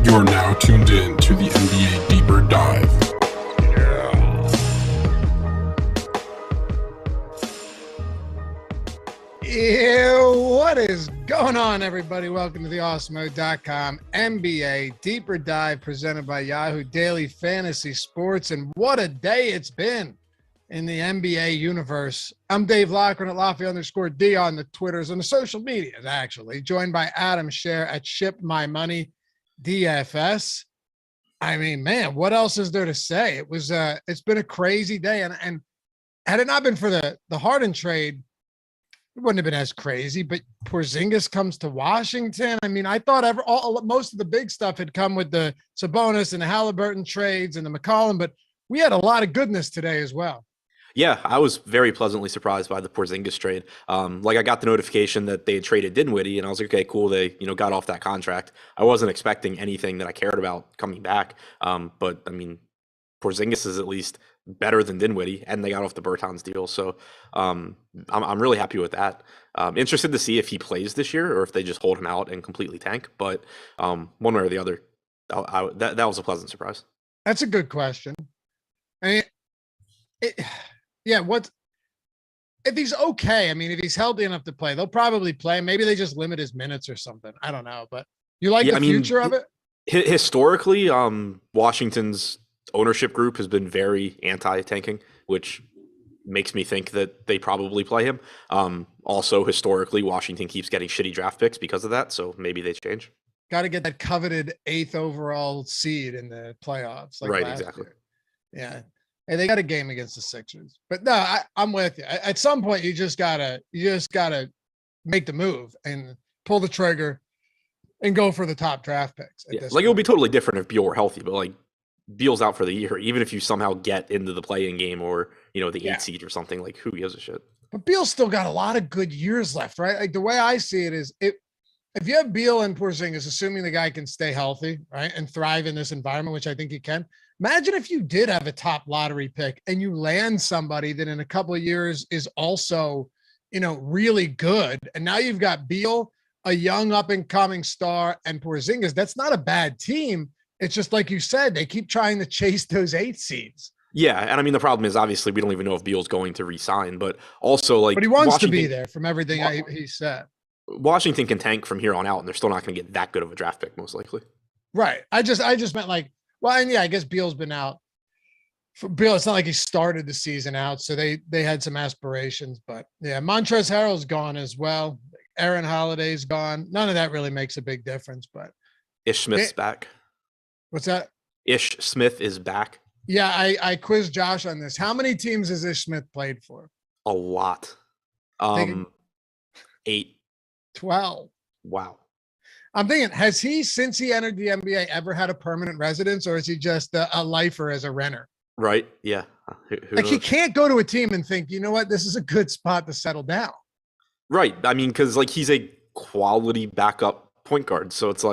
You're now tuned in to the NBA Deeper Dive. What is going on, everybody? Welcome to the Awesemo.com NBA Deeper Dive presented by Yahoo Daily Fantasy Sports. And what a day it's been in the NBA universe. I'm Dave Loughran at Lafayette_D on the Twitters and the social medias, actually, joined by Adam Scherer at Ship My Money DFS. I mean, man, what else is there to say? It's been a crazy day. And had it not been for the Harden trade, it wouldn't have been as crazy, but Porzingis comes to Washington. I mean, I thought most of the big stuff had come with the Sabonis and the Halliburton trades and the McCollum, but we had a lot of goodness today as well. Yeah, I was very pleasantly surprised by the Porzingis trade. I got the notification that they had traded Dinwiddie, and I was like, okay, cool. They got off that contract. I wasn't expecting anything that I cared about coming back. But I mean, Porzingis is at least better than Dinwiddie, and they got off the Bertans deal. So I'm really happy with that. Interested to see if he plays this year or if they just hold him out and completely tank. But one way or the other, that was a pleasant surprise. That's a good question. I mean, yeah, if he's okay? I mean, if he's healthy enough to play, they'll probably play. Maybe they just limit his minutes or something. I don't know, but you like the future of it? Historically, Washington's ownership group has been very anti-tanking, which makes me think that they probably play him. Also, historically, Washington keeps getting shitty draft picks because of that, so maybe they change. Got to get that coveted 8th overall seed in the playoffs. Right, exactly. Year. Yeah. Hey, they got a game against the Sixers, but no, I'm with you. At some point, you just gotta make the move and pull the trigger and go for the top draft picks. It would be totally different if Beal were healthy, but Beal's out for the year. Even if you somehow get into the play-in game or the 8 seed or something, who gives a shit? But Beal's still got a lot of good years left, right? The way I see it is, if you have Beal and Porzingis, assuming the guy can stay healthy, right, and thrive in this environment, which I think he can. Imagine if you did have a top lottery pick and you land somebody that in a couple of years is also, really good. And now you've got Beal, a young up and coming star, and Porzingis. That's not a bad team. It's just like you said, they keep trying to chase those 8 seeds. Yeah, and I mean the problem is obviously we don't even know if Beal's going to re-sign, but also but he wants to be there from everything he said. Washington can tank from here on out, and they're still not going to get that good of a draft pick, most likely. Right. I just meant I guess Beal's been out. For Beal, it's not like he started the season out, so they had some aspirations. But yeah, Montrezl Harrell's gone as well. Aaron Holiday's gone. None of that really makes a big difference. But Ish Smith's back. What's that? Ish Smith is back. Yeah, I quizzed Josh on this. How many teams has Ish Smith played for? A lot. 8. 12. Wow. I'm thinking, has he, since he entered the NBA, ever had a permanent residence, or is he just a lifer as a renter? Right. Yeah. Who he can't go to a team and think, you know what, this is a good spot to settle down. Right. I mean, because he's a quality backup point guard. So it's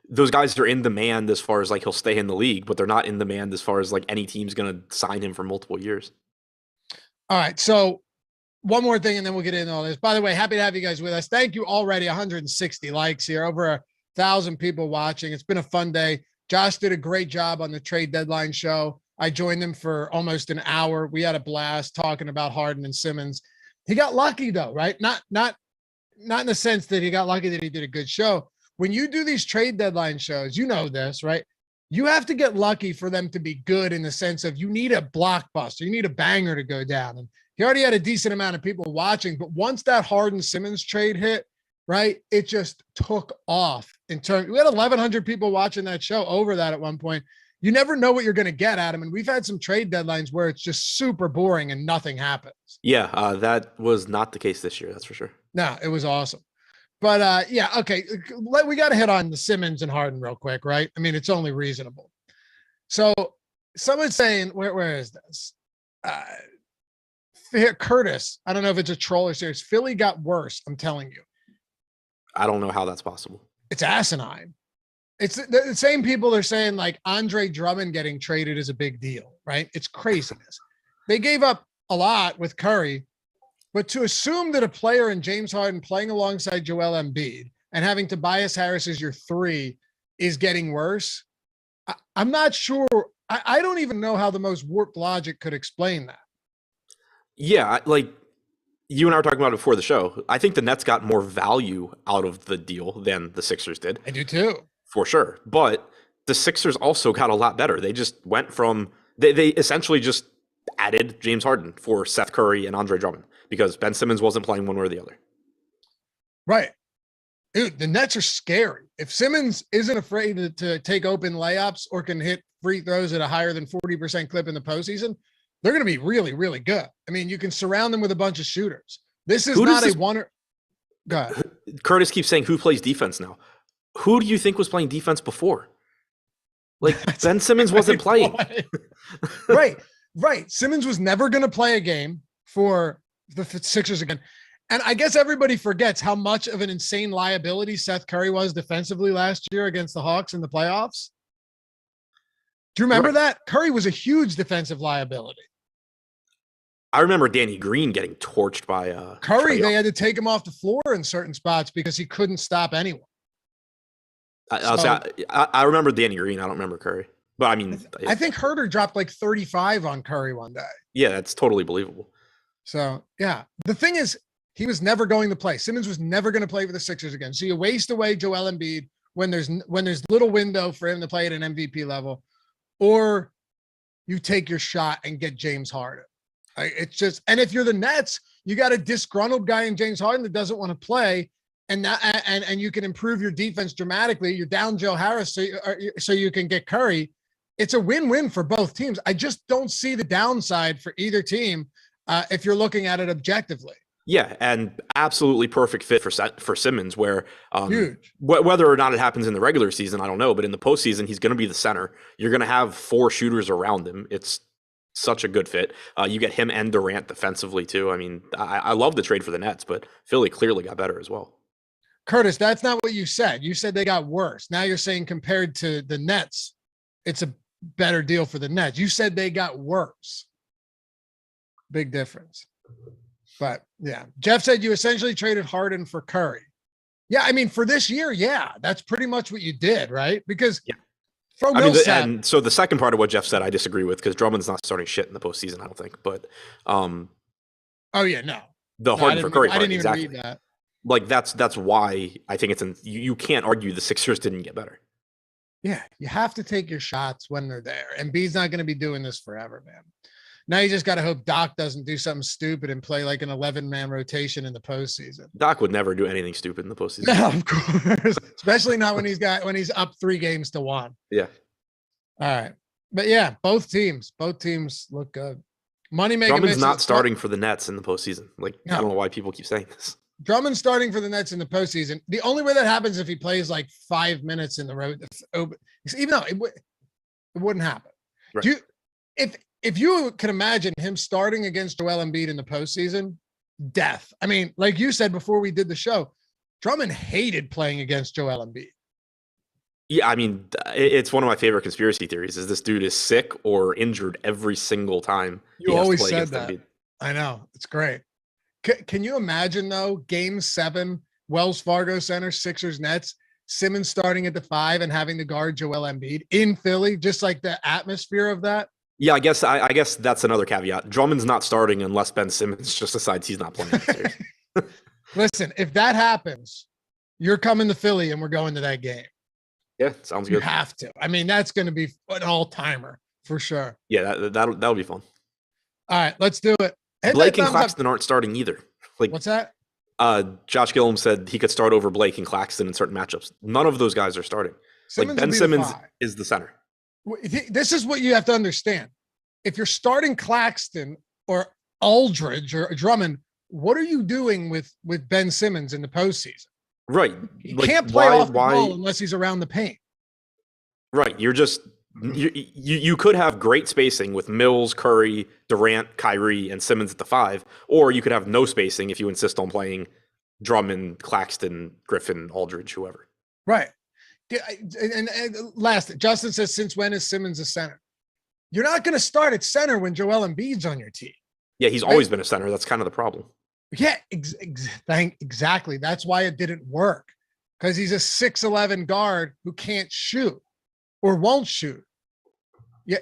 those guys are in demand as far as he'll stay in the league, but they're not in demand as far as any team's going to sign him for multiple years. All right. So one more thing, and then we'll get into all this. By the way, happy to have you guys with us. Thank you already. 160 likes here, over 1,000 people watching. It's been a fun day. Josh did a great job on the trade deadline show. I joined him for almost an hour. We had a blast talking about Harden and Simmons. He got lucky though, right? Not in the sense that he got lucky that he did a good show. When you do these trade deadline shows, you know this, right? You have to get lucky for them to be good, in the sense of you need a blockbuster. You need a banger to go down. And he already had a decent amount of people watching, but once that Harden Simmons trade hit, right, it just took off. We had 1,100 people watching that show, over that at one point. You never know what you're going to get, Adam. And we've had some trade deadlines where it's just super boring and nothing happens. Yeah, that was not the case this year. That's for sure. No, it was awesome. But yeah, okay. We got to hit on the Simmons and Harden real quick, right? I mean, it's only reasonable. So someone's saying, where is this? Here, Curtis, I don't know if it's a troll or serious. Philly got worse. I'm telling you. I don't know how that's possible. It's asinine. It's the same people are saying Andre Drummond getting traded is a big deal, right? It's craziness. They gave up a lot with Curry, but to assume that a player in James Harden playing alongside Joel Embiid and having Tobias Harris as your 3 is getting worse, I'm not sure. I don't even know how the most warped logic could explain that. Yeah, you and I were talking about it before the show. I think the Nets got more value out of the deal than the Sixers did. I do too. For sure. But the Sixers also got a lot better. They just went from they essentially just added James Harden for Seth Curry and Andre Drummond, because Ben Simmons wasn't playing one way or the other. Right. Dude, the Nets are scary. If Simmons isn't afraid to take open layups or can hit free throws at a higher than 40% clip in the postseason, they're going to be really, really good. I mean, you can surround them with a bunch of shooters. This is not a one. Go ahead. Curtis keeps saying who plays defense now. Who do you think was playing defense before? Like Ben Simmons wasn't playing. Right. Simmons was never going to play a game for the Sixers again. And I guess everybody forgets how much of an insane liability Seth Curry was defensively last year against the Hawks in the playoffs. Do you remember that? Curry was a huge defensive liability. I remember Danny Green getting torched by Curry. They had to take him off the floor in certain spots because he couldn't stop anyone. I remember Danny Green. I don't remember Curry. But I mean, I think Herter dropped like 35 on Curry one day. Yeah, that's totally believable. So, yeah. The thing is, he was never going to play. Simmons was never going to play for the Sixers again. So you waste away Joel Embiid when there's little window for him to play at an MVP level, or you take your shot and get James Harden. It's just, and if you're the Nets, you got a disgruntled guy in James Harden that doesn't want to play, and you can improve your defense dramatically. You're down Joe Harris, so you can get Curry. It's a win-win for both teams. I just don't see the downside for either team if you're looking at it objectively. Yeah, and absolutely perfect fit for Simmons, where huge. Whether or not it happens in the regular season, I don't know, but in the postseason, he's going to be the center. You're going to have 4 shooters around him. It's such a good fit. You get him and Durant defensively too. I mean, I love the trade for the Nets, but Philly clearly got better as well. Curtis, that's not what you said. You said they got worse. Now you're saying compared to the Nets, it's a better deal for the Nets. You said they got worse. Big difference. But yeah, Jeff said you essentially traded Harden for Curry. Yeah, I mean, for this year, yeah, that's pretty much what you did, right? Because and so the second part of what Jeff said, I disagree with, because Drummond's not starting shit in the postseason, I don't think. But the Harden for Curry part, I didn't even read that. Like that's why I think you can't argue the Sixers didn't get better. Yeah, you have to take your shots when they're there. And B's not going to be doing this forever, man. Now you just got to hope Doc doesn't do something stupid and play like an 11-man rotation in the postseason. Doc would never do anything stupid in the postseason. No, of course. Especially not when he's up 3-1. Yeah. All right. But yeah, both teams look good. Drummond's not starting for the Nets in the postseason. Like, no. I don't know why people keep saying this. Drummond's starting for the Nets in the postseason. The only way that happens if he plays like 5 minutes in the road, even though it wouldn't happen. Right. If you can imagine him starting against Joel Embiid in the postseason, death. I mean, like you said before we did the show, Drummond hated playing against Joel Embiid. Yeah, I mean, it's one of my favorite conspiracy theories is this dude is sick or injured every single time. You always said that. Embiid. I know. It's great. Can you imagine, though, Game 7, Wells Fargo Center, Sixers Nets, Simmons starting at the 5 and having to guard Joel Embiid in Philly, just like the atmosphere of that? Yeah, I guess that's another caveat. Drummond's not starting unless Ben Simmons just decides he's not playing. Listen, if that happens, you're coming to Philly and we're going to that game. Yeah, sounds good. You have to. I mean, that's going to be an all-timer for sure. Yeah, that'll be fun. All right, let's do it. Blake and Claxton aren't starting either. Like, what's that? Josh Gillum said he could start over Blake and Claxton in certain matchups. None of those guys are starting. Like Ben Simmons is the center. This is what you have to understand. If you're starting Claxton or Aldridge or Drummond, what are you doing with Ben Simmons in the postseason? Right. He can't play off the ball unless he's around the paint. Right. You could have great spacing with Mills, Curry, Durant, Kyrie, and Simmons at the 5, or you could have no spacing if you insist on playing Drummond, Claxton, Griffin, Aldridge, whoever. Right. And last, Justin says, since when is Simmons a center? You're not going to start at center when Joel Embiid's on your team. Yeah, he's always been a center. That's kind of the problem. Yeah, exactly. That's why it didn't work, because he's a 6'11" guard who can't shoot or won't shoot. Yeah,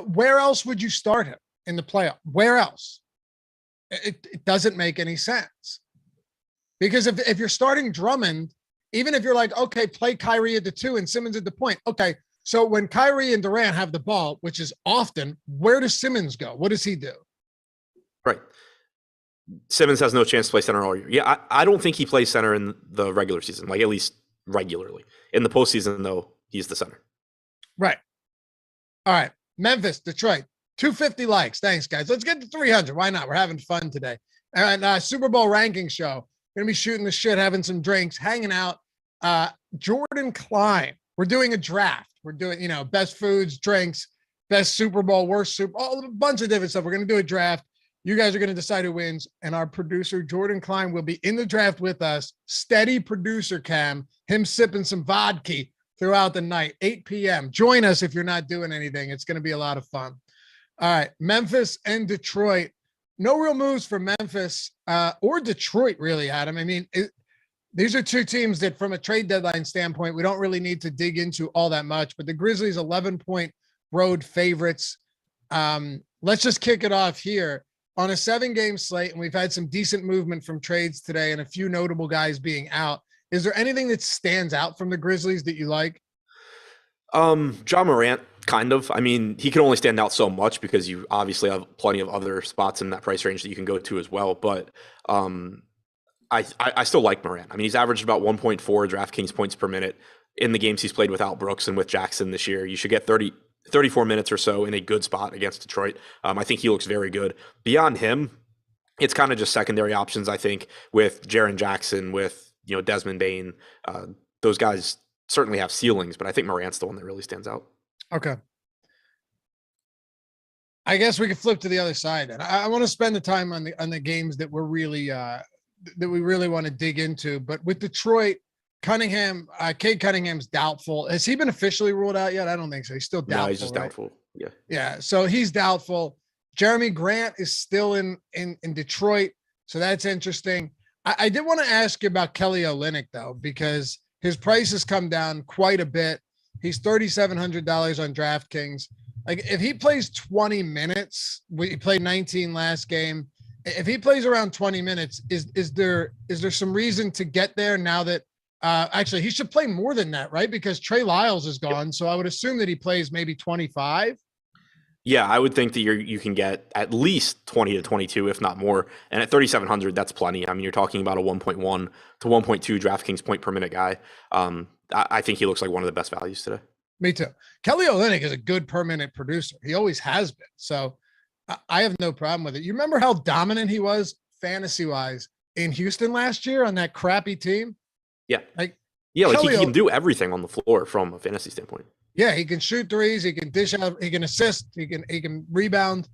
where else would you start him in the playoff? Where else? It doesn't make any sense. Because if you're starting Drummond, even if you're like, okay, play Kyrie at the 2 and Simmons at the point. Okay, so when Kyrie and Durant have the ball, which is often, where does Simmons go? What does he do? Right. Simmons has no chance to play center all year. Yeah, I don't think he plays center in the regular season, like at least regularly. In the postseason, though, he's the center. Right. All right. Memphis, Detroit, 250 likes. Thanks, guys. Let's get to 300. Why not? We're having fun today. And Super Bowl ranking show. Going to be shooting the shit, having some drinks, hanging out. Jordan Klein. We're doing a draft. We're doing, best foods, drinks, best Super Bowl, worst Super, a bunch of different stuff. We're going to do a draft. You guys are going to decide who wins. And our producer, Jordan Klein, will be in the draft with us. Steady producer cam, him sipping some vodka throughout the night, 8 p.m. Join us if you're not doing anything. It's going to be a lot of fun. All right. Memphis and Detroit. No real moves for Memphis or Detroit, really, Adam. I mean, these are two teams that from a trade deadline standpoint, we don't really need to dig into all that much, but the Grizzlies 11-point road favorites. Let's just kick it off here on a 7-game slate. And we've had some decent movement from trades today and a few notable guys being out. Is there anything that stands out from the Grizzlies that you like? John Morant, kind of. I mean, he can only stand out so much because you obviously have plenty of other spots in that price range that you can go to as well. But I still like Morant. I mean, he's averaged about 1.4 DraftKings points per minute in the games he's played without Brooks and with Jackson this year. You should get 34 minutes or so in a good spot against Detroit. I think he looks very good. Beyond him, it's kind of just secondary options, I think, with Jaren Jackson, with Desmond Bane. Those guys certainly have ceilings, but I think Morant's the one that really stands out. Okay. I guess we could flip to the other side. And I want to spend the time on the games that we're really that we really want to dig into. But with Detroit, Cunningham, Cade Cunningham's doubtful. Has he been officially ruled out yet? I don't think so. He's still doubtful. No, he's just right? doubtful. Yeah. Yeah. So he's doubtful. Jeremy Grant is still in Detroit. So that's interesting. I did want to ask you about Kelly Olynyk though, because his price has come down quite a bit. He's $3,700 on DraftKings. Like if he plays 20 minutes, he played 19 last game. If he plays around 20 minutes, is there some reason to get there now that actually he should play more than that, right? Because Trey Lyles is gone. So I would assume that he plays maybe 25. Yeah, I would think that you can get at least 20 to 22, if not more. And at 3,700, that's plenty. I mean, you're talking about a 1.1 to 1.2 DraftKings point per minute guy. I think he looks like one of the best values today. Me too. Kelly Olynyk is a good per minute producer. He always has been. So I have no problem with it. You remember how dominant he was fantasy wise in Houston last year on that crappy team? Yeah. Like he can do everything on the floor from a fantasy standpoint. Yeah, he can shoot threes. He can dish out. He can assist. He can rebound.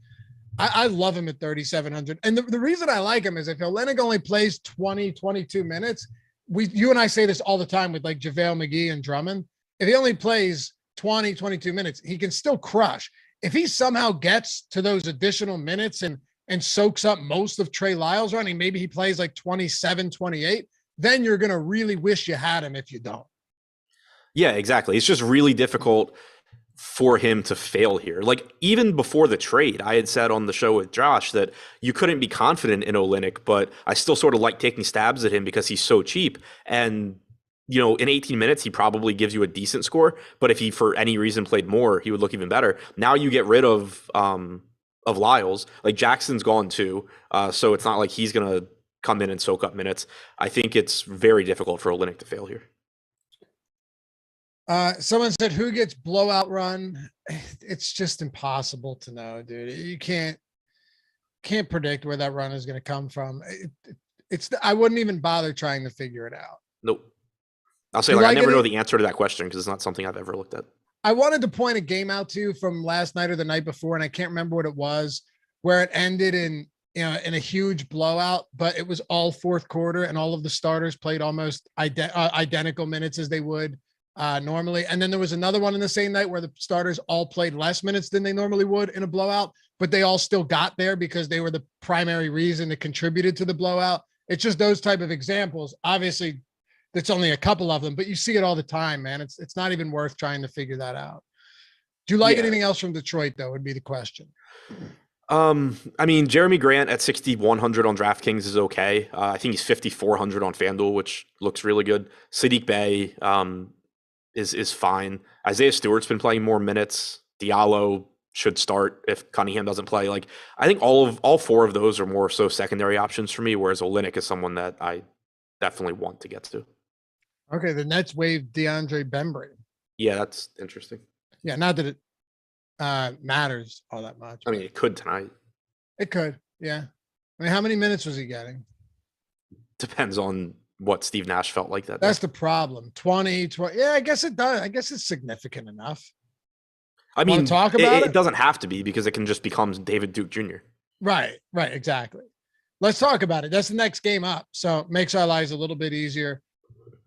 I love him at 3,700. And the reason I like him is if Olynyk only plays 20, 22 minutes, you and I say this all the time with like JaVale McGee and Drummond. If he only plays 20, 22 minutes, he can still crush. If he somehow gets to those additional minutes and soaks up most of Trey Lyles running, maybe he plays like 27, 28, then you're going to really wish you had him if you don't. Yeah, exactly. It's just really difficult for him to fail here. Like even before the trade, I had said on the show with Josh that you couldn't be confident in Olynyk, but I still sort of like taking stabs at him because he's so cheap. And, in 18 minutes, he probably gives you a decent score. But if he, for any reason, played more, he would look even better. Now you get rid of Lyles. Like Jackson's gone too. So it's not like he's going to come in and soak up minutes. I think it's very difficult for Olynyk to fail here. Someone said, who gets blowout run? It's just impossible to know, dude. You can't predict where that run is going to come from. I wouldn't even bother trying to figure it out. Nope. I'll say I never know the answer to that question because it's not something I've ever looked at. I wanted to point a game out to you from last night or the night before, and I can't remember what it was, where it ended in a huge blowout, but it was all fourth quarter and all of the starters played almost identical minutes as they would normally. And then there was another one in the same night where the starters all played less minutes than they normally would in a blowout, but they all still got there because they were the primary reason that contributed to the blowout. It's just those type of examples. Obviously, that's only a couple of them, but you see it all the time, man. It's not even worth trying to figure that out. Do you like anything else from Detroit, though, would be the question. I mean, Jeremy Grant at 6,100 on DraftKings is okay. I think he's 5,400 on FanDuel, which looks really good. Sadiq Bey is fine. Isaiah Stewart's been playing more minutes. Diallo should start if Cunningham doesn't play. Like, I think all four of those are more so secondary options for me, whereas Olynyk is someone that I definitely want to get to. Okay, the Nets waived DeAndre Bembry. Yeah, that's interesting. Yeah, not that it matters all that much. I mean, it could tonight. It could, yeah. I mean, how many minutes was he getting? Depends on what Steve Nash felt like that. That's the problem. 20. Yeah, I guess it does. I guess it's significant enough. I mean, talk about it doesn't have to be, because it can just become David Duke Jr. Right, exactly. Let's talk about it. That's the next game up, so it makes our lives a little bit easier.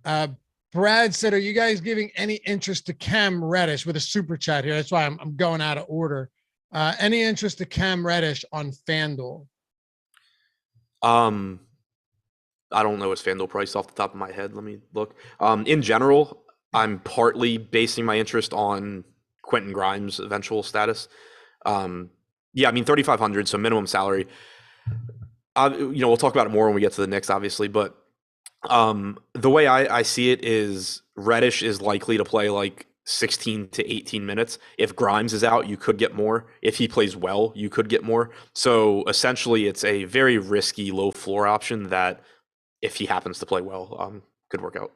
Brad said, are you guys giving any interest to Cam Reddish with a super chat here? That's why I'm going out of order. Any interest to Cam Reddish on FanDuel? I don't know his FanDuel price off the top of my head. Let me look. In general, I'm partly basing my interest on Quentin Grimes' eventual status. Yeah, I mean, 3,500, so minimum salary. We'll talk about it more when we get to the Knicks, obviously, but the way I see it is Reddish is likely to play like 16 to 18 minutes. If Grimes is out, you could get more. If he plays well, you could get more. So essentially, it's a very risky low floor option that, if he happens to play well, could work out.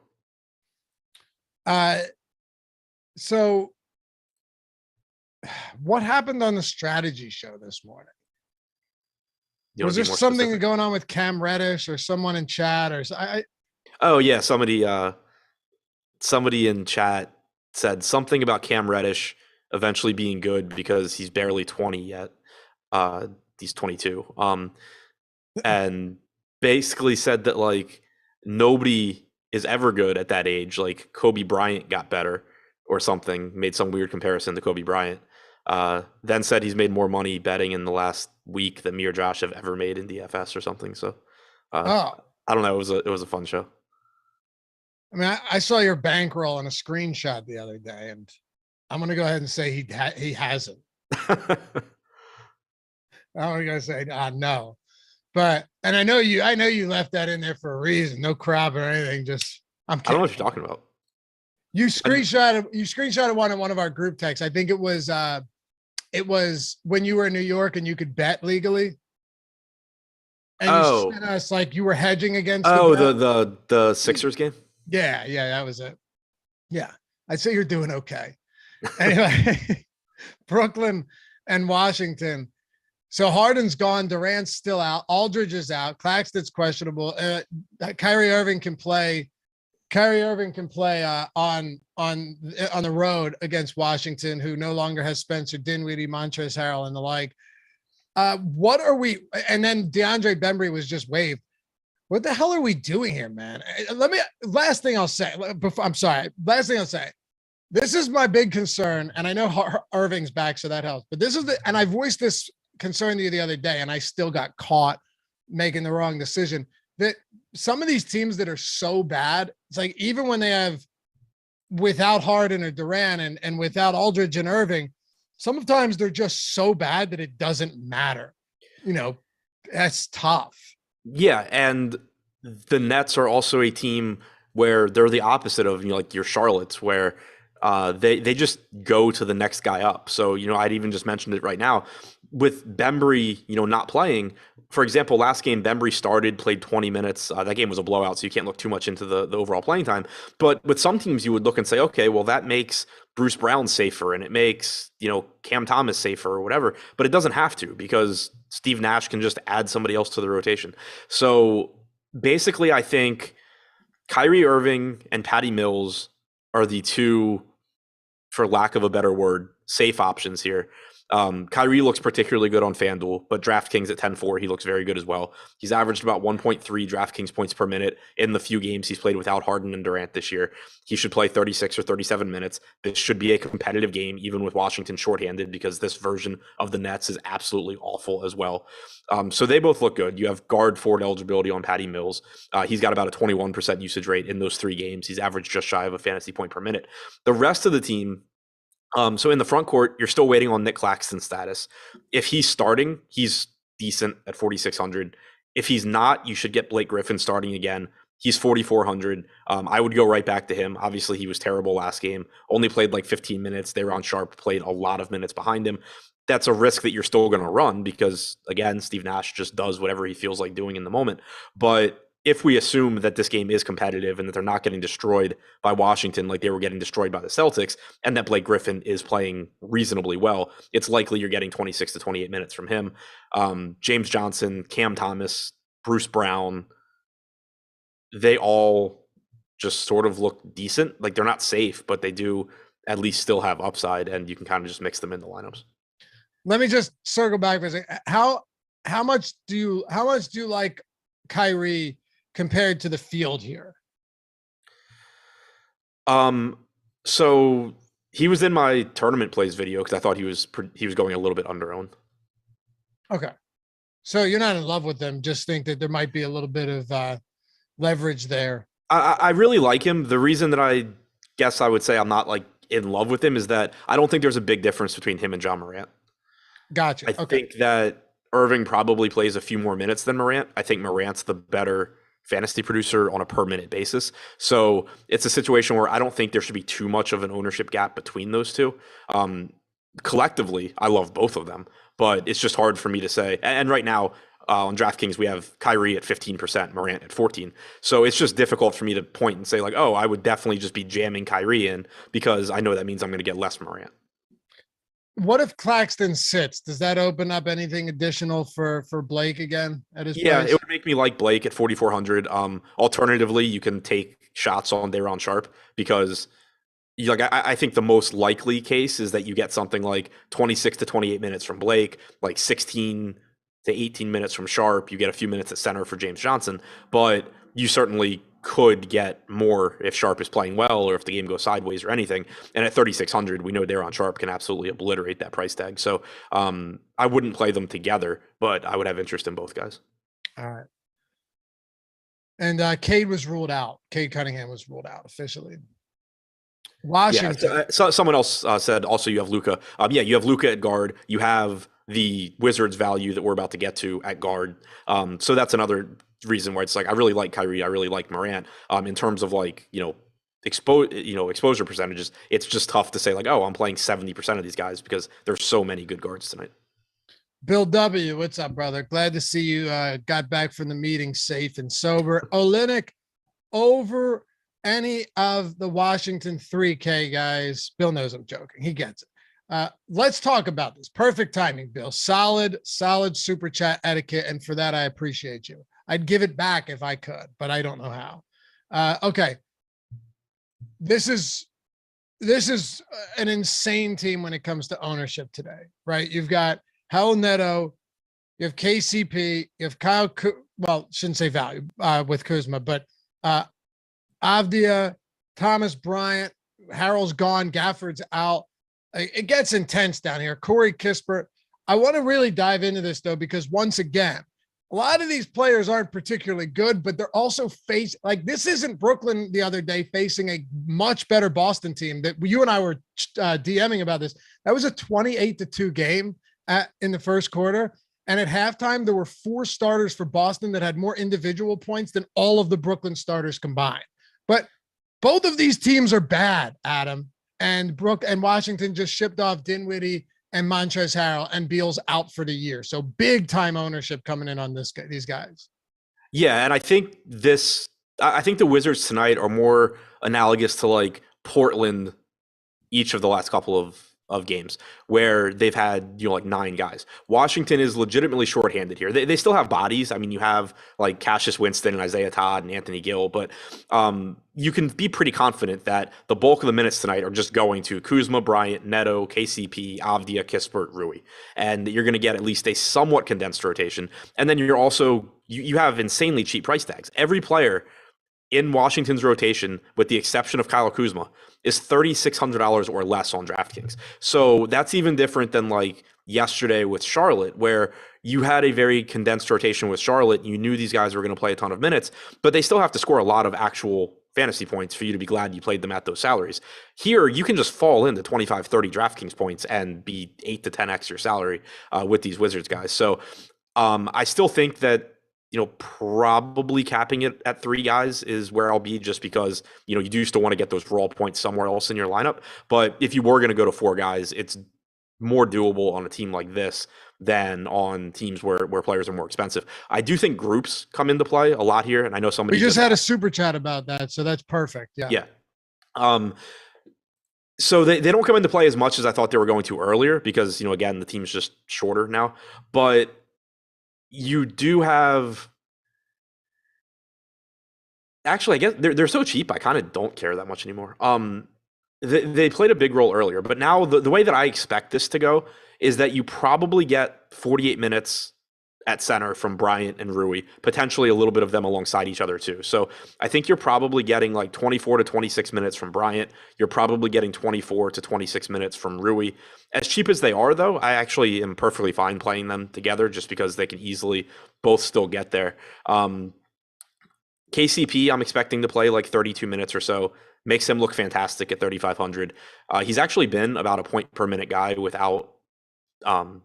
So what happened on the strategy show this morning? Was there something going on with Cam Reddish or someone in chat or Oh yeah, somebody in chat said something about Cam Reddish eventually being good because he's barely 20 yet. He's 22. And basically said that like nobody is ever good at that age. Like Kobe Bryant got better or something, made some weird comparison to Kobe Bryant. Then said he's made more money betting in the last week than me or Josh have ever made in DFS or something. So I don't know. It was a fun show. I mean, I saw your bankroll on a screenshot the other day, and I'm going to go ahead and say he hasn't. I'm going to say no. But, and I know you left that in there for a reason. No crap or anything. Just, I don't know what you're talking about. You screenshotted one of our group texts. I think it was when you were in New York and you could bet legally. And you sent us like you were hedging against. The Sixers game. Yeah, that was it. Yeah, I'd say you're doing okay. Anyway, Brooklyn and Washington. So Harden's gone, Durant's still out, Aldridge is out, Claxton's questionable. Kyrie Irving can play. Kyrie Irving can play on the road against Washington, who no longer has Spencer Dinwiddie, Montrezl Harrell, and the like. What are we? And then DeAndre Bembry was just waived. What the hell are we doing here, man? Last thing I'll say. Last thing I'll say. This is my big concern, and I know Irving's back, so that helps. But and I voiced this concern to you the other day, and I still got caught making the wrong decision. That some of these teams that are so bad, it's like even when they have without Harden or Durant and without Aldridge and Irving, sometimes they're just so bad that it doesn't matter. That's tough. Yeah, and the Nets are also a team where they're the opposite of like your Charlottes, where they just go to the next guy up. So I'd even just mentioned it right now with Bembry, not playing. For example, last game Bembry started, played 20 minutes. That game was a blowout, so you can't look too much into the overall playing time. But with some teams, you would look and say, okay, well that makes Bruce Brown safer, and it makes Cam Thomas safer or whatever. But it doesn't have to, because Steve Nash can just add somebody else to the rotation. So basically, I think Kyrie Irving and Patty Mills are the two, for lack of a better word, safe options here. Kyrie looks particularly good on FanDuel, but DraftKings at 10-4, he looks very good as well. He's averaged about 1.3 DraftKings points per minute in the few games he's played without Harden and Durant this year. He should play 36 or 37 minutes. This should be a competitive game, even with Washington shorthanded, because this version of the Nets is absolutely awful as well. So they both look good. You have guard forward eligibility on Patty Mills. He's got about a 21% usage rate in those 3 games. He's averaged just shy of a fantasy point per minute. The rest of the team, so in the front court, you're still waiting on Nick Claxton's status. If he's starting, he's decent at 4,600. If he's not, you should get Blake Griffin starting again. He's 4,400. I would go right back to him. Obviously, he was terrible last game. Only played like 15 minutes. Day'Ron Sharpe played a lot of minutes behind him. that's a risk that you're still going to run because, again, Steve Nash just does whatever he feels like doing in the moment. But if we assume that this game is competitive and that they're not getting destroyed by Washington like they were getting destroyed by the Celtics, and that Blake Griffin is playing reasonably well, it's likely you're getting 26 to 28 minutes from him. James Johnson, Cam Thomas, Bruce Brown, they all just sort of look decent. Like they're not safe, but they do at least still have upside, and you can kind of just mix them in the lineups. Let me just circle back for a second. How much do you like Kyrie compared to the field here? So he was in my tournament plays video because I thought he was going a little bit under-owned. Okay. So you're not in love with them, just think that there might be a little bit of leverage there. I really like him. The reason that I guess I would say I'm not like in love with him is that I don't think there's a big difference between him and John Morant. Gotcha. I think that Irving probably plays a few more minutes than Morant. I think Morant's the better fantasy producer on a per minute basis. So it's a situation where I don't think there should be too much of an ownership gap between those two. Collectively, I love both of them, but it's just hard for me to say. And right now on DraftKings, we have Kyrie at 15%, Morant at 14%. So it's just difficult for me to point and say like, oh, I would definitely just be jamming Kyrie in because I know that means I'm going to get less Morant. What if Claxton sits? Does that open up anything additional for Blake again at his price? It would make me like Blake at 4,400. Alternatively, you can take shots on Day'Ron Sharpe because I think the most likely case is that you get something like 26 to 28 minutes from Blake, like 16 to 18 minutes from Sharpe. You get a few minutes at center for James Johnson, but you certainly could get more if Sharpe is playing well or if the game goes sideways or anything. And at 3,600, we know Day'Ron Sharpe can absolutely obliterate that price tag. So I wouldn't play them together, but I would have interest in both guys. All right. And Cade was ruled out. Cade Cunningham was ruled out officially. Washington. Yeah, so someone else said also you have Luka. You have Luka at guard. You have the Wizards value that we're about to get to at guard. So that's another reason why it's like I really like Kyrie, I really like Morant. In terms of like exposure percentages, it's just tough to say like, oh, I'm playing 70% of these guys because there's so many good guards tonight. Bill W, what's up, brother? Glad to see you got back from the meeting safe and sober. Olynyk over any of the Washington 3K guys. Bill knows I'm joking. He gets it. Let's talk about this. Perfect timing, Bill. Solid super chat etiquette. And for that, I appreciate you. I'd give it back if I could, but I don't know how. Okay. This is an insane team when it comes to ownership today, right? You've got Hal Neto, you have KCP, you have Kyle, shouldn't say value with Kuzma, but Avdia, Thomas Bryant, Harrell's gone, Gafford's out. It gets intense down here. Corey Kispert. I want to really dive into this though, because once again, a lot of these players aren't particularly good, but they're also this isn't Brooklyn the other day facing a much better Boston team that you and I were DMing about this. That was a 28-2 game in the first quarter. And at halftime, there were 4 starters for Boston that had more individual points than all of the Brooklyn starters combined. But both of these teams are bad, Adam. And Washington just shipped off Dinwiddie and Montrezl Harrell, and Beal's out for the year. So big time ownership coming in on these guys. Yeah, and I think the Wizards tonight are more analogous to like Portland each of the last couple of games where they've had, like 9 guys. Washington is legitimately shorthanded here. They still have bodies. I mean, you have like Cassius Winston and Isaiah Todd and Anthony Gill, but you can be pretty confident that the bulk of the minutes tonight are just going to Kuzma, Bryant, Neto, KCP, Avdia, Kispert, Rui. And you're going to get at least a somewhat condensed rotation. And then you're also, you have insanely cheap price tags. Every player in Washington's rotation, with the exception of Kyle Kuzma, is $3,600 or less on DraftKings. So that's even different than like yesterday with Charlotte, where you had a very condensed rotation with Charlotte. You knew these guys were going to play a ton of minutes, but they still have to score a lot of actual fantasy points for you to be glad you played them at those salaries. Here, you can just fall into 25, 30 DraftKings points and be 8 to 10x your salary with these Wizards guys. So I still think that probably capping it at 3 guys is where I'll be, just because, you do still want to get those raw points somewhere else in your lineup. But if you were going to go to 4 guys, it's more doable on a team like this than on teams where players are more expensive. I do think groups come into play a lot here, and I know somebody We just had a super chat about that, so that's perfect. Yeah. Yeah. So they don't come into play as much as I thought they were going to earlier because, again, the team's just shorter now. But you do have – actually, I guess they're so cheap, I kind of don't care that much anymore. They played a big role earlier, but now the way that I expect this to go is that you probably get 48 minutes at center from Bryant and Rui, potentially a little bit of them alongside each other too. So I think you're probably getting like 24 to 26 minutes from Bryant. You're probably getting 24 to 26 minutes from Rui. As cheap as they are, though, I actually am perfectly fine playing them together just because they can easily both still get there. KCP, I'm expecting to play like 32 minutes or so. Makes him look fantastic at 3,500. He's actually been about a point per minute guy without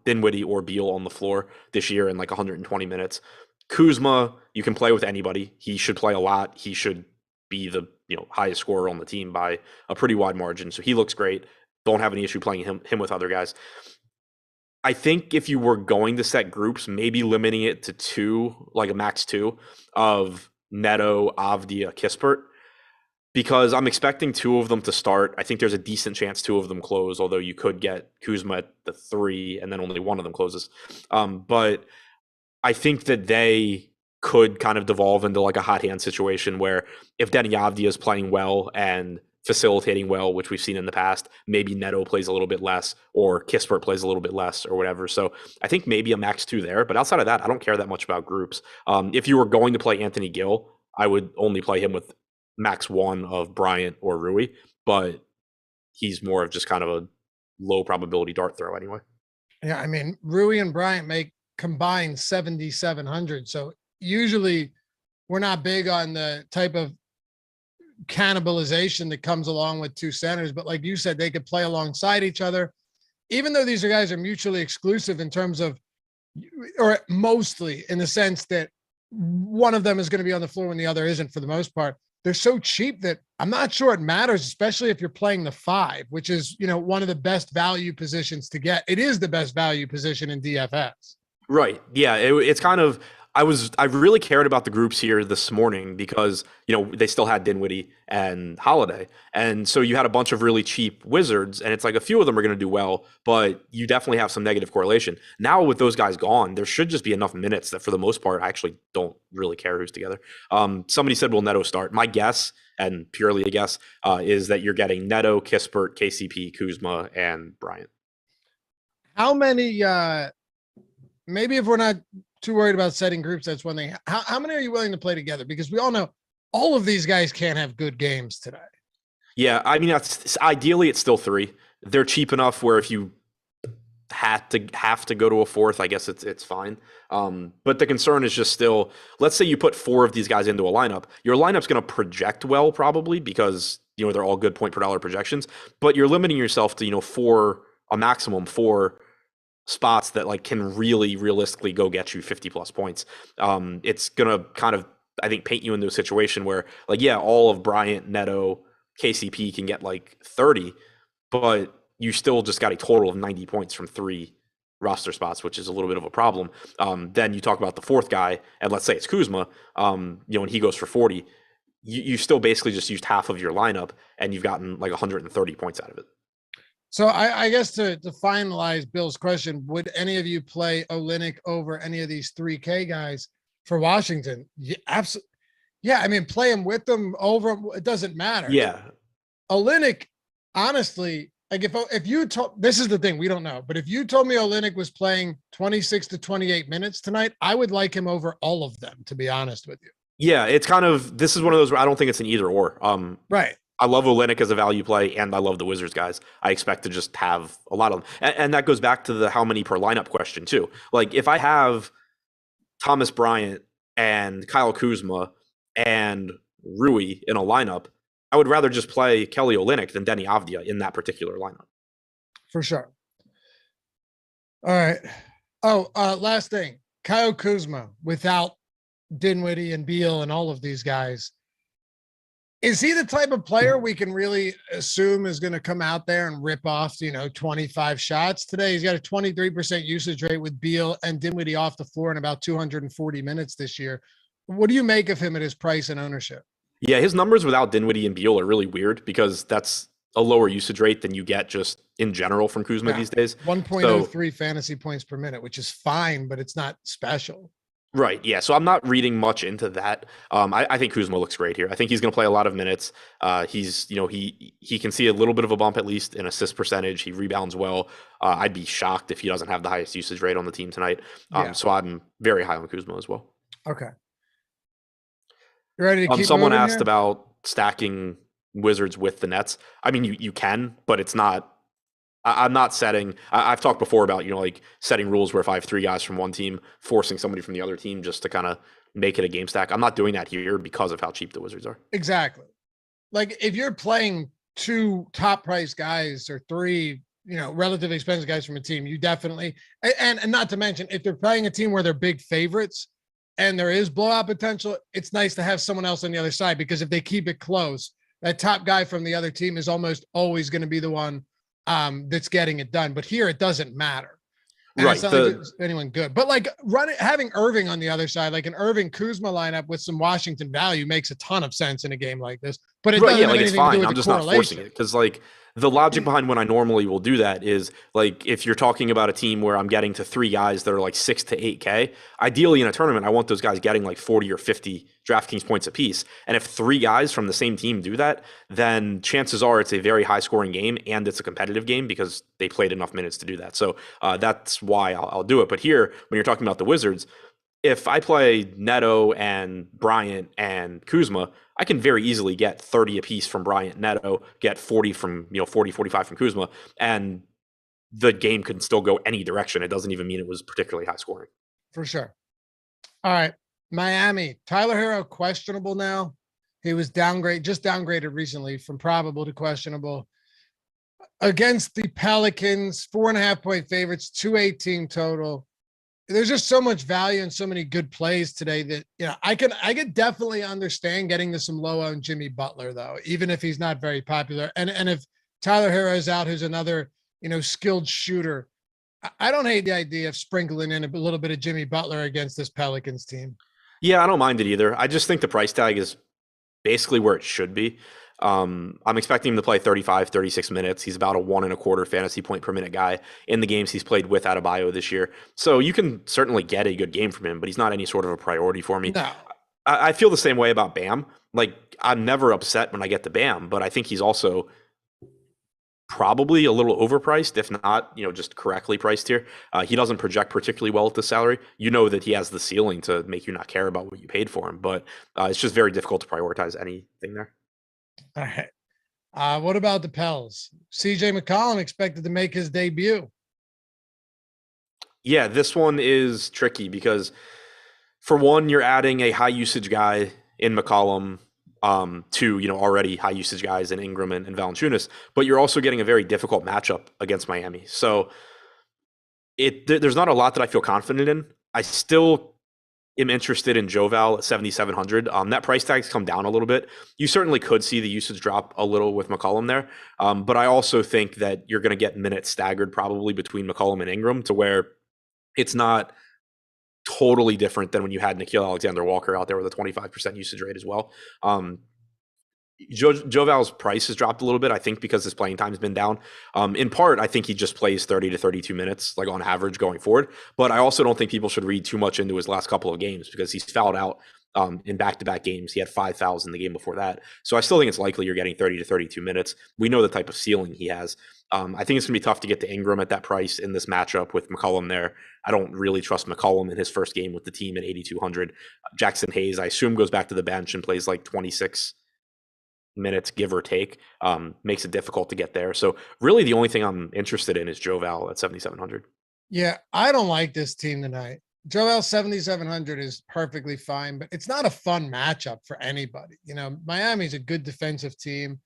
Dinwiddie or Beal on the floor this year in like 120 minutes. Kuzma, you can play with anybody. He should play a lot. He should be the highest scorer on the team by a pretty wide margin. So he looks great. Don't have any issue playing him with other guys. I think if you were going to set groups, maybe limiting it to 2, like a max 2 of Neto, Avdia, Kispert, because I'm expecting 2 of them to start. I think there's a decent chance 2 of them close, although you could get Kuzma at the 3 and then only one of them closes. But I think that they could kind of devolve into like a hot hand situation where if Denny Avdia is playing well and facilitating well, which we've seen in the past, maybe Neto plays a little bit less or Kispert plays a little bit less or whatever. So I think maybe a max 2 there. But outside of that, I don't care that much about groups. If you were going to play Anthony Gill, I would only play him with max 1 of Bryant or Rui, but he's more of just kind of a low probability dart throw anyway. Yeah, I mean, Rui and Bryant make combined 7,700. So usually we're not big on the type of cannibalization that comes along with 2 centers, but like you said, they could play alongside each other, even though these guys are mutually exclusive in terms of, or mostly in the sense that one of them is going to be on the floor when the other isn't for the most part. They're so cheap that I'm not sure it matters, especially if you're playing the 5, which is, one of the best value positions to get. It is the best value position in DFS. Right. Yeah. It's kind of, I really cared about the groups here this morning because, they still had Dinwiddie and Holiday. And so you had a bunch of really cheap Wizards, and it's like a few of them are going to do well, but you definitely have some negative correlation. Now with those guys gone, there should just be enough minutes that for the most part, I actually don't really care who's together. Somebody said, will Neto start? My guess, and purely a guess, is that you're getting Neto, Kispert, KCP, Kuzma, and Bryant. How many, maybe if we're not too worried about setting groups, that's one thing. How many are you willing to play together? Because we all know all of these guys can't have good games today. Yeah, I mean, ideally it's still 3. They're cheap enough where if you have to go to a 4th, I guess it's fine. But the concern is just still, let's say you put 4 of these guys into a lineup. Your lineup's going to project well probably because they're all good point per dollar projections, but you're limiting yourself to a maximum 4 spots that like can really realistically go get you 50 plus points. It's gonna kind of, I think, paint you into a situation where like, yeah, all of Bryant, Neto, KCP can get like 30, but you still just got a total of 90 points from 3 roster spots, which is a little bit of a problem. Then you talk about the 4th guy, and let's say it's Kuzma, and he goes for 40, you still basically just used half of your lineup and you've gotten like 130 points out of it. So I guess to finalize Bill's question, would any of you play Olynyk over any of these 3K guys for Washington? Yeah, absolutely. Yeah, I mean, play him with them over. It doesn't matter. Yeah. Olynyk, honestly, like if you told, this is the thing, we don't know, but if you told me Olynyk was playing 26 to 28 minutes tonight, I would like him over all of them, to be honest with you. Yeah, it's kind of, this is one of those where I don't think it's an either or. Right. I love Olynyk as a value play, and I love the Wizards guys. I expect to just have a lot of them. And that goes back to the how many per lineup question, too. Like, if I have Thomas Bryant and Kyle Kuzma and Rui in a lineup, I would rather just play Kelly Olynyk than Denny Avdia in that particular lineup. For sure. All right. Oh, last thing. Kyle Kuzma without Dinwiddie and Beal and all of these guys. Is he the type of player we can really assume is going to come out there and rip off, 25 shots today? He's got a 23% usage rate with Beal and Dinwiddie off the floor in about 240 minutes this year. What do you make of him at his price and ownership? Yeah, his numbers without Dinwiddie and Beal are really weird because that's a lower usage rate than you get just in general from Kuzma these days. 1.03 fantasy points per minute, which is fine, but it's not special. Right. Yeah. So I'm not reading much into that. I think Kuzma looks great here. I think he's going to play a lot of minutes. He's, he can see a little bit of a bump at least in assist percentage. He rebounds well. I'd be shocked if he doesn't have the highest usage rate on the team tonight. So I'm very high on Kuzma as well. Okay. You ready to keep Someone moving asked here? about stacking Wizards with the Nets. I mean, you can, but it's not. I'm not setting. I've talked before about like setting rules where if I have three guys from one team, forcing somebody from the other team just to kind of make it a game stack. I'm not doing that here because of how cheap the Wizards are. Exactly. Like if you're playing two top price guys or three, relatively expensive guys from a team, you definitely, and not to mention if they're playing a team where they're big favorites and there is blowout potential, it's nice to have someone else on the other side because if they keep it close, that top guy from the other team is almost always going to be the one that's getting it done. But here it doesn't matter. And Right. it's not like anyone good. But like having Irving on the other side, like an Irving Kuzma lineup with some Washington value makes a ton of sense in a game like this. But it doesn't have it's anything to do fine. with I'm the just not forcing correlation. it because the logic behind when I normally will do that is like if you're talking about a team where I'm getting to three guys that are like 6 to 8K, ideally in a tournament, I want those guys getting like 40 or 50 DraftKings points apiece. And if three guys from the same team do that, then chances are it's a very high scoring game and it's a competitive game because they played enough minutes to do that. So that's why I'll do it. But here, when you're talking about the Wizards, if I play Neto and Bryant and Kuzma, I can very easily get 30 apiece from Bryant, Neto, get 40 from, 40, 45 from Kuzma, and the game can still go any direction. It doesn't even mean it was particularly high scoring. For sure. All right. Miami, Tyler Hero, questionable now. He was downgraded recently from probable to questionable. Against the Pelicans, 4.5 point favorites, 218 total. There's just so much value and so many good plays today that, I could definitely understand getting to some low owned Jimmy Butler though, even if he's not very popular. And if Tyler Hero's out, who's another, skilled shooter, I don't hate the idea of sprinkling in a little bit of Jimmy Butler against this Pelicans team. Yeah, I don't mind it either. I just think the price tag is basically where it should be. I'm expecting him to play 35, 36 minutes. He's about a 1.25 fantasy point per minute guy in the games he's played with Adebayo this year. So you can certainly get a good game from him, but he's not any sort of a priority for me. No. I feel the same way about Bam. Like I'm never upset when I get the Bam, but I think he's also probably a little overpriced, if not, just correctly priced here. He doesn't project particularly well at the salary. You know that he has the ceiling to make you not care about what you paid for him, but it's just very difficult to prioritize anything there. All right. What about the Pels? CJ McCollum expected to make his debut. Yeah, this one is tricky because for one, you're adding a high usage guy in McCollum to, already high usage guys in Ingram and Valanciunas, but you're also getting a very difficult matchup against Miami. So there's not a lot that I feel confident in. I still am interested in Joval at 7,700. That price tag's come down a little bit. You certainly could see the usage drop a little with McCollum there. But I also think that you're going to get minutes staggered probably between McCollum and Ingram to where it's not totally different than when you had Nickeil Alexander-Walker out there with a 25% usage rate as well. Joval's price has dropped a little bit, I think, because his playing time has been down. In part, I think he just plays 30 to 32 minutes, like on average going forward. But I also don't think people should read too much into his last couple of games because he's fouled out in back-to-back games. He had 5 fouls in the game before that. So I still think it's likely you're getting 30 to 32 minutes. We know the type of ceiling he has. I think it's going to be tough to get to Ingram at that price in this matchup with McCollum there. I don't really trust McCollum in his first game with the team at 8,200. Jackson Hayes, I assume, goes back to the bench and plays like 26 minutes, give or take, makes it difficult to get there. So really the only thing I'm interested in is Joval at 7,700. Yeah, I don't like this team tonight. Joel 7,700 is perfectly fine, but it's not a fun matchup for anybody. Miami's a good defensive team.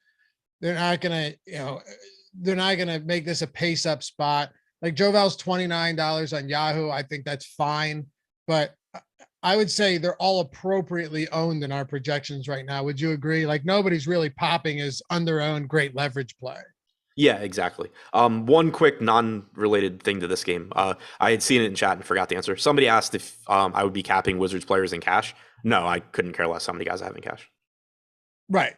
They're not going to make this a pace up spot. Like Jovel's $29 on Yahoo. I think that's fine, but I would say they're all appropriately owned in our projections right now. Would you agree? Like nobody's really popping as under owned great leverage play. Yeah, exactly. One quick non-related thing to this game. I had seen it in chat and forgot the answer. Somebody asked if I would be capping Wizards players in cash. No, I couldn't care less how many guys I have in cash. Right.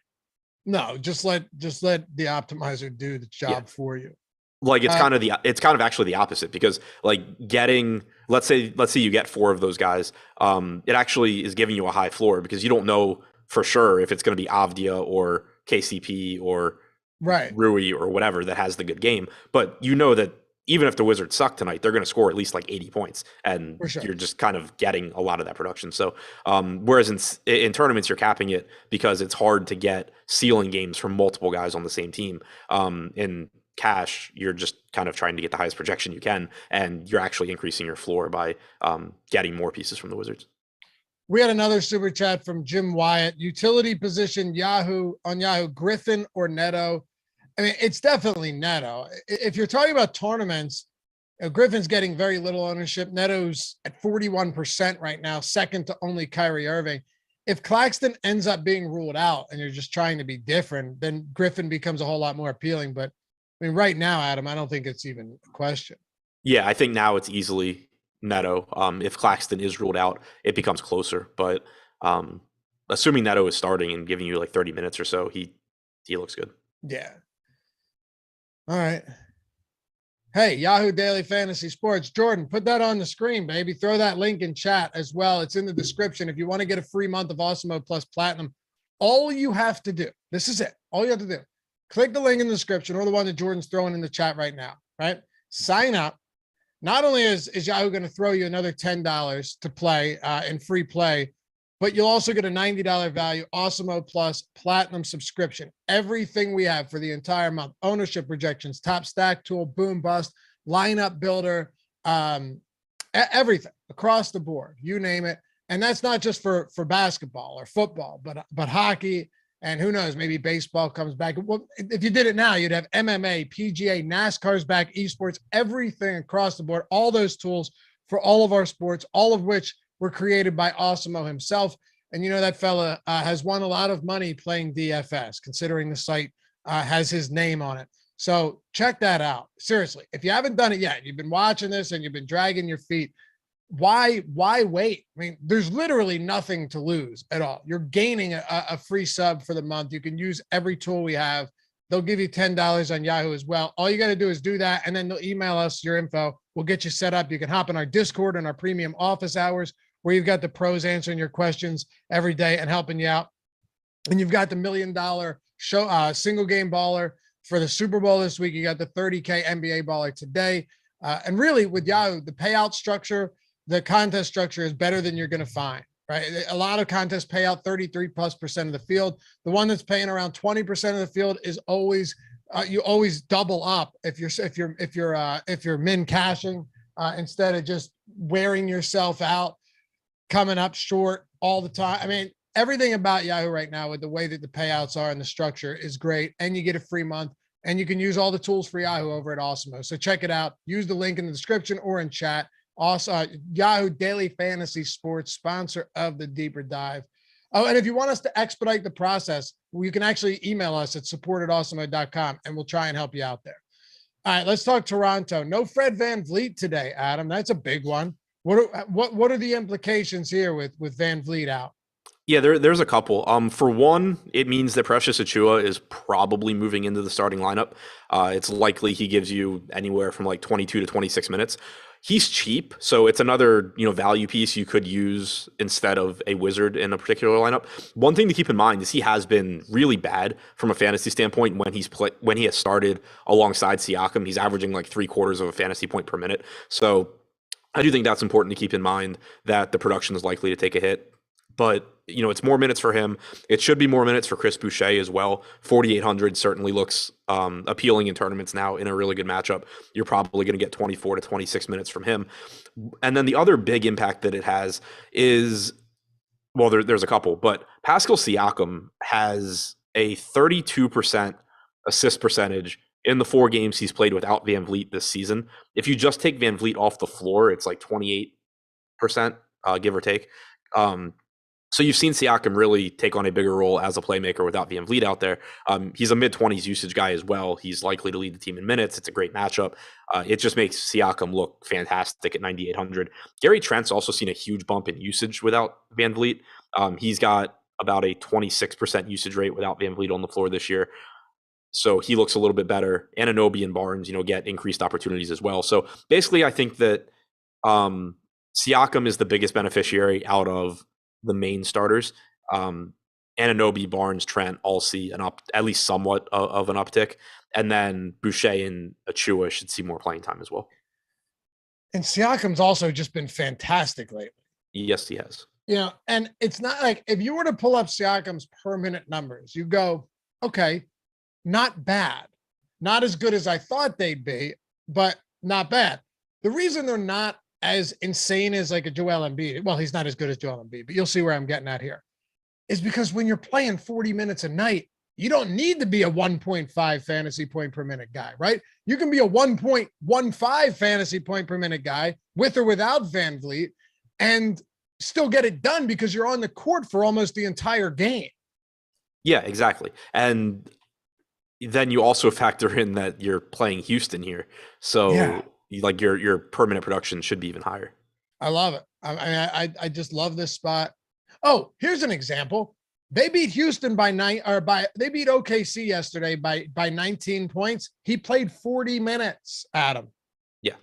No, just let the optimizer do the job for you. Like it's kind of actually the opposite, because like getting, let's say you get 4 of those guys, it actually is giving you a high floor because you don't know for sure if it's going to be Avdia or KCP or right Rui or whatever that has the good game. But you know that even if the Wizards suck tonight, they're going to score at least like 80 points, and sure. you're just kind of getting a lot of that production. So whereas in tournaments, you're capping it because it's hard to get ceiling games from multiple guys on the same team. In cash, you're just kind of trying to get the highest projection you can, and you're actually increasing your floor by getting more pieces from the Wizards. We had another super chat from Jim Wyatt. Utility position Yahoo, Griffin or Neto? I mean, it's definitely Neto. If you're talking about tournaments, Griffin's getting very little ownership. Neto's at 41% right now, second to only Kyrie Irving. If Claxton ends up being ruled out and you're just trying to be different, then Griffin becomes a whole lot more appealing. But I mean, right now, Adam, I don't think it's even a question. Yeah, I think now it's easily Neto. If Claxton is ruled out, it becomes closer. But assuming Neto is starting and giving you like 30 minutes or so, he looks good. Yeah. All right. Hey, Yahoo Daily Fantasy Sports. Jordan, put that on the screen, baby. Throw that link in chat as well. It's in the description. If you want to get a free month of Awesemo Plus Platinum, all you have to do, this is it. All you have to do, click the link in the description or the one that Jordan's throwing in the chat right now, right? Sign up. Not only is Yahoo going to throw you another $10 to play in free play, but you'll also get a $90 value Awesemo Plus Platinum subscription. Everything we have for the entire month, ownership projections, top stack tool, boom bust, lineup builder, everything across the board, you name it. And that's not just for basketball or football, but hockey, and who knows, maybe baseball comes back. Well, if you did it now, you'd have MMA, PGA, NASCAR's back, esports, everything across the board, all those tools for all of our sports, all of which were created by Awesemo himself. And you know, that fella has won a lot of money playing DFS, considering the site has his name on it. So check that out. Seriously, if you haven't done it yet, you've been watching this and you've been dragging your feet, why wait? I mean, there's literally nothing to lose at all. You're gaining a free sub for the month. You can use every tool we have. They'll give you $10 on Yahoo as well. All you got to do is do that, and then they'll email us your info. We'll get you set up. You can hop in our Discord and our premium office hours, where you've got the pros answering your questions every day and helping you out. And you've got the $1 million show, single game baller for the Super Bowl this week. You got the 30K NBA baller today. And really with Yahoo, the payout structure, the contest structure is better than you're going to find, right? A lot of contests pay out 33+% of the field. The one that's paying around 20% of the field is always, you always double up if you're min cashing instead of just wearing yourself out, coming up short all the time. I mean, everything about Yahoo right now with the way that the payouts are and the structure is great. And you get a free month, and you can use all the tools for Yahoo over at Awesemo. So check it out. Use the link in the description or in chat. Also, Yahoo Daily Fantasy Sports, sponsor of the Deeper Dive. Oh, and if you want us to expedite the process, you can actually email us at support@awesemo.com, and we'll try and help you out there. All right, let's talk Toronto. No Fred VanVleet today, Adam. That's a big one. What are the implications here with VanVleet out? Yeah, there's a couple. For one, it means that Precious Achiuwa is probably moving into the starting lineup. It's likely he gives you anywhere from like 22 to 26 minutes. He's cheap, so it's another value piece you could use instead of a Wizard in a particular lineup. One thing to keep in mind is he has been really bad from a fantasy standpoint when he has started alongside Siakam. He's averaging like 3/4 of a fantasy point per minute. So I do think that's important to keep in mind, that the production is likely to take a hit. But, it's more minutes for him. It should be more minutes for Chris Boucher as well. 4,800 certainly looks appealing in tournaments now in a really good matchup. You're probably going to get 24 to 26 minutes from him. And then the other big impact that it has is, well, there's a couple, but Pascal Siakam has a 32% assist percentage in the 4 games he's played without VanVleet this season. If you just take VanVleet off the floor, it's like 28%, give or take. So you've seen Siakam really take on a bigger role as a playmaker without VanVleet out there. He's a mid-20s usage guy as well. He's likely to lead the team in minutes. It's a great matchup. It just makes Siakam look fantastic at 9,800. Gary Trent's also seen a huge bump in usage without VanVleet. He's got about a 26% usage rate without VanVleet on the floor this year. So he looks a little bit better. Anunoby and Barnes, get increased opportunities as well. So basically, I think that Siakam is the biggest beneficiary out of the main starters. Anunoby, Barnes, Trent all see at least somewhat of an uptick. And then Boucher and Achua should see more playing time as well. And Siakam's also just been fantastic lately. Yes, he has. And it's not like if you were to pull up Siakam's per minute numbers, you go, okay, not bad. Not as good as I thought they'd be, but not bad. The reason they're not as insane as like a Joel Embiid, well, he's not as good as Joel Embiid, but you'll see where I'm getting at here, is because when you're playing 40 minutes a night, you don't need to be a 1.5 fantasy point per minute guy, right? You can be a 1.15 fantasy point per minute guy with or without VanVleet and still get it done because you're on the court for almost the entire game. Yeah, exactly. And then you also factor in that you're playing Houston here. So like your per minute production should be even higher. I love it. I just love this spot. Oh, here's an example. They beat Houston they beat OKC yesterday by 19 points. He played 40 minutes, Adam. Yeah.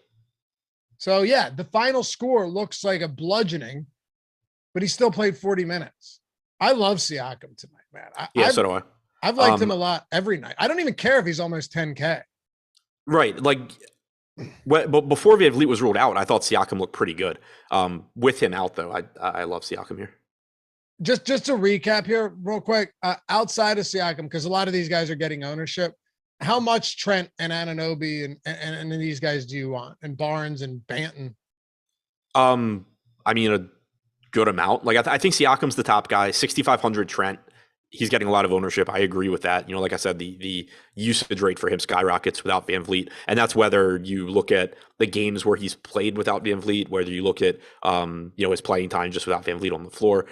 So yeah, the final score looks like a bludgeoning, but he still played 40 minutes. I love Siakam tonight, man. So do I. I've liked him a lot every night. I don't even care if he's almost 10K. Right. Like, but before VanVleet was ruled out, I thought Siakam looked pretty good. With him out, though, I love Siakam here. Just to recap here real quick, outside of Siakam, because a lot of these guys are getting ownership, how much Trent and Anunoby and these guys do you want? And Barnes and Banton? I mean, a good amount. Like, I think Siakam's the top guy, 6,500 Trent. He's getting a lot of ownership. I agree with that. Like I said, the usage rate for him skyrockets without VanVleet. And that's whether you look at the games where he's played without VanVleet, whether you look at, his playing time just without VanVleet on the floor.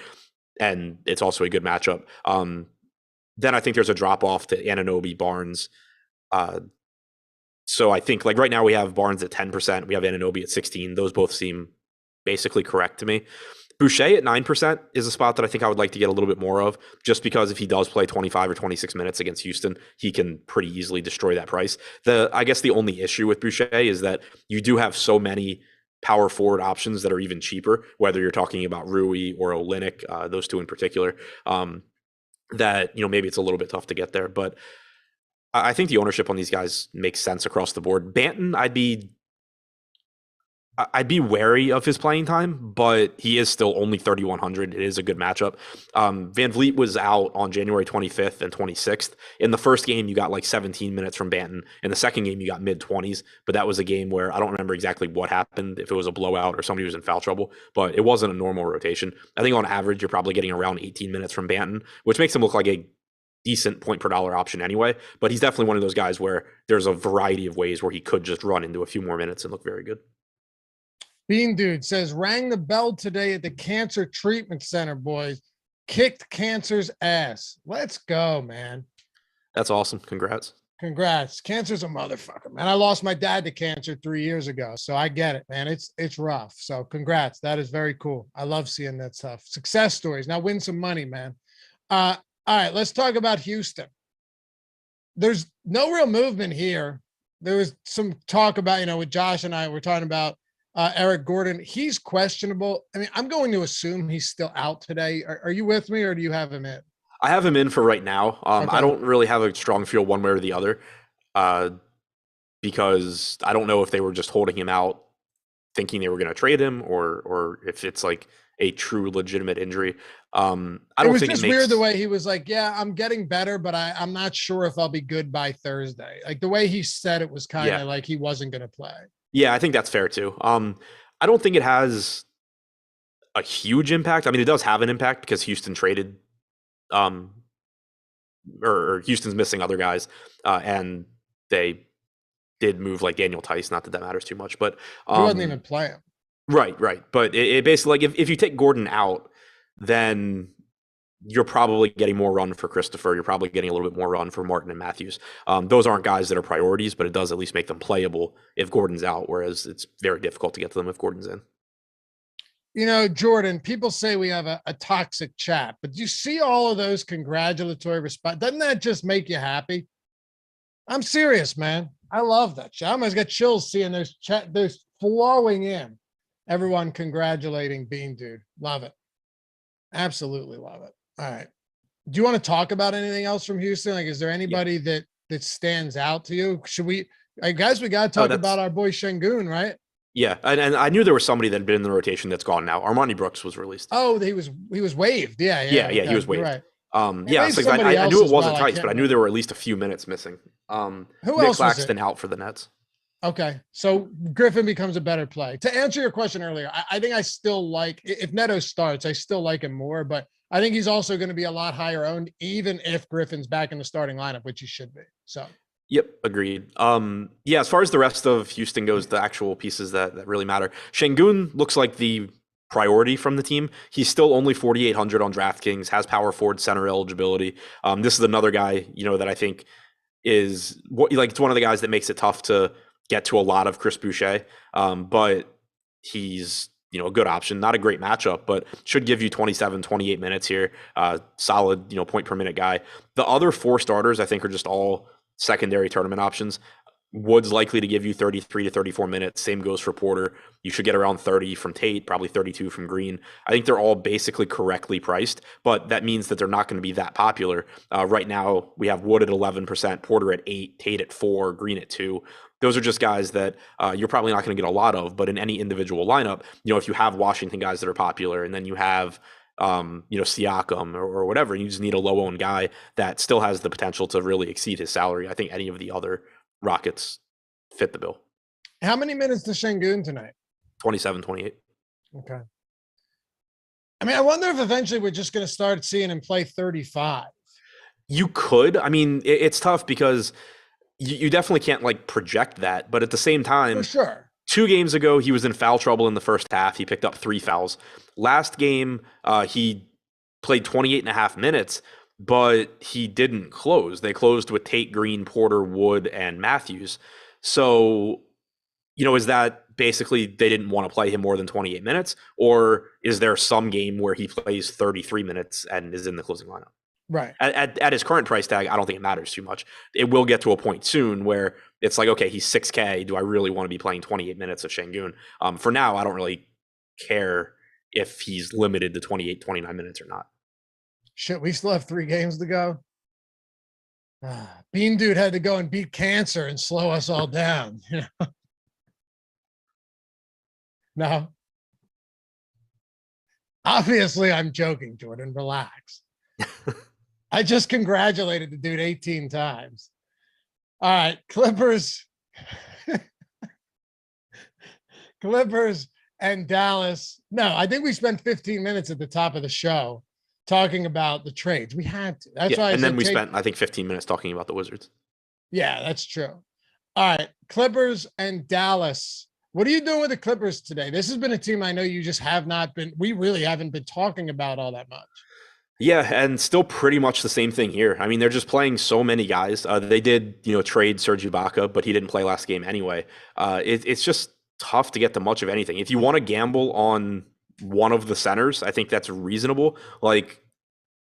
And it's also a good matchup. Then I think there's a drop off to Anunoby, Barnes. So I think like right now we have Barnes at 10%. We have Anunoby at 16. Those both seem basically correct to me. Boucher at 9% is a spot that I think I would like to get a little bit more of, just because if he does play 25 or 26 minutes against Houston, he can pretty easily destroy that price. I guess the only issue with Boucher is that you do have so many power forward options that are even cheaper, whether you're talking about Rui or Olynyk, those two in particular, that, maybe it's a little bit tough to get there. But I think the ownership on these guys makes sense across the board. Banton, I'd be wary of his playing time, but he is still only 3,100. It is a good matchup. VanVleet was out on January 25th and 26th. In the first game, you got like 17 minutes from Banton. In the second game, you got mid-20s, but that was a game where I don't remember exactly what happened, if it was a blowout or somebody was in foul trouble, but it wasn't a normal rotation. I think on average, you're probably getting around 18 minutes from Banton, which makes him look like a decent point per dollar option anyway, but he's definitely one of those guys where there's a variety of ways where he could just run into a few more minutes and look very good. Bean Dude says, rang the bell today at the Cancer Treatment Center, boys. Kicked cancer's ass. Let's go, man. That's awesome. Congrats. Cancer's a motherfucker, man. I lost my dad to cancer 3 years ago, so I get it, man. It's rough. So congrats. That is very cool. I love seeing that stuff. Success stories. Now win some money, man. All right, let's talk about Houston. There's no real movement here. There was some talk about, with Josh and I, we're talking about Eric Gordon. He's questionable. I mean, I'm going to assume he's still out today. Are you with me, or do you have him in? I have him in for right now. Okay. I don't really have a strong feel one way or the other, because I don't know if they were just holding him out thinking they were going to trade him, or if it's like a true legitimate injury. I don't think it makes... weird the way he was like, yeah, I'm getting better, but I'm not sure if I'll be good by Thursday. Like the way he said it was kind of like he wasn't going to play. Yeah, I think that's fair too. I don't think it has a huge impact. I mean, it does have an impact because Houston traded, or Houston's missing other guys, and they did move like Daniel Tice. Not that that matters too much, but he wasn't even playing. Right. But it basically, like if you take Gordon out, then you're probably getting more run for Christopher. You're probably getting a little bit more run for Martin and Matthews. Those aren't guys that are priorities, but it does at least make them playable if Gordon's out, whereas it's very difficult to get to them if Gordon's in. You know, Jordan, people say we have a toxic chat, but do you see all of those congratulatory response? Doesn't that just make you happy? I'm serious, man. I love that shit. I almost got chills seeing those flowing in. Everyone congratulating Bean Dude. Love it. Absolutely love it. All right. Do you want to talk about anything else from Houston? Like, is there anybody that stands out to you? Should we, I guess we got to talk about our boy Şengün, right? Yeah. And I knew there was somebody that had been in the rotation that's gone now. Armani Brooks was released. Oh, he was waived. Yeah. He was waived. Right. Yeah, it's like I knew it wasn't tight, but I knew there were at least a few minutes missing. Who Nick else Claxton out for the Nets. Okay, so Griffin becomes a better play. To answer your question earlier, I think I still like, if Neto starts, I still like him more, but I think he's also going to be a lot higher owned, even if Griffin's back in the starting lineup, which he should be. So. Yep, agreed. Yeah, as far as the rest of Houston goes, the actual pieces that really matter, Şengün looks like the priority from the team. He's still only 4,800 on DraftKings, has power forward center eligibility. This is another guy, that I think is it's one of the guys that makes it tough to get to a lot of Chris Boucher. But he's, a good option, not a great matchup, but should give you 27, 28 minutes here. Solid, point per minute guy. The other four starters, I think, are just all secondary tournament options. Wood's likely to give you 33 to 34 minutes. Same goes for Porter. You should get around 30 from Tate, probably 32 from Green. I think they're all basically correctly priced, but that means that they're not going to be that popular. Right now, we have Wood at 11%, Porter at 8%, Tate at 4%, Green at 2%. Those are just guys that you're probably not going to get a lot of, but in any individual lineup, if you have Washington guys that are popular and then you have Siakam or whatever, and you just need a low-owned guy that still has the potential to really exceed his salary, I think any of the other Rockets fit the bill. How many minutes does Şengün tonight? 27, 28. Okay. I mean, I wonder if eventually we're just going to start seeing him play 35. You could. I mean, it's tough because you definitely can't project that. But at the same time, for sure. 2 games ago, he was in foul trouble in the first half. He picked up 3 fouls. Last game, he played 28 and a half minutes. But he didn't close. They closed with Tate, Green, Porter, Wood, and Matthews. So, is that basically they didn't want to play him more than 28 minutes? Or is there some game where he plays 33 minutes and is in the closing lineup? Right. At his current price tag, I don't think it matters too much. It will get to a point soon where it's like, okay, he's $6K. Do I really want to be playing 28 minutes of Şengün? For now, I don't really care if he's limited to 28, 29 minutes or not. Shit, we still have 3 games to go. Bean Dude had to go and beat cancer and slow us all down. No. Obviously, I'm joking, Jordan. Relax. I just congratulated the dude 18 times. All right, Clippers. Clippers and Dallas. No, I think we spent 15 minutes at the top of the show talking about the trades. We had to. That's why. And then we spent, I think, 15 minutes talking about the Wizards. Yeah, that's true. All right, Clippers and Dallas. What are you doing with the Clippers today? This has been a team I know you just have not been. We really haven't been talking about all that much. Yeah, and still pretty much the same thing here. I mean, they're just playing so many guys. They did, trade Serge Ibaka, but he didn't play last game anyway. It's just tough to get to much of anything. If you want to gamble on one of the centers, I think that's reasonable. Like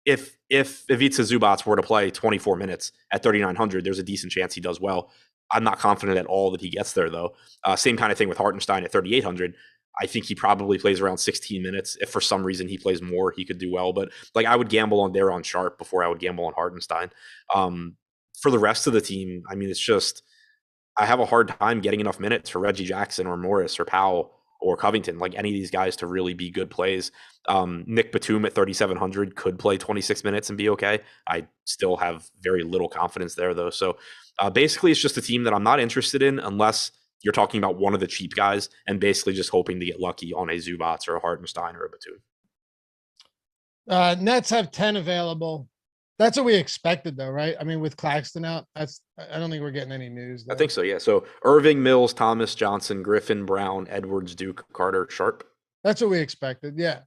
if Ivica Zubac were to play 24 minutes at 3,900, there's a decent chance he does well. I'm not confident at all that he gets there though. Same kind of thing with Hartenstein at 3,800. I think he probably plays around 16 minutes. If for some reason he plays more, he could do well. But I would gamble on Daron Sharp before I would gamble on Hartenstein. For the rest of the team, I mean, it's just I have a hard time getting enough minutes for Reggie Jackson or Morris or Powell or Covington, like any of these guys to really be good plays. Nick Batum at 3,700 could play 26 minutes and be okay. I still have very little confidence there though. So basically it's just a team that I'm not interested in unless you're talking about one of the cheap guys and basically just hoping to get lucky on a Zubac or a Hartenstein or a Batum. Nets have 10 available. That's what we expected though, right? I mean, with Claxton out, I don't think we're getting any news there. I think so, yeah. So Irving, Mills, Thomas, Johnson, Griffin, Brown, Edwards, Duke, Carter, Sharp. That's what we expected, yeah.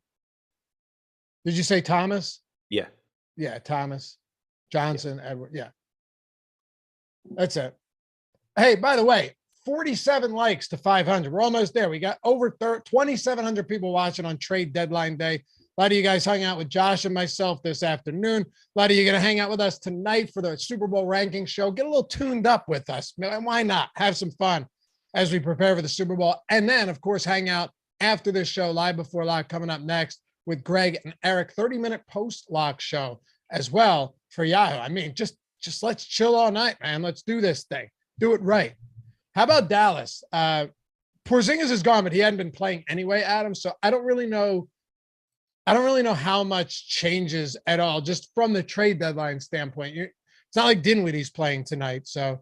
Did you say Thomas? Yeah. Yeah, Thomas, Johnson, Edward. Yeah. That's it. Hey, by the way, 47 likes to 500. We're almost there. We got over 2,700 people watching on trade deadline day. A lot of you guys hung out with Josh and myself this afternoon. A lot of you are going to hang out with us tonight for the Super Bowl ranking show. Get a little tuned up with us. Why not? Have some fun as we prepare for the Super Bowl. And then, of course, hang out after this show, live before lock, coming up next with Greg and Eric, 30-minute post-lock show as well for Yahoo. I mean, just let's chill all night, man. Let's do this thing. Do it right. How about Dallas? Porzingis is gone, but he hadn't been playing anyway, Adam. So I don't really know how much changes at all, just from the trade deadline standpoint. It's not like Dinwiddie's playing tonight. So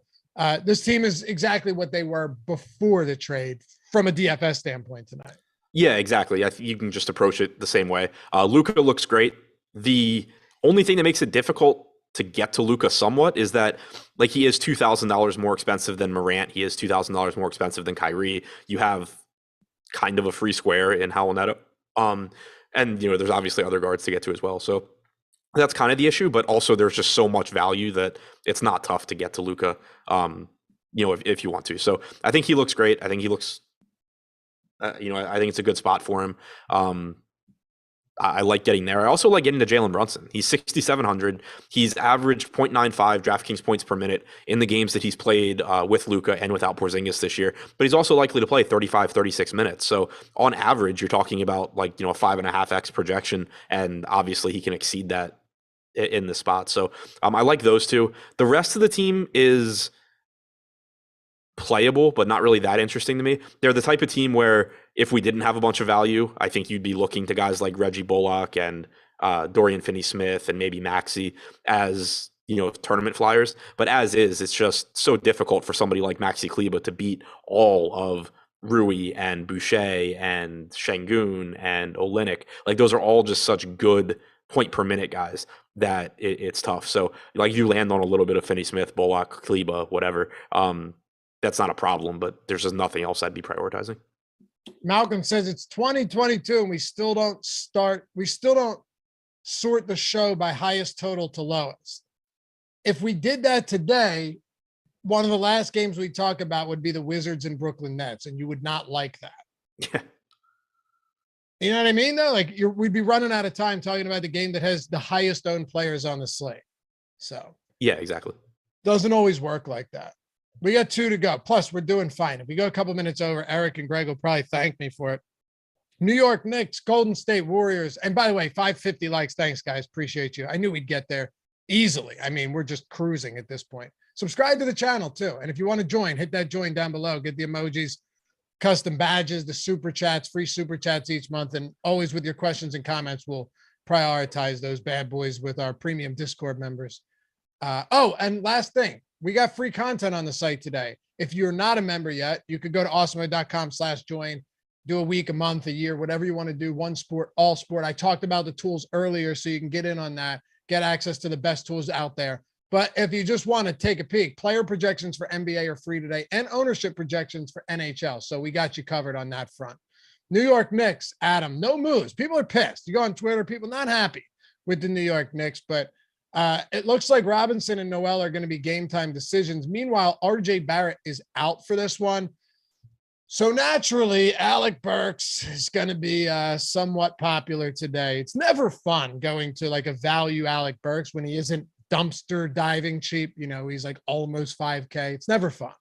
this team is exactly what they were before the trade from a DFS standpoint tonight. Yeah, exactly. I think you can just approach it the same way. Luka looks great. The only thing that makes it difficult to get to Luka somewhat is that, like, he is $2,000 more expensive than Morant. He is $2,000 more expensive than Kyrie. You have kind of a free square in Howell Neto. And, there's obviously other guards to get to as well. So that's kind of the issue, but also there's just so much value that it's not tough to get to Luka, if you want to. So I think he looks great. I think he looks, I think it's a good spot for him. I like getting there. I also like getting to Jalen Brunson. He's 6,700. He's averaged 0.95 DraftKings points per minute in the games that he's played with Luka and without Porzingis this year. But he's also likely to play 35, 36 minutes. So on average, you're talking about a 5.5x projection. And obviously he can exceed that in the spot. So I like those two. The rest of the team is playable, but not really that interesting to me. They're the type of team where if we didn't have a bunch of value, I think you'd be looking to guys like Reggie Bullock and Dorian Finney-Smith and maybe Maxey as, tournament flyers. But as is, it's just so difficult for somebody like Maxi Kleber to beat all of Rui and Boucher and Şengün and Olynyk. Like, those are all just such good point per minute guys that it's tough. So you land on a little bit of Finney-Smith, Bullock, Kleber, whatever. That's not a problem, but there's just nothing else I'd be prioritizing. Malcolm says it's 2022 and we still don't sort the show by highest total to lowest. If we did that today, one of the last games we talk about would be the Wizards and Brooklyn Nets, and you would not like that. Yeah. You know what I mean, though? We'd be running out of time talking about the game that has the highest owned players on the slate. So yeah, exactly. Doesn't always work like that. We got 2 to go. Plus, we're doing fine. If we go a couple minutes over, Eric and Greg will probably thank me for it. New York Knicks, Golden State Warriors. And by the way, 550 likes. Thanks, guys. Appreciate you. I knew we'd get there easily. I mean, we're just cruising at this point. Subscribe to the channel, too. And if you want to join, hit that join down below. Get the emojis, custom badges, the super chats, free super chats each month. And always with your questions and comments, we'll prioritize those bad boys with our premium Discord members. And last thing. We got free content on the site today. If you're not a member yet, you could go to awesemo.com/join, do a week, a month, a year, whatever you want to do. One sport, all sport. I talked about the tools earlier, so you can get in on that, get access to the best tools out there. But if you just want to take a peek, player projections for NBA are free today and ownership projections for NHL. So we got you covered on that front. New York Knicks, Adam, no moves. People are pissed. You go on Twitter, people not happy with the New York Knicks, but it looks like Robinson and Noel are going to be game time decisions. Meanwhile, RJ Barrett is out for this one. So naturally, Alec Burks is going to be somewhat popular today. It's never fun going to a value Alec Burks when he isn't dumpster diving cheap. He's almost 5K. It's never fun.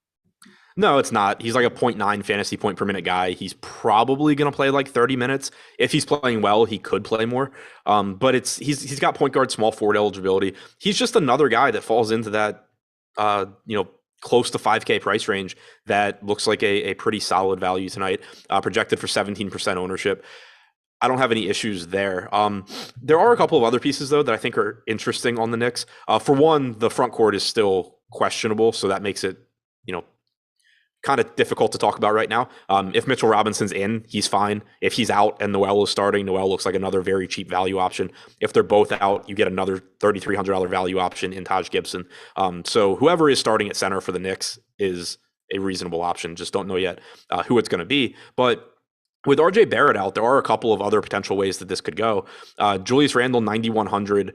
No, it's not. He's a 0.9 fantasy point per minute guy. He's probably going to play 30 minutes. If he's playing well, he could play more. But he's got point guard, small forward eligibility. He's just another guy that falls into that, close to 5K price range that looks like a pretty solid value tonight, projected for 17% ownership. I don't have any issues there. There are a couple of other pieces, though, that I think are interesting on the Knicks. For one, the front court is still questionable, so that makes it, kind of difficult to talk about right now. If Mitchell Robinson's in, he's fine. If he's out and Noel is starting, Noel looks like another very cheap value option. If they're both out, you get another $3,300 value option in Taj Gibson. So whoever is starting at center for the Knicks is a reasonable option. Just don't know yet who it's going to be. But With RJ Barrett out, there are a couple of other potential ways that this could go. Julius Randle, 9,100,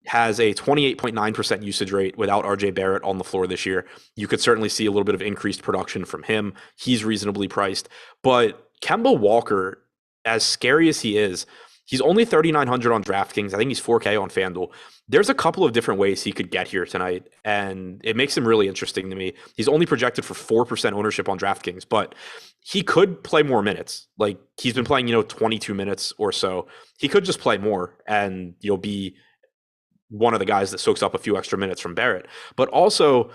has a 28.9% usage rate without RJ Barrett on the floor this year. You could certainly see a little bit of increased production from him. He's reasonably priced. But Kemba Walker, as scary as he is, he's only 3,900 on DraftKings. I think he's 4K on FanDuel. There's a couple of different ways he could get here tonight, and it makes him really interesting to me. He's only projected for 4% ownership on DraftKings, but he could play more minutes. Like, he's been playing, 22 minutes or so. He could just play more, and you'll be one of the guys that soaks up a few extra minutes from Barrett. But also,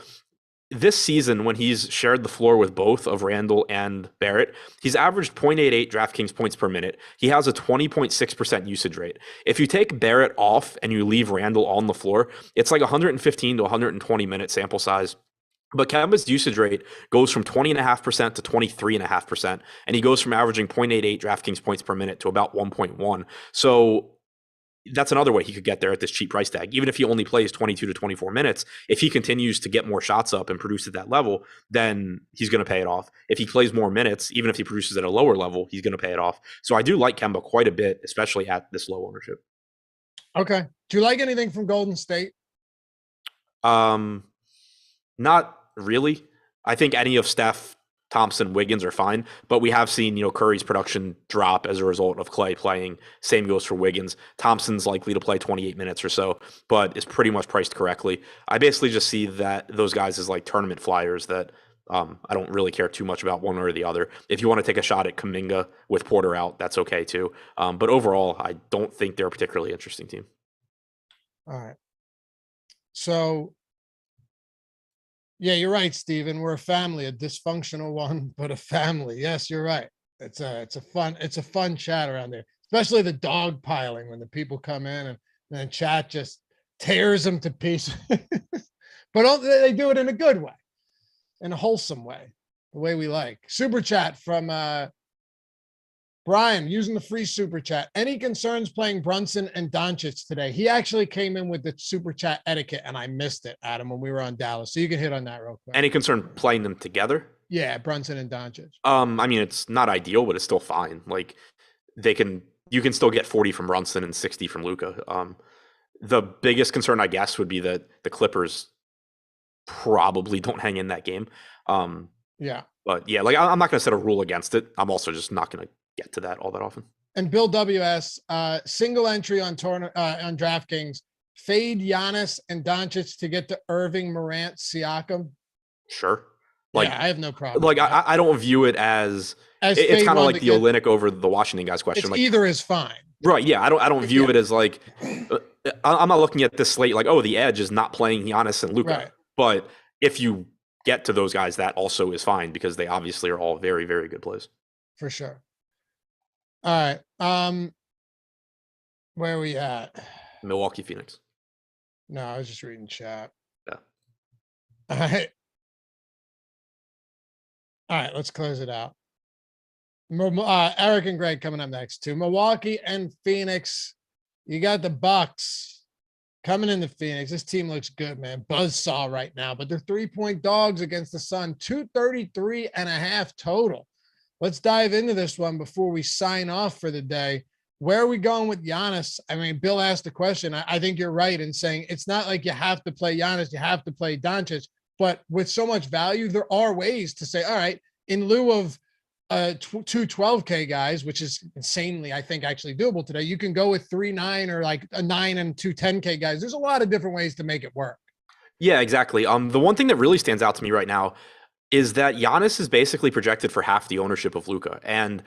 this season, when he's shared the floor with both of Randall and Barrett, he's averaged 0.88 DraftKings points per minute. He has a 20.6% usage rate. If you take Barrett off and you leave Randall on the floor, it's like 115 to 120 minute sample size. But Kemba's usage rate goes from 20.5% to 23.5%, and he goes from averaging 0.88 DraftKings points per minute to about 1.1. So that's another way he could get there at this cheap price tag. Even if he only plays 22 to 24 minutes, if he continues to get more shots up and produce at that level, then he's going to pay it off. If he plays more minutes, even if he produces at a lower level, he's going to pay it off. So I do like Kemba quite a bit, especially at this low ownership. Okay. Do you like anything from Golden State? Not really. I think any of Steph, Thompson, Wiggins are fine, but we have seen, Curry's production drop as a result of Clay playing. Same goes for Wiggins. Thompson's likely to play 28 minutes or so, but is pretty much priced correctly. I basically just see that those guys as like tournament flyers that I don't really care too much about one or the other. If you want to take a shot at Kuminga with Porter out, that's okay too. But overall, I don't think they're a particularly interesting team. All right. So, yeah, you're right, Steven. We're a family, a dysfunctional one, but a family. Yes, you're right. It's a fun chat around there, especially the dog piling when the people come in and then chat just tears them to pieces. But they do it in a good way, in a wholesome way, the way we like. Super chat from Brian, using the free super chat. Any concerns playing Brunson and Doncic today? He actually came in with the super chat etiquette, and I missed it, Adam, when we were on Dallas. So you can hit on that real quick. Any concern playing them together? Yeah, Brunson and Doncic. I mean, it's not ideal, but it's still fine. Like, you can still get 40 from Brunson and 60 from Luka. The biggest concern, I guess, would be that the Clippers probably don't hang in that game. Yeah. But yeah, like, I'm not going to set a rule against it. I'm also just not going to get to that all that often. And Bill WS, single entry on DraftKings, fade Giannis and Doncic to get to Irving, Morant, Siakam. Sure. Like, yeah, I have no problem. Like, I don't view it as it's kind of like the Olynyk over the Washington guys question. Like, either is fine. Right. Yeah. I don't view it as like, I'm not looking at this slate like, oh, the edge is not playing Giannis and Luka. Right. But if you get to those guys, that also is fine because they obviously are all very, very good plays. For sure. All right. Where are we at? Milwaukee, Phoenix. No, I was just reading chat. Yeah. All right. All right, let's close it out. Eric and Greg coming up next too. Milwaukee and Phoenix. You got the Bucks coming into Phoenix. This team looks good, man. Buzzsaw right now, but they're 3-point dogs against the Sun. 233.5 total. Let's dive into this one before we sign off for the day. Where are we going with Giannis? I mean, Bill asked the question. I think you're right in saying it's not like you have to play Giannis, you have to play Doncic. But with so much value, there are ways to say, all right, in lieu of two 12K guys, which is insanely, I think, actually doable today, you can go with 3-9 or like a 9 and 2 10K guys. There's a lot of different ways to make it work. Yeah, exactly. The one thing that really stands out to me right now is that Giannis is basically projected for half the ownership of Luka. And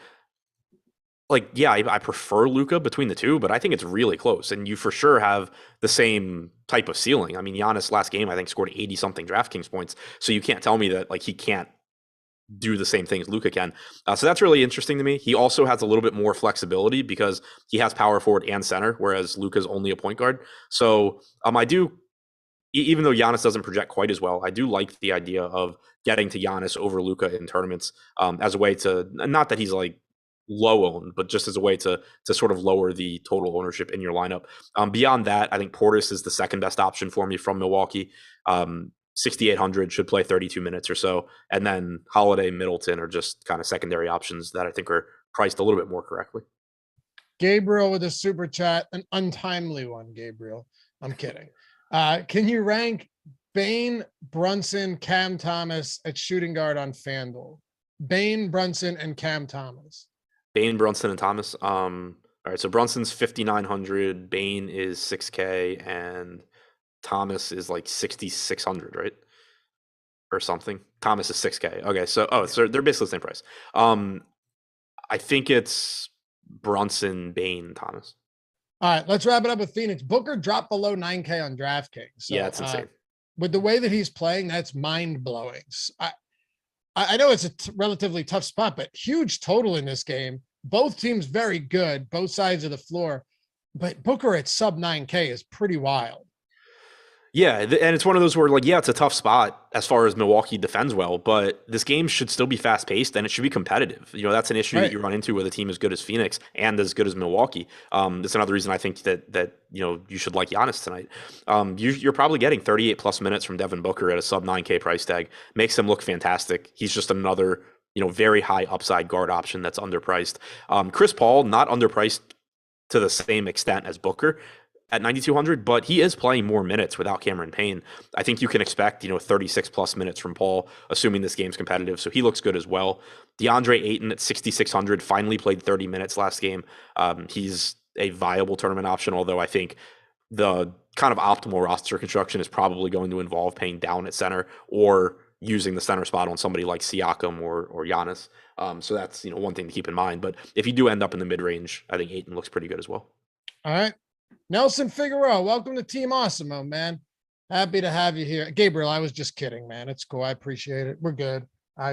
like, yeah, I prefer Luka between the two, but I think it's really close. And you for sure have the same type of ceiling. I mean, Giannis last game, I think, scored 80-something DraftKings points. So you can't tell me that like he can't do the same thing as Luka can. So that's really interesting to me. He also has a little bit more flexibility because he has power forward and center, whereas Luka's only a point guard. So I do, even though Giannis doesn't project quite as well, I do like the idea of getting to Giannis over Luka in tournaments as a way to, not that he's like low owned, but just as a way to sort of lower the total ownership in your lineup. Beyond that, I think Portis is the second best option for me from Milwaukee. 6,800 should play 32 minutes or so. And then Holiday, Middleton are just kind of secondary options that I think are priced a little bit more correctly. Gabriel with a super chat, an untimely one, Gabriel. I'm kidding. Can you rank Bane, Brunson, Cam Thomas at shooting guard on FanDuel? Bane, Brunson, and Cam Thomas. Bane, Brunson, and Thomas. All right, so Brunson's 5,900, Bane is 6K, and Thomas is like 6,600, right? Or something. Thomas is 6K. Okay, so they're basically the same price. I think it's Brunson, Bane, Thomas. All right, let's wrap it up with Phoenix. Booker dropped below 9K on DraftKings. So, yeah, it's insane. With the way that he's playing, that's mind-blowing. I know it's a relatively tough spot, but huge total in this game. Both teams very good, both sides of the floor. But Booker at sub 9K is pretty wild. Yeah, and it's one of those where, like, yeah, it's a tough spot as far as Milwaukee defends well, but this game should still be fast-paced, and it should be competitive. You know, that's an issue that you run into with a team as good as Phoenix and as good as Milwaukee. That's another reason I think that you know, you should like Giannis tonight. You're probably getting 38-plus minutes from Devin Booker at a sub-9K price tag. Makes him look fantastic. He's just another, you know, very high upside guard option that's underpriced. Chris Paul, not underpriced to the same extent as Booker at 9,200, but he is playing more minutes without Cameron Payne. I think you can expect, you know, 36 plus minutes from Paul, assuming this game's competitive. So he looks good as well. DeAndre Ayton at 6,600 finally played 30 minutes last game. He's a viable tournament option, although I think the kind of optimal roster construction is probably going to involve paying down at center or using the center spot on somebody like Siakam or Giannis. So that's, you know, one thing to keep in mind. But if you do end up in the mid-range, I think Ayton looks pretty good as well. All right. Nelson Figueroa, welcome to Team Awesemo, man. Happy to have you here. Gabriel, I was just kidding, man. It's cool. I appreciate it. We're good.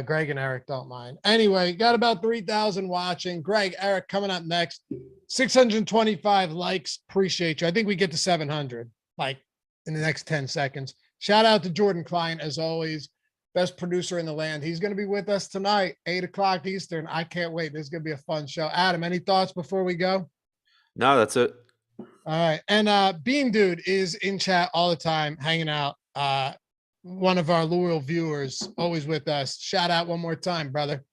Greg and Eric don't mind. Anyway, got about 3,000 watching. Greg, Eric, coming up next. 625 likes. Appreciate you. I think we get to 700, like, in the next 10 seconds. Shout out to Jordan Klein, as always. Best producer in the land. He's going to be with us tonight, 8 o'clock Eastern. I can't wait. This is going to be a fun show. Adam, any thoughts before we go? No, that's it. All right. And Bean Dude is in chat all the time, hanging out. One of our loyal viewers, always with us. Shout out one more time, brother.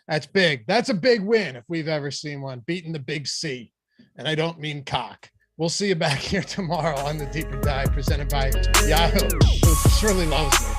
That's big. That's a big win if we've ever seen one. Beating the big C. And I don't mean cock. We'll see you back here tomorrow on the Deeper Dive presented by Yahoo, who surely loves me.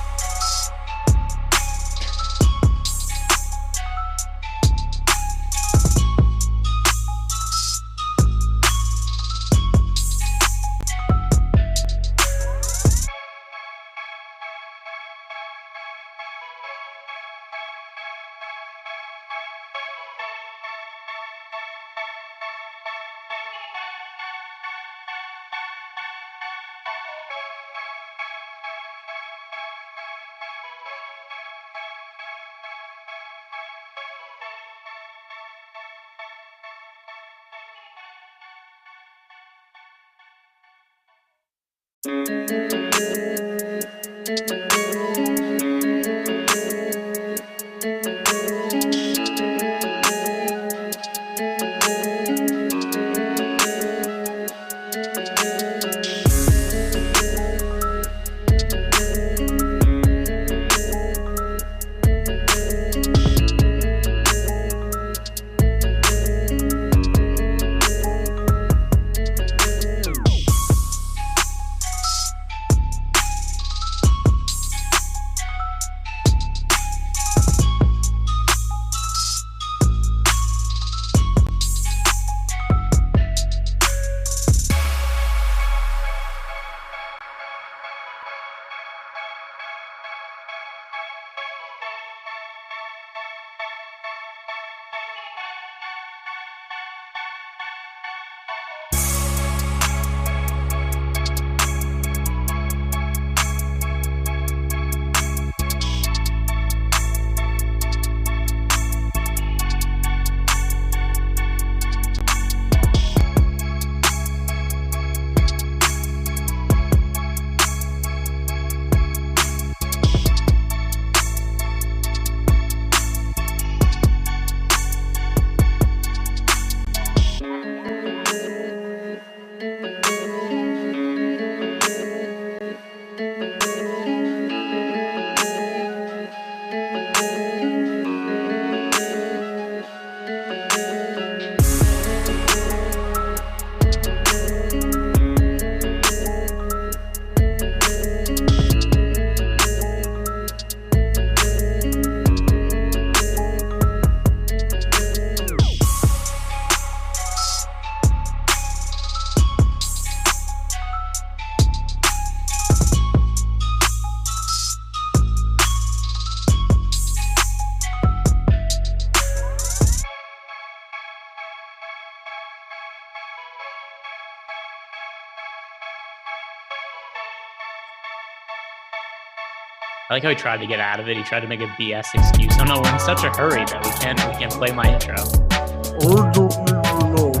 I like how he tried to get out of it. He tried to make a BS excuse. Oh no, we're in such a hurry that we can't play my intro. I don't even know.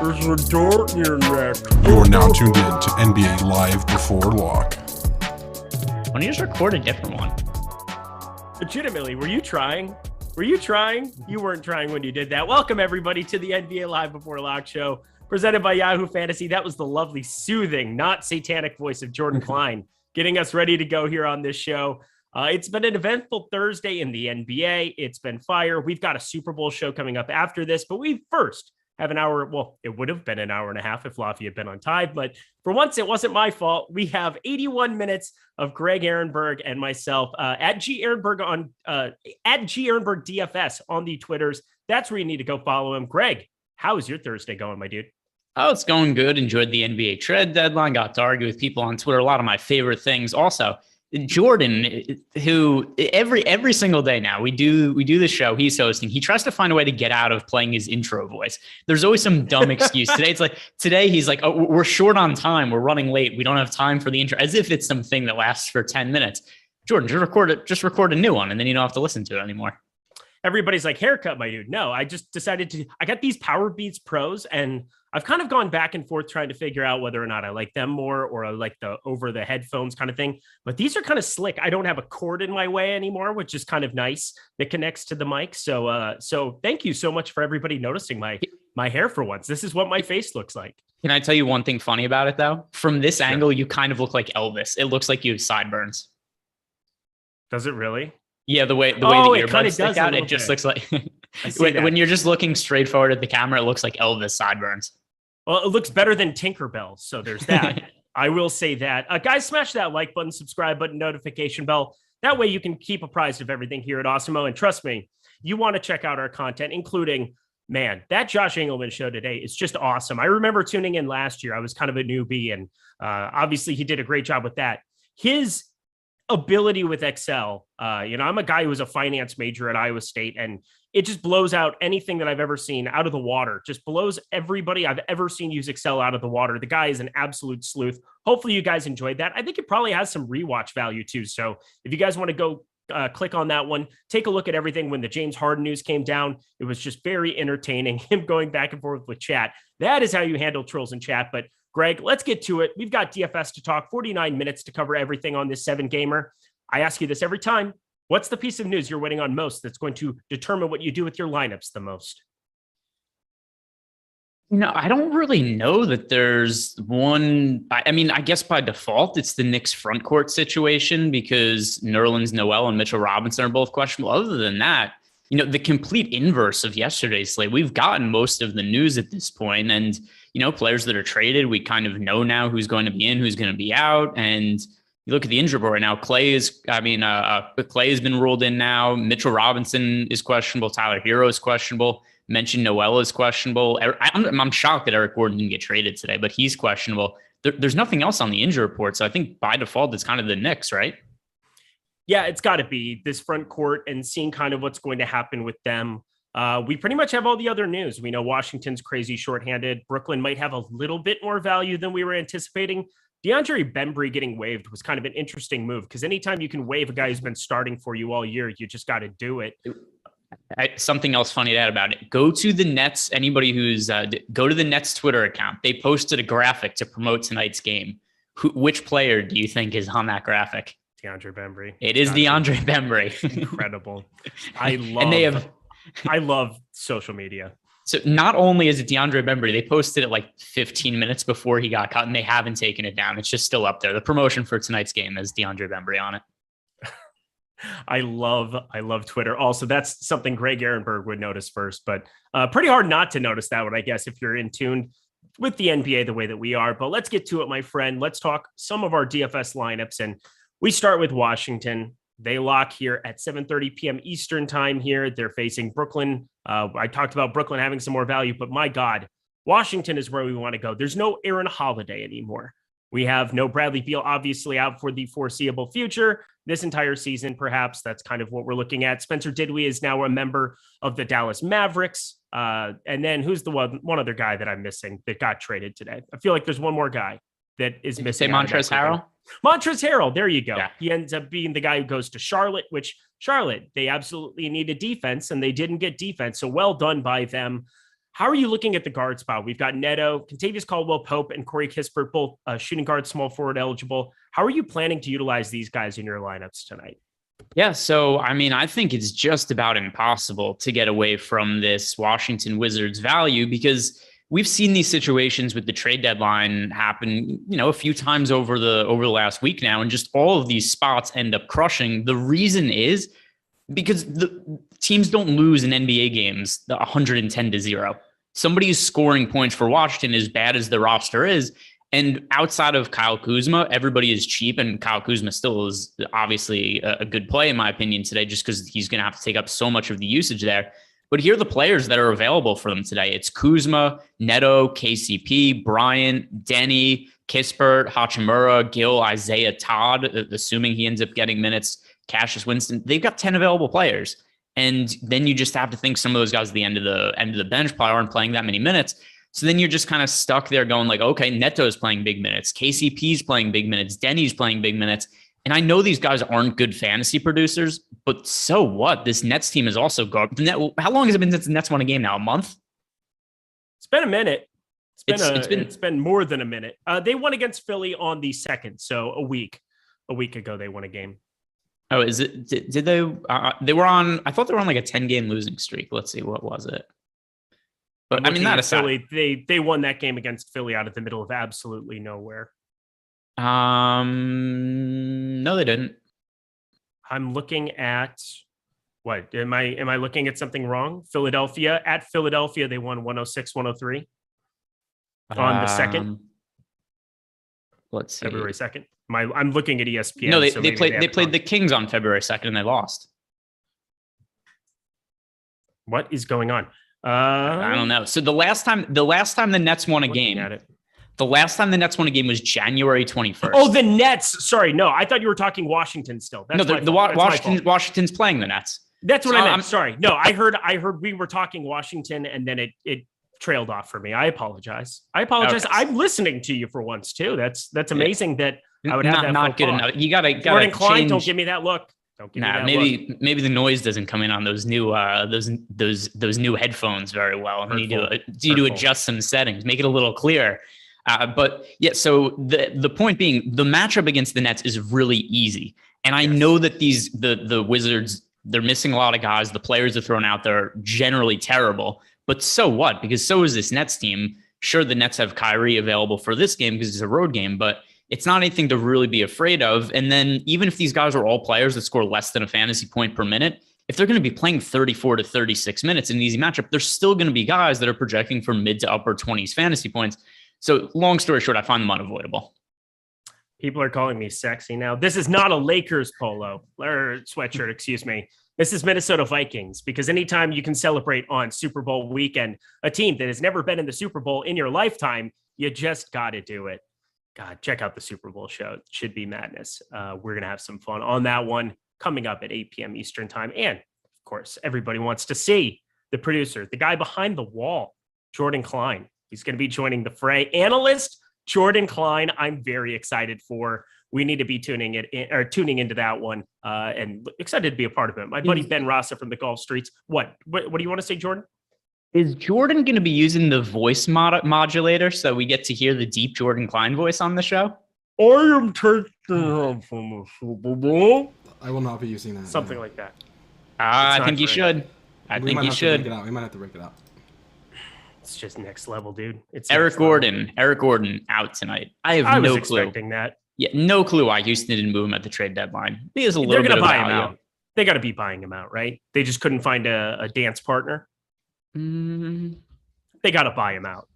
There's a dart in your neck. You are now tuned in to NBA Live Before Lock. Why don't you just record a different one? Legitimately, were you trying? Were you trying? You weren't trying when you did that. Welcome, everybody, to the NBA Live Before Lock show, presented by Yahoo Fantasy. That was the lovely, soothing, not satanic voice of Jordan Klein, getting us ready to go here on this show. It's been an eventful Thursday in the NBA. It's been fire. We've got a Super Bowl show coming up after this, but we first have an hour. Well, it would have been an hour and a half if Lafayette had been on time, but for once, it wasn't my fault. We have 81 minutes of Greg Ehrenberg and myself at G Ehrenberg on at G Ehrenberg DFS on the Twitters. That's where you need to go follow him. Greg, how is your Thursday going, my dude? Oh, it's going good. Enjoyed the NBA trade deadline. Got to argue with people on Twitter. A lot of my favorite things. Also, Jordan, who every single day now we do the show he's hosting. He tries to find a way to get out of playing his intro voice. There's always some dumb excuse. Today he's like, oh, we're short on time. We're running late. We don't have time for the intro, as if it's something that lasts for 10 minutes. Jordan, just record a new one, and then you don't have to listen to it anymore. Everybody's like, haircut, my dude. No, I just decided I got these Power Beats Pros, and I've kind of gone back and forth trying to figure out whether or not I like them more or I like the over the headphones kind of thing. But these are kind of slick. I don't have a cord in my way anymore, which is kind of nice that connects to the mic. So thank you so much for everybody noticing my hair for once. This is what my face looks like. Can I tell you one thing funny about it, though? From this angle, you kind of look like Elvis. It looks like you have sideburns. Does it really? Yeah, the way the earbuds stick out, it just looks like when you're just looking straight forward at the camera, it looks like Elvis sideburns. Well, it looks better than Tinkerbell, so there's that. I will say that. Guys, smash that like button, subscribe button, notification bell. That way you can keep apprised of everything here at Awesemo. And trust me, you want to check out our content, including, man, that Josh Engelman show today is just awesome. I remember tuning in last year. I was kind of a newbie, and obviously he did a great job with that. His ability with Excel, I'm a guy who was a finance major at Iowa State, and it just blows out anything that I've ever seen out of the water. Just blows everybody I've ever seen use Excel out of the water. The guy is an absolute sleuth. Hopefully you guys enjoyed that. I think it probably has some rewatch value too. So if you guys want to go click on that one, take a look at everything when the James Harden news came down. It was just very entertaining, him going back and forth with chat. That is how you handle trolls in chat. But Greg, let's get to it. We've got DFS to talk, 49 minutes to cover everything on this 7-gamer. I ask you this every time. What's the piece of news you're waiting on most that's going to determine what you do with your lineups the most? I don't really know that there's one. I mean, I guess by default, it's the Knicks front court situation because Nerlens Noel and Mitchell Robinson are both questionable. Other than that, the complete inverse of yesterday's slate. We've gotten most of the news at this point, and players that are traded, we kind of know now who's going to be in, who's going to be out, and you look at the injury report right now. Clay has been ruled in now. Mitchell Robinson is questionable. Tyler Hero is questionable. Mentioned Noel is questionable. I'm shocked that Eric Gordon didn't get traded today, but he's questionable. There's nothing else on the injury report, so I think by default it's kind of the Knicks, right? Yeah, it's got to be this front court and seeing kind of what's going to happen with them. We pretty much have all the other news. We know Washington's crazy shorthanded. Brooklyn might have a little bit more value than we were anticipating. DeAndre Bembry getting waived was kind of an interesting move because anytime you can waive a guy who's been starting for you all year, you just got to do it. Something else funny to add about it. Go to the Nets. Anybody who's go to the Nets Twitter account. They posted a graphic to promote tonight's game. Which player do you think is on that graphic? DeAndre Bembry. It is DeAndre Bembry. Incredible. I love social media. So not only is it DeAndre Bembry, they posted it like 15 minutes before he got cut, and they haven't taken it down. It's just still up there. The promotion for tonight's game has DeAndre Bembry on it. I love Twitter. Also, that's something Greg Ehrenberg would notice first, but pretty hard not to notice that one, I guess, if you're in tune with the NBA the way that we are. But let's get to it, my friend. Let's talk some of our DFS lineups, and we start with Washington. They lock here at 7:30 p.m. Eastern time here. They're facing Brooklyn. I talked about Brooklyn having some more value, but my God, Washington is where we want to go. There's no Aaron Holiday anymore. We have no Bradley Beal, obviously out for the foreseeable future. This entire season, perhaps, that's kind of what we're looking at. Spencer Dinwiddie is now a member of the Dallas Mavericks. And then who's the one other guy that I'm missing that got traded today? I feel like there's one more guy that is Did you missing. say Montrezl Harrell? Montrezl Harrell. There you go. Yeah. He ends up being the guy who goes to Charlotte, which Charlotte, they absolutely needed defense and they didn't get defense. So well done by them. How are you looking at the guard spot? We've got Neto, Kentavious Caldwell-Pope, and Corey Kispert, both shooting guard, small forward eligible. How are you planning to utilize these guys in your lineups tonight? Yeah, so I mean, I think it's just about impossible to get away from this Washington Wizards value because we've seen these situations with the trade deadline happen, a few times over the last week now, and just all of these spots end up crushing. The reason is because the teams don't lose in NBA games 110-0. Somebody is scoring points for Washington as bad as the roster is. And outside of Kyle Kuzma, everybody is cheap. And Kyle Kuzma still is obviously a good play, in my opinion, today, just because he's going to have to take up so much of the usage there. But here are the players that are available for them today. It's Kuzma, Neto, KCP, Bryant, Denny, Kispert, Hachimura, Gill, Isaiah Todd, assuming he ends up getting minutes, Cassius Winston. They've got 10 available players. And then you just have to think some of those guys at the end of the bench probably aren't playing that many minutes. So then you're just kind of stuck there going like, okay, Neto's playing big minutes. KCP's playing big minutes. Denny's playing big minutes. And I know these guys aren't good fantasy producers, but so what? This Nets team is also good. How long has it been since the Nets won a game now? A month? It's been a minute. It's been more than a minute. They won against Philly on the 2nd. So a week ago, they won a game. Oh, is it? Did they? They were on. I thought they were on like a 10-game losing streak. Let's see, what was it? But I mean, that aside, Philly, they won that game against Philly out of the middle of absolutely nowhere. No, they didn't. I'm looking at what? Am I looking at something wrong? Philadelphia, they won 106-103 on the 2nd. Let's see. February 2nd. I'm looking at ESPN. No, they played the Kings on February 2nd and they lost. What is going on? I don't know. So the last time the Nets won a game, was January 21st. Oh, the Nets. Sorry, no, I thought you were talking Washington still. That's Washington's playing the Nets. That's what I meant. I'm sorry. No, I heard we were talking Washington and then it trailed off for me. I apologize. Okay. I'm listening to you for once too. That's amazing that I would have that. Not good enough. You gotta Jordan Klein, change. don't give me that look. Maybe the noise doesn't come in on those new new headphones very well. You need to adjust some settings, make it a little clearer. But yeah, so the point being, the matchup against the Nets is really easy, and I know that the Wizards, they're missing a lot of guys. The players are thrown out there are generally terrible, but so what? Because so is this Nets team. Sure, the Nets have Kyrie available for this game because it's a road game, but it's not anything to really be afraid of. And then even if these guys are all players that score less than a fantasy point per minute, if they're going to be playing 34 to 36 minutes in an easy matchup, there's still going to be guys that are projecting for mid to upper 20s fantasy points. So long story short, I find them unavoidable. People are calling me sexy now. This is not a Lakers polo or sweatshirt, excuse me. This is Minnesota Vikings, because anytime you can celebrate on Super Bowl weekend, a team that has never been in the Super Bowl in your lifetime, you just got to do it. God, check out the Super Bowl show. It should be madness. We're going to have some fun on that one coming up at 8 p.m. Eastern time. And of course, everybody wants to see the producer, the guy behind the wall, Jordan Klein. He's going to be joining the fray. Analyst Jordan Klein, I'm very excited for. We need to be tuning into that one and excited to be a part of it. My buddy Ben Rasa from the Gulf Streets. What do you want to say, Jordan? Is Jordan going to be using the voice modulator so we get to hear the deep Jordan Klein voice on the show? I am taking him from the Super Bowl. I will not be using that. Something like that. I think you should. We might have to break it out. It's just next level, dude. It's Eric Gordon out tonight. I was expecting that. Yeah, no clue why Houston didn't move him at the trade deadline. He is a little bit of buy value. him out. They got to be buying him out, right? They just couldn't find a dance partner. They got to buy him out.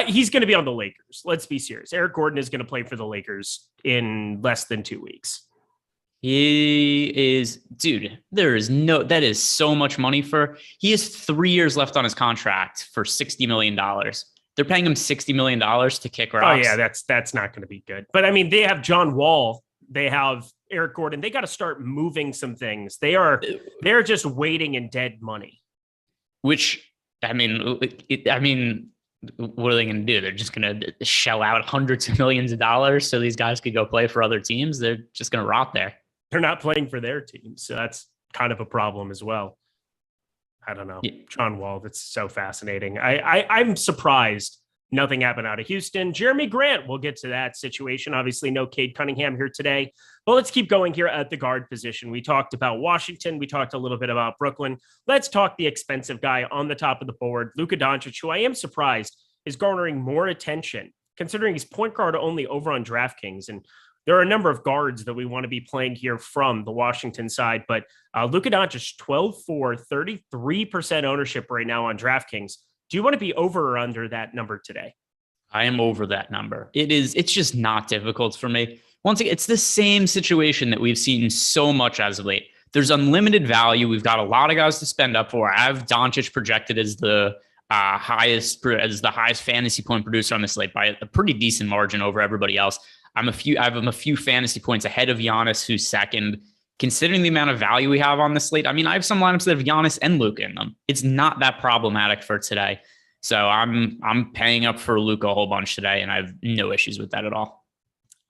He's going to be on the Lakers. Let's be serious. Eric Gordon is going to play for the Lakers in less than 2 weeks. He is, dude, that is so much money he has 3 years left on his contract for $60 million. They're paying him $60 million to kick rocks. Oh yeah, that's not going to be good. But I mean, they have John Wall. They have Eric Gordon. They got to start moving some things. They're just waiting in dead money. Which, I mean, what are they going to do? They're just going to shell out hundreds of millions of dollars so these guys could go play for other teams. They're just going to rot there. They're not playing for their team. So that's kind of a problem as well. I don't know. Yeah. John Wall, that's so fascinating. I'm surprised nothing happened out of Houston. Jeremy Grant, we'll get to that situation. Obviously, no Cade Cunningham here today. But let's keep going here at the guard position. We talked about Washington. We talked a little bit about Brooklyn. Let's talk the expensive guy on the top of the board, Luka Doncic, who I am surprised is garnering more attention, considering he's point guard only over on DraftKings. And there are a number of guards that we want to be playing here from the Washington side. But Luka Doncic, 12-4, 33% ownership right now on DraftKings. Do you want to be over or under that number today? I am over that number. It's just not difficult for me. Once again, it's the same situation that we've seen so much as of late. There's unlimited value. We've got a lot of guys to spend up for. I have Doncic projected as the highest fantasy point producer on the slate by a pretty decent margin over everybody else. I have him a few fantasy points ahead of Giannis, who's second. Considering the amount of value we have on the slate, I mean, I have some lineups that have Giannis and Luka in them. It's not that problematic for today. So I'm paying up for Luka a whole bunch today, and I have no issues with that at all.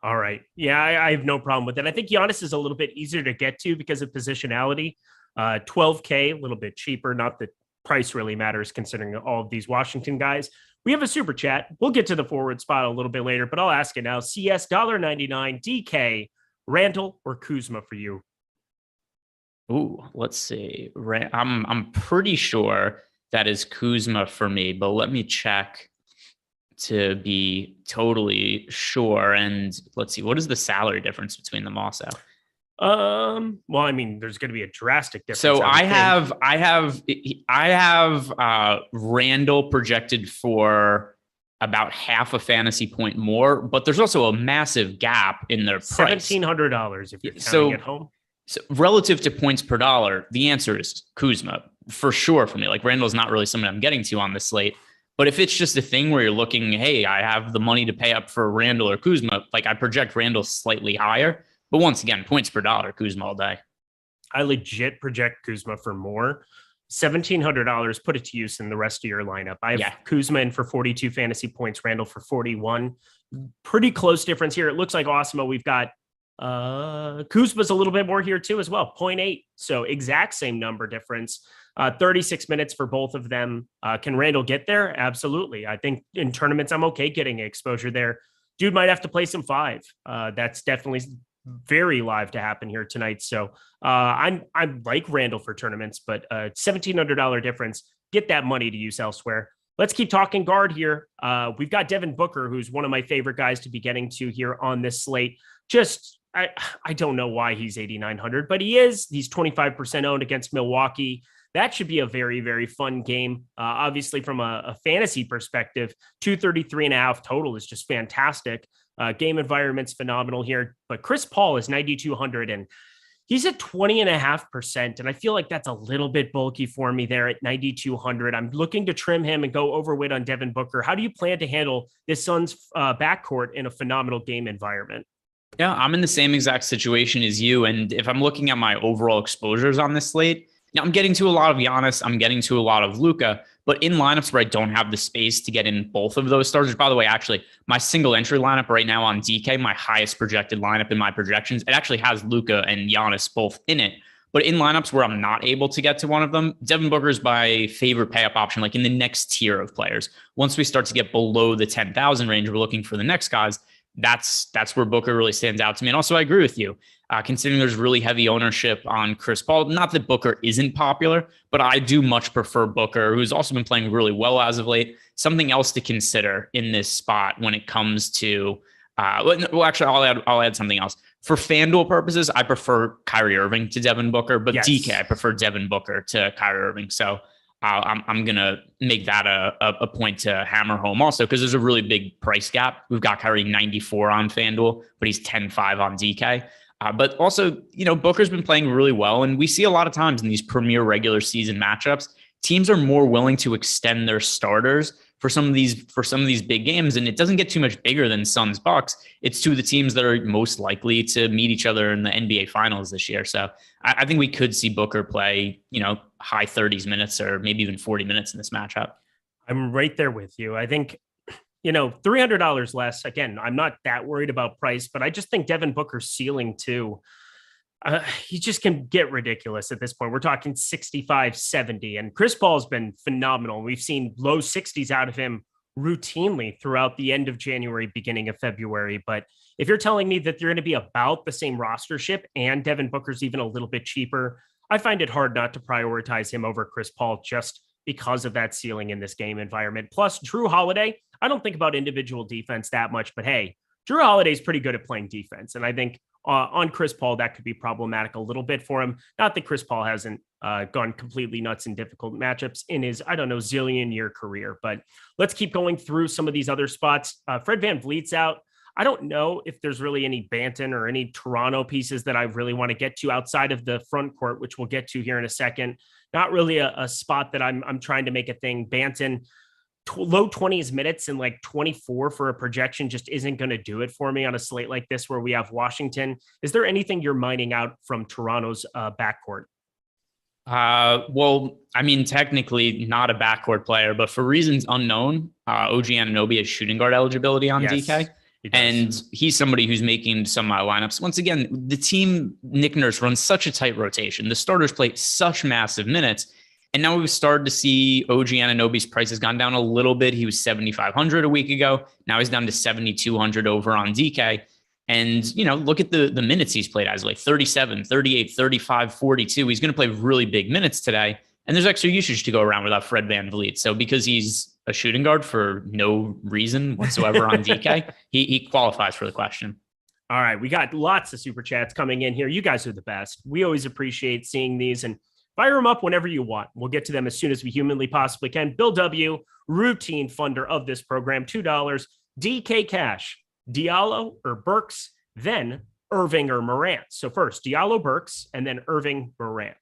All right. Yeah, I have no problem with that. I think Giannis is a little bit easier to get to because of positionality. $12K, a little bit cheaper. Not that price really matters considering all of these Washington guys. We have a super chat. We'll get to the forward spot a little bit later, but I'll ask it now. CS $1.99, DK, Randall or Kuzma for you? Ooh, let's see. I'm pretty sure that is Kuzma for me, but let me check to be totally sure. And let's see, what is the salary difference between them also? Well, I mean, there's going to be a drastic difference. So I have Randall projected for about half a fantasy point more, but there's also a massive gap in their price. $1,700 if you're counting at home. So relative to points per dollar, the answer is Kuzma for sure for me. Like Randall's not really someone I'm getting to on the slate, but if it's just a thing where you're looking, hey, I have the money to pay up for Randall or Kuzma, like I project Randall slightly higher, but once again, points per dollar, Kuzma all day. I legit project Kuzma for more. $1,700, put it to use in the rest of your lineup. I have Kuzma in for 42 fantasy points, Randall for 41. Pretty close difference here. It looks like Awesemo, we've got Kuzma's a little bit more here too as well, 0.8. So exact same number difference. 36 minutes for both of them. Can Randall get there? Absolutely. I think in tournaments, I'm okay getting exposure there. Dude might have to play some 5. That's definitely very live to happen here tonight. So I'm like Randall for tournaments, but $1,700 difference. Get that money to use elsewhere. Let's keep talking guard here. We've got Devin Booker, who's one of my favorite guys to be getting to here on this slate. I don't know why he's 8,900, but he is. He's 25% owned against Milwaukee. That should be a very, very fun game. Obviously, from a fantasy perspective, 233.5 total is just fantastic. Game environment's phenomenal here. But Chris Paul is 9,200, and he's at 20.5%. And I feel like that's a little bit bulky for me there at 9,200. I'm looking to trim him and go overweight on Devin Booker. How do you plan to handle this Suns backcourt in a phenomenal game environment? Yeah, I'm in the same exact situation as you. And if I'm looking at my overall exposures on this slate, I'm getting to a lot of Giannis. I'm getting to a lot of Luka. But in lineups where I don't have the space to get in both of those starters, by the way, actually, my single entry lineup right now on DK, my highest projected lineup in my projections, it actually has Luka and Giannis both in it. But in lineups where I'm not able to get to one of them, Devin Booker is my favorite pay-up option, like in the next tier of players. Once we start to get below the 10,000 range, we're looking for the next guys. That's where Booker really stands out to me. And also, I agree with you. Considering there's really heavy ownership on Chris Paul, not that Booker isn't popular, but I do much prefer Booker, who's also been playing really well as of late. Something else to consider in this spot when it comes to, actually, I'll add something else. For FanDuel purposes, I prefer Kyrie Irving to Devin Booker, but yes. DK, I prefer Devin Booker to Kyrie Irving. So I'm going to make that a point to hammer home also, because there's a really big price gap. We've got Kyrie 94 on FanDuel, but he's 10.5 on DK. But also, Booker's been playing really well. And we see a lot of times in these premier regular season matchups, teams are more willing to extend their starters for some of these big games. And it doesn't get too much bigger than Suns Bucks. It's two of the teams that are most likely to meet each other in the NBA finals this year. So I think we could see Booker play, high 30s minutes or maybe even 40 minutes in this matchup. I'm right there with you. I think, $300 less. Again, I'm not that worried about price, but I just think Devin Booker's ceiling too. He just can get ridiculous at this point. We're talking 65, 70, and Chris Paul's been phenomenal. We've seen low 60s out of him routinely throughout the end of January, beginning of February. But if you're telling me that you're going to be about the same rostership and Devin Booker's even a little bit cheaper, I find it hard not to prioritize him over Chris Paul just because of that ceiling in this game environment. Plus, Drew Holiday, I don't think about individual defense that much, but hey, Drew Holiday's pretty good at playing defense. And I think on Chris Paul, that could be problematic a little bit for him. Not that Chris Paul hasn't gone completely nuts in difficult matchups in his, zillion-year career. But let's keep going through some of these other spots. Fred VanVleet's out. I don't know if there's really any Banton or any Toronto pieces that I really want to get to outside of the front court, which we'll get to here in a second. Not really a spot that I'm trying to make a thing. Banton, low 20s minutes and like 24 for a projection just isn't going to do it for me on a slate like this where we have Washington. Is there anything you're mining out from Toronto's backcourt? Well, I mean, technically not a backcourt player, but for reasons unknown, OG Anunoby has shooting guard eligibility on DK. And he's somebody who's making some of my lineups. Once again, the team, Nick Nurse, runs such a tight rotation. The starters play such massive minutes. And now we've started to see OG Anunoby's price has gone down a little bit. He was 7,500 a week ago. Now he's down to 7,200 over on DK. And, look at the minutes he's played as, like 37, 38, 35, 42. He's going to play really big minutes today. And there's extra usage to go around without Fred VanVleet. So because he's a shooting guard for no reason whatsoever on DK, he qualifies for the question. All right. We got lots of super chats coming in here. You guys are the best. We always appreciate seeing these and fire them up whenever you want. We'll get to them as soon as we humanly possibly can. Bill W., routine funder of this program, $2. DK Cash, Diallo or Burks, then Irving or Morant. So first, Diallo, Burks, and then Irving, Morant.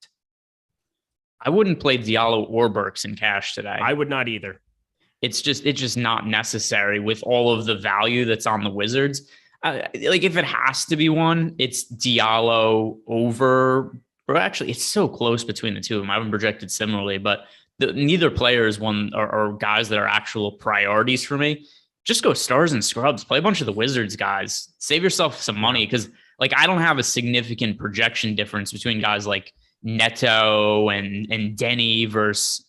I wouldn't play Diallo or Burks in cash today. I would not either. It's just not necessary with all of the value that's on the Wizards. Like if it has to be one, it's Diallo over, or actually it's so close between the two of them. I haven't projected similarly, but neither player is one or guys that are actual priorities for me. Just go stars and scrubs, play a bunch of the Wizards guys, save yourself some money. Cause like, I don't have a significant projection difference between guys like Neto and Denny versus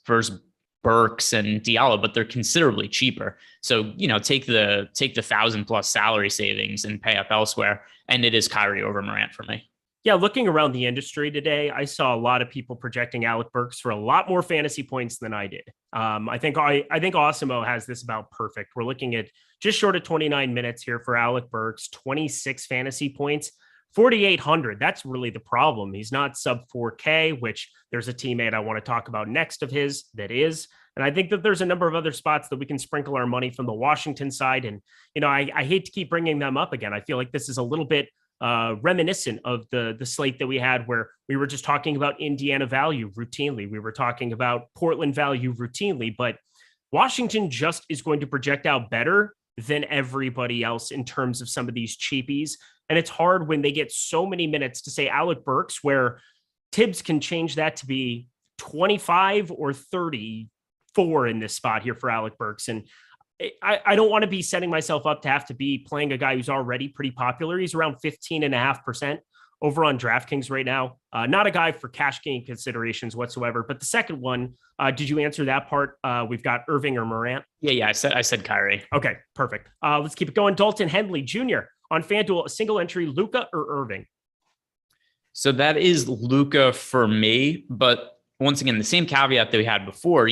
Burks and Diallo, but they're considerably cheaper. So, take the 1,000+ salary savings and pay up elsewhere. And it is Kyrie over Morant for me. Yeah, looking around the industry today, I saw a lot of people projecting Alec Burks for a lot more fantasy points than I did. I think Awesemo has this about perfect. We're looking at just short of 29 minutes here for Alec Burks, 26 fantasy points, 4,800. That's really the problem. He's not sub 4K, which there's a teammate I want to talk about next of his that is. And I think that there's a number of other spots that we can sprinkle our money from the Washington side. And, I hate to keep bringing them up again. I feel like this is a little bit reminiscent of the slate that we had where we were just talking about Indiana value routinely. We were talking about Portland value routinely, but Washington just is going to project out better than everybody else in terms of some of these cheapies. And it's hard when they get so many minutes to say Alec Burks, where Tibbs can change that to be 25 or 34 in this spot here for Alec Burks. And I don't want to be setting myself up to have to be playing a guy who's already pretty popular. He's around 15.5% over on DraftKings right now. Not a guy for cash game considerations whatsoever. But the second one, did you answer that part? We've got Irving or Morant. Yeah. I said Kyrie. Okay, perfect. Let's keep it going. Dalton Henley Jr. on FanDuel, a single entry, Luka or Irving? So that is Luka for me. But once again, the same caveat that we had before,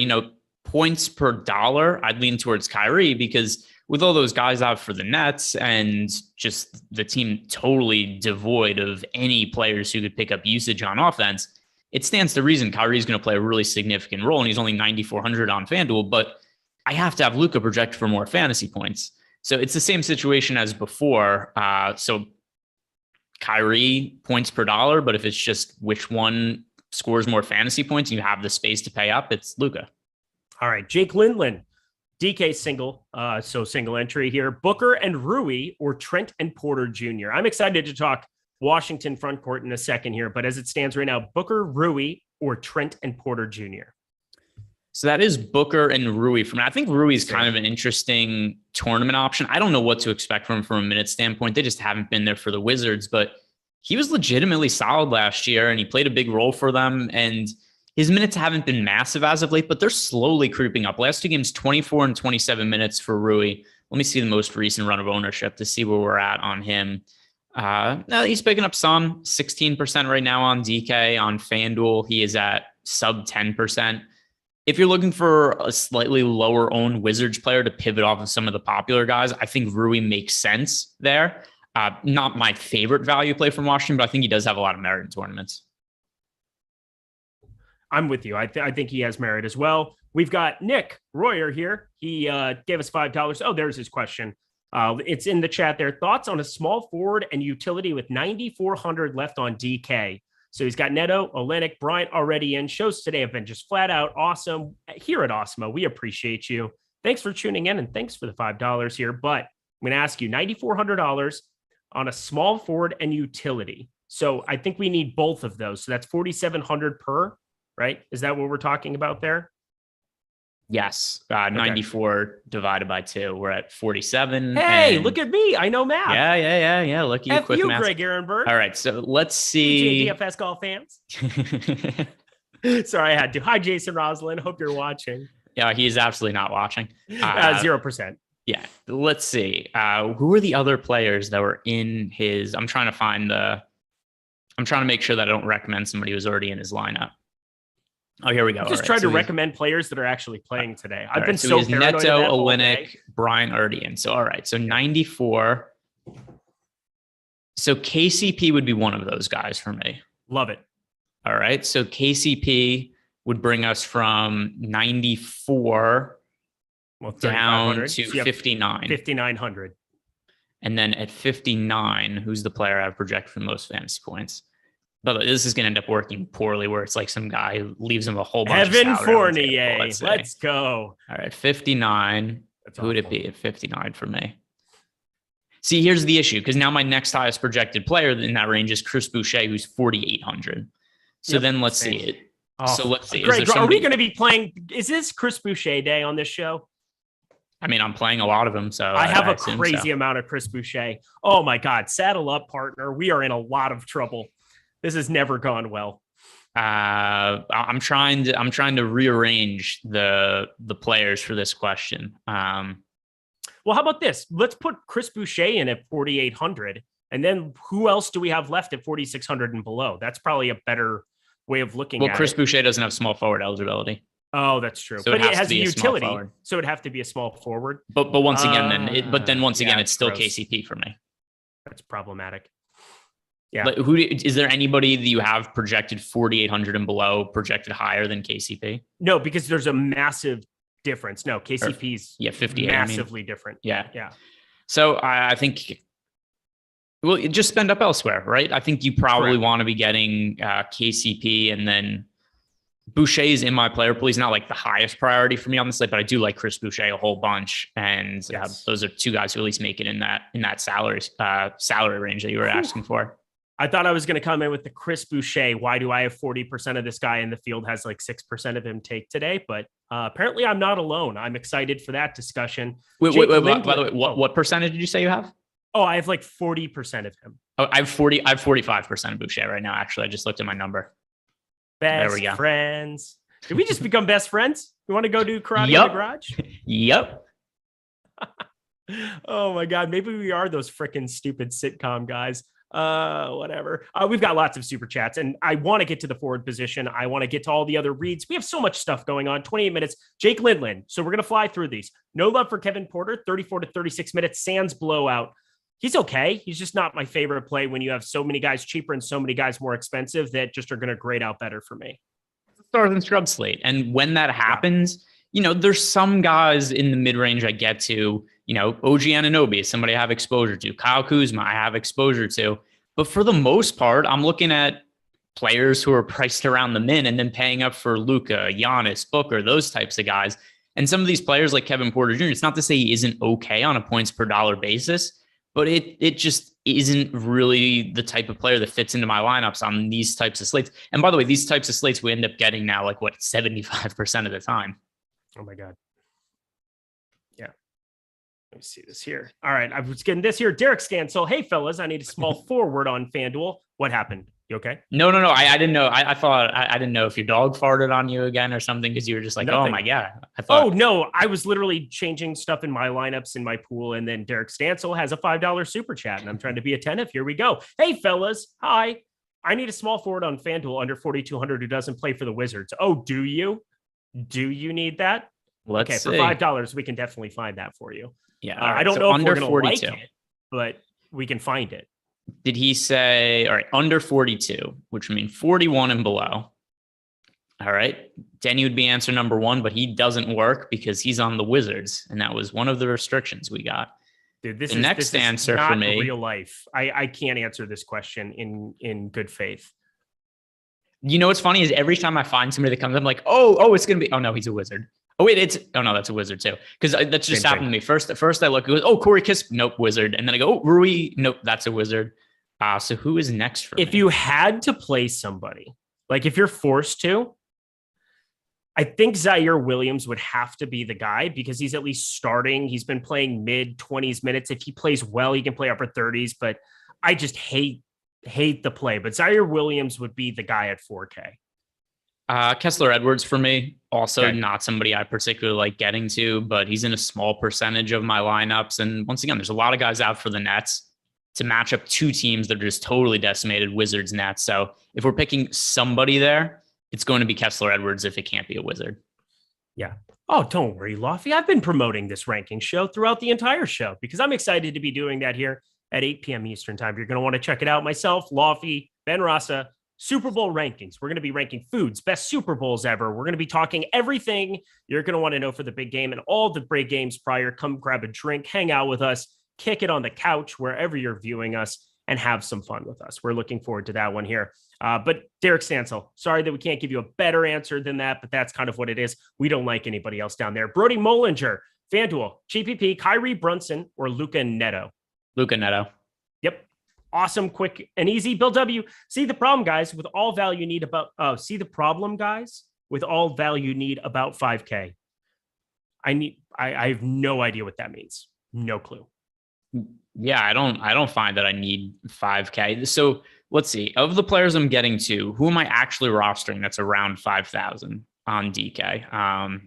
points per dollar, I'd lean towards Kyrie because with all those guys out for the Nets and just the team totally devoid of any players who could pick up usage on offense, it stands to reason Kyrie's going to play a really significant role, and he's only 9,400 on FanDuel, but I have to have Luka project for more fantasy points. So it's the same situation as before. So Kyrie points per dollar, but if it's just which one scores more fantasy points and you have the space to pay up, it's Luka. All right, Jake Lindland, DK single, so single entry here. Booker and Rui or Trent and Porter Jr. I'm excited to talk Washington front court in a second here, but as it stands right now, Booker, Rui, or Trent and Porter Jr. So that is Booker and Rui for me. I think Rui is kind of an interesting tournament option. I don't know what to expect from him from a minute standpoint. They just haven't been there for the Wizards, but he was legitimately solid last year and he played a big role for them. And his minutes haven't been massive as of late, but they're slowly creeping up. Last 2 games, 24 and 27 minutes for Rui. Let me see the most recent run of ownership to see where we're at on him. No, he's picking up some 16% right now on DK. On FanDuel, he is at sub 10%. If you're looking for a slightly lower owned Wizards player to pivot off of some of the popular guys, I think Rui makes sense there. Not my favorite value play from Washington, but I think he does have a lot of merit in tournaments. I'm with you. I think he has merit as well. We've got Nick Royer here. He gave us $5. Oh, there's his question. It's in the chat there. Thoughts on a small forward and utility with 9,400 left on DK. So he's got Neto, Olenek, Bryant already in. Shows today have been just flat out awesome here at Awesemo. We appreciate you. Thanks for tuning in and thanks for the $5 here. But I'm going to ask you $9,400 on a small forward and utility. So I think we need both of those. So that's 4,700 per, right? Is that what we're talking about there? Yes. 94 divided by 2. We're at 47. Hey, look at me. I know math. Yeah. Look at you, quick math. Greg Ehrenberg. All right. So let's see. NBA DFS golf fans. Sorry, I had to. Hi, Jason Roslin. Hope you're watching. Yeah, he's absolutely not watching. 0%. Yeah. Let's see. Who are the other players that were in his? I'm trying to make sure that I don't recommend somebody who's already in his lineup. Oh, here we go. Just trying to recommend players that are actually playing today. I've been so paranoid. Neto, Olenek, Bryant already in. So, all right. So 94. So KCP would be one of those guys for me. Love it. All right. So KCP would bring us from 94 down to so 59. 5,900. And then at 59, who's the player I've projected for the most fantasy points? But this is going to end up working poorly where it's like some guy who leaves him a whole bunch Evan of Fournier. Let's go. All right, 59. That's who would it be at 59 for me? See, here's the issue, because now my next highest projected player in that range is Chris Boucher, who's 4,800. So then let's see it. So let's see. Greg, are we going to be playing? Is this Chris Boucher day on this show? I mean, I'm playing a lot of them, so I have a crazy amount of Chris Boucher. Oh my God. Saddle up, partner. We are in a lot of trouble. This has never gone well. I'm trying to rearrange the players for this question. Well, how about this? Let's put Chris Boucher in at 4,800, and then who else do we have left at 4,600 and below? That's probably a better way of looking at it. Well, Chris Boucher doesn't have small forward eligibility. Oh, that's true. So but it has a utility, so it'd have to be a small forward. But once again, it's still gross. KCP for me. That's problematic. Yeah. But is there anybody that you have projected 4,800 and below, projected higher than KCP? No, because there's a massive difference. No, KCP's 58, massively different. Yeah. So I think, well, just spend up elsewhere, right? I think you probably want to be getting KCP, and then Boucher is in my player pool. He's not like the highest priority for me on this list, but I do like Chris Boucher a whole bunch. And those are two guys who at least make it in that salary range that you were asking for. I thought I was going to come in with the Chris Boucher. Why do I have 40% of this guy in the field has like 6% of him take today? But apparently I'm not alone. I'm excited for that discussion. Wait, by the way, what percentage did you say you have? Oh, I have like 40% of him. Oh, I have 45% of Boucher right now. Actually, I just looked at my number. Best friends. Did we just become best friends? You want to go do karate in the garage? Yep. Oh my God. Maybe we are those freaking stupid sitcom guys. Whatever. We've got lots of super chats, and I want to get to the forward position. I want to get to all the other reads. We have so much stuff going on. 28 minutes. Jake Lindland. So we're going to fly through these. No love for Kevin Porter. 34 to 36 minutes. Sands blowout. He's okay. He's just not my favorite play when you have so many guys cheaper and so many guys more expensive that just are going to grade out better for me. Stars and scrub slate. And when that happens, there's some guys in the mid-range I get to, OG Anunoby is somebody I have exposure to. Kyle Kuzma I have exposure to. But for the most part, I'm looking at players who are priced around the min and then paying up for Luka, Giannis, Booker, those types of guys. And some of these players like Kevin Porter Jr., it's not to say he isn't okay on a points per dollar basis, but it just isn't really the type of player that fits into my lineups on these types of slates. And by the way, these types of slates we end up getting now, 75% of the time. Oh my God. Yeah. Let me see this here. All right. I was getting this here. Derek Stansel. Hey, fellas, I need a small forward on FanDuel. What happened? You okay? No. I didn't know. I thought I didn't know if your dog farted on you again or something, because you were just like, Nothing. oh my God. I thought, oh no, I was literally changing stuff in my lineups in my pool. And then Derek Stansel has a $5 super chat and I'm trying to be attentive. Here we go. Hey, fellas. Hi. I need a small forward on FanDuel under 4,200 who doesn't play for the Wizards. Oh, do you? Do you need that? Let's see. For $5, we can definitely find that for you. Yeah. I don't know if we're going to like it, but we can find it. Did he say, all right, under 42, which would mean 41 and below? All right. Denny would be answer number one, but he doesn't work because he's on the Wizards. And that was one of the restrictions we got. Dude, this is answer not for me. Real life. I can't answer this question in good faith. You know what's funny is every time I find somebody that comes, I'm like, oh, it's going to be, oh no, he's a Wizard. Oh wait, no, that's a Wizard too. Because that's just happened to me. First I look, it goes, oh, Corey Kispert, nope, Wizard. And then I go, oh, Rui, nope, that's a Wizard. So who is next for me? If you had to play somebody, like if you're forced to, I think Zaire Williams would have to be the guy because he's at least starting. He's been playing mid 20s minutes. If he plays well, he can play upper 30s, but I just hate the play. But Zaire Williams would be the guy at 4K. Kessler Edwards for me, also not somebody I particularly like getting to, but he's in a small percentage of my lineups. And once again, there's a lot of guys out for the Nets to match up two teams that are just totally decimated, Wizards, Nets. So if we're picking somebody there, it's going to be Kessler Edwards if it can't be a Wizard. Yeah. Oh, don't worry, Lofty. I've been promoting this ranking show throughout the entire show because I'm excited to be doing that here at 8 p.m. Eastern time. You're going to want to check it out. Myself, Lofty, Ben Rasa, Super Bowl rankings. We're going to be ranking foods, best Super Bowls ever. We're going to be talking everything you're going to want to know for the big game and all the big games prior. Come grab a drink, hang out with us, kick it on the couch, wherever you're viewing us, and have some fun with us. We're looking forward to that one here. But Derek Stansel, sorry that we can't give you a better answer than that, but that's kind of what it is. We don't like anybody else down there. Brody Mollinger, FanDuel, GPP, Kyrie Brunson, or Luka Neto? Luka Neto. Yep. Awesome, quick, and easy. Bill W. See the problem, guys, with all value need about 5K. I have no idea what that means. No clue. Yeah, I don't find that I need 5K. So let's see. Of the players I'm getting to, who am I actually rostering that's around 5,000 on DK?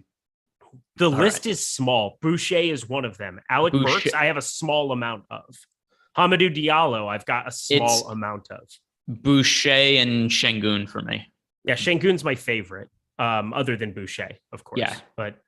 The list is small. Boucher is one of them. Alec Burks, I have a small amount of. Hamidou Diallo, I've got a small amount of. Boucher and Şengün for me. Yeah, Şengün's my favorite, other than Boucher, of course. Yeah. But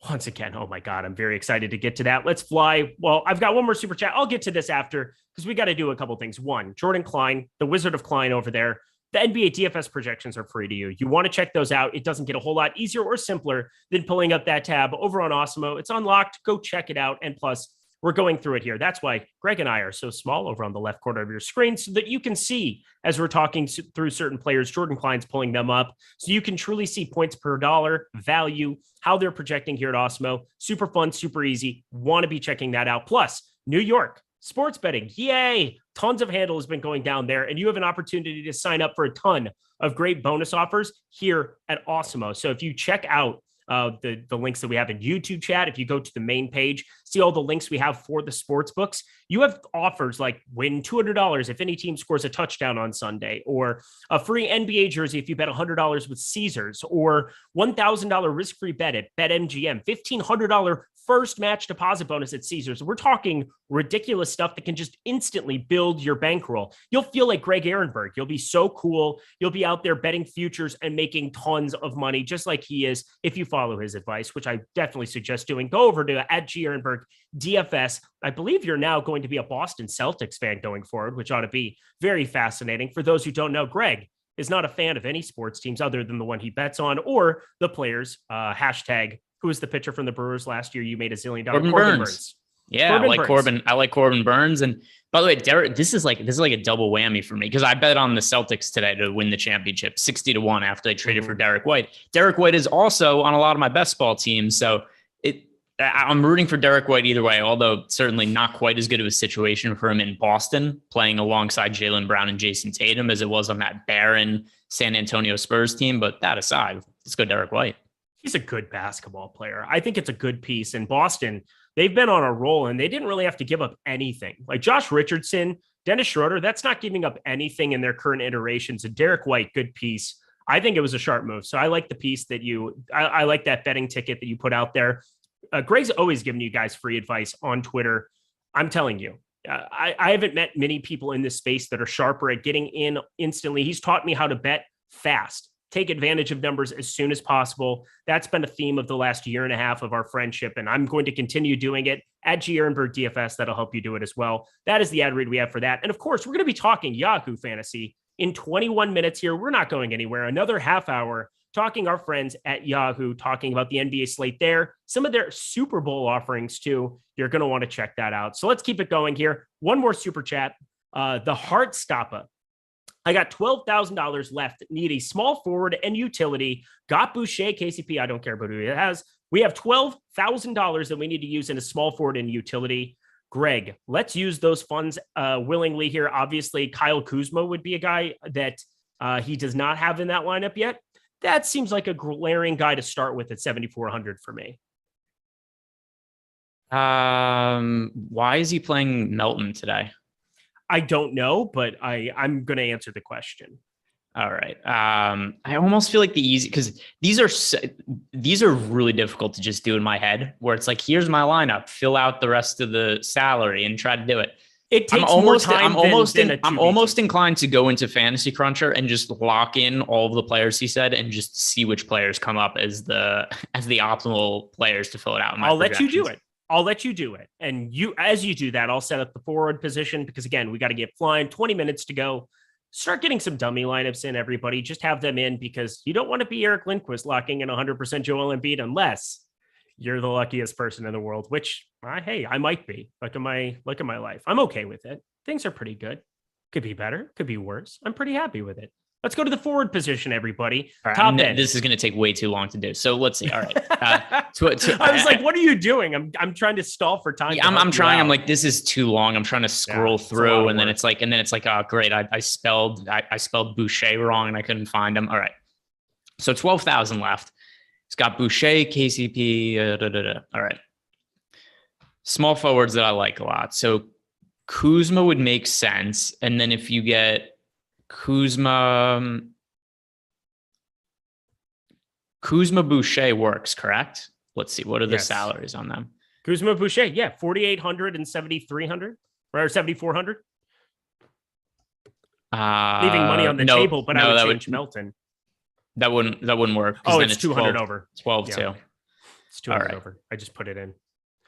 once again, oh my God, I'm very excited to get to that. Let's fly. Well, I've got one more super chat. I'll get to this after because we got to do a couple things. One, Jordan Klein, the Wizard of Klein over there. The NBA DFS projections are free to you. You want to check those out. It doesn't get a whole lot easier or simpler than pulling up that tab over on Awesemo. It's unlocked. Go check it out. And plus, we're going through it here. That's why Greg and I are so small over on the left corner of your screen so that you can see as we're talking through certain players, Jordan Klein's pulling them up so you can truly see points per dollar, value, how they're projecting here at Awesemo. Super fun, super easy. Want to be checking that out. Plus, New York sports betting. Yay. Tons of handle has been going down there and you have an opportunity to sign up for a ton of great bonus offers here at Awesemo. So if you check out the links that we have in YouTube chat. If you go to the main page, see all the links we have for the sports books. You have offers like win $200 if any team scores a touchdown on Sunday, or a free NBA jersey if you bet $100 with Caesars, or $1,000 risk-free bet at BetMGM, $1,500 first match deposit bonus at Caesars. We're talking ridiculous stuff that can just instantly build your bankroll. You'll feel like Greg Ehrenberg. You'll be so cool. You'll be out there betting futures and making tons of money, just like he is, if you follow his advice, which I definitely suggest doing. Go over to @Ehrenberg DFS. I believe you're now going to be a Boston Celtics fan going forward, which ought to be very fascinating. For those who don't know, Greg is not a fan of any sports teams other than the one he bets on or the players. Hashtag who was the pitcher from the Brewers last year? You made $1 zillion. Corbin Burns. Yeah, I like Corbin Burns. And by the way, Derek, this is like a double whammy for me because I bet on the Celtics today to win the championship 60-1 after they traded for Derek White. Derek White is also on a lot of my best ball teams. So I'm rooting for Derek White either way, although certainly not quite as good of a situation for him in Boston, playing alongside Jaylen Brown and Jason Tatum as it was on that barren San Antonio Spurs team. But that aside, let's go Derek White. He's a good basketball player. I think it's a good piece. In Boston, they've been on a roll and they didn't really have to give up anything. Like Josh Richardson, Dennis Schroeder, that's not giving up anything in their current iterations. And Derek White, good piece. I think it was a sharp move. So I like the piece that I like that betting ticket that you put out there. Greg's always giving you guys free advice on Twitter. I'm telling you, I haven't met many people in this space that are sharper at getting in instantly. He's taught me how to bet fast. Take advantage of numbers as soon as possible. That's been a theme of the last year and a half of our friendship, and I'm going to continue doing it at Ehrenberg DFS. That'll help you do it as well. That is the ad read we have for that. And of course, we're going to be talking Yahoo Fantasy in 21 minutes here. We're not going anywhere. Another half hour talking our friends at Yahoo, talking about the NBA slate there, some of their Super Bowl offerings too. You're going to want to check that out. So let's keep it going here. One more super chat. The Heartstopper. I got $12,000 left. Need a small forward and utility. Got Boucher, KCP. I don't care about who it has. We have $12,000 that we need to use in a small forward and utility. Greg, let's use those funds willingly here. Obviously, Kyle Kuzma would be a guy that he does not have in that lineup yet. That seems like a glaring guy to start with at 7,400 for me. Why is he playing Melton today? I don't know, but I'm going to answer the question. All right. I almost feel like because these are really difficult to just do in my head, where it's like, here's my lineup, fill out the rest of the salary and try to do it. It takes more time. I'm almost inclined to go into Fantasy Cruncher and just lock in all of the players he said and just see which players come up as the optimal players to fill it out. I'll let you do it. I'll let you do it. And as you do that, I'll set up the forward position because again, we got to get flying. 20 minutes to go. Start getting some dummy lineups in, everybody. Just have them in because you don't want to be Eric Lindquist locking in 100% Joel Embiid unless you're the luckiest person in the world, which I might be. Look at my life. I'm okay with it. Things are pretty good. Could be better. Could be worse. I'm pretty happy with it. Let's go to the forward position, everybody. All right, this is going to take way too long to do. So let's see. All right. I was like, what are you doing? I'm trying to stall for time. Yeah, I'm trying. I'm like, this is too long. I'm trying to scroll through and then it's like, oh, great. I spelled Boucher wrong and I couldn't find him. All right. So 12,000 left. It's got Boucher, KCP. All right. Small forwards that I like a lot. So Kuzma would make sense. And then if you get Kuzma Boucher works, correct? Let's see. What are the salaries on them? Kuzma Boucher. Yeah. 4,800 and 7,300 or 7,400. Leaving money on the table, but I would change Melton. That wouldn't work. Oh, it's 200 over. 12 too. It's 200 over. I just put it in.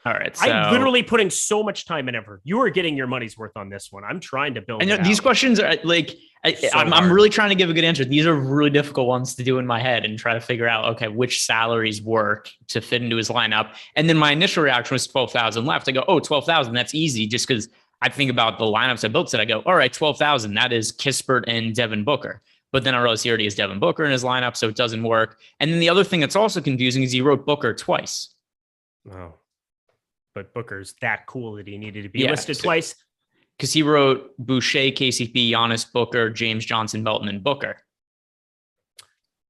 All right. So, I'm literally putting so much time and effort. You are getting your money's worth on this one. I'm trying to build. I know these questions are like, I'm really trying to give a good answer. These are really difficult ones to do in my head and try to figure out, okay, which salaries work to fit into his lineup. And then my initial reaction was 12,000 left. I go, 12,000. That's easy. Just because I think about the lineups I built today. I go, all right, 12,000. That is Kispert and Devin Booker. But then I realized he already has Devin Booker in his lineup, so it doesn't work. And then the other thing that's also confusing is he wrote Booker twice. Oh. But Booker's that cool that he needed to be listed twice. Because he wrote Boucher, KCP, Giannis, Booker, James Johnson, Melton, and Booker.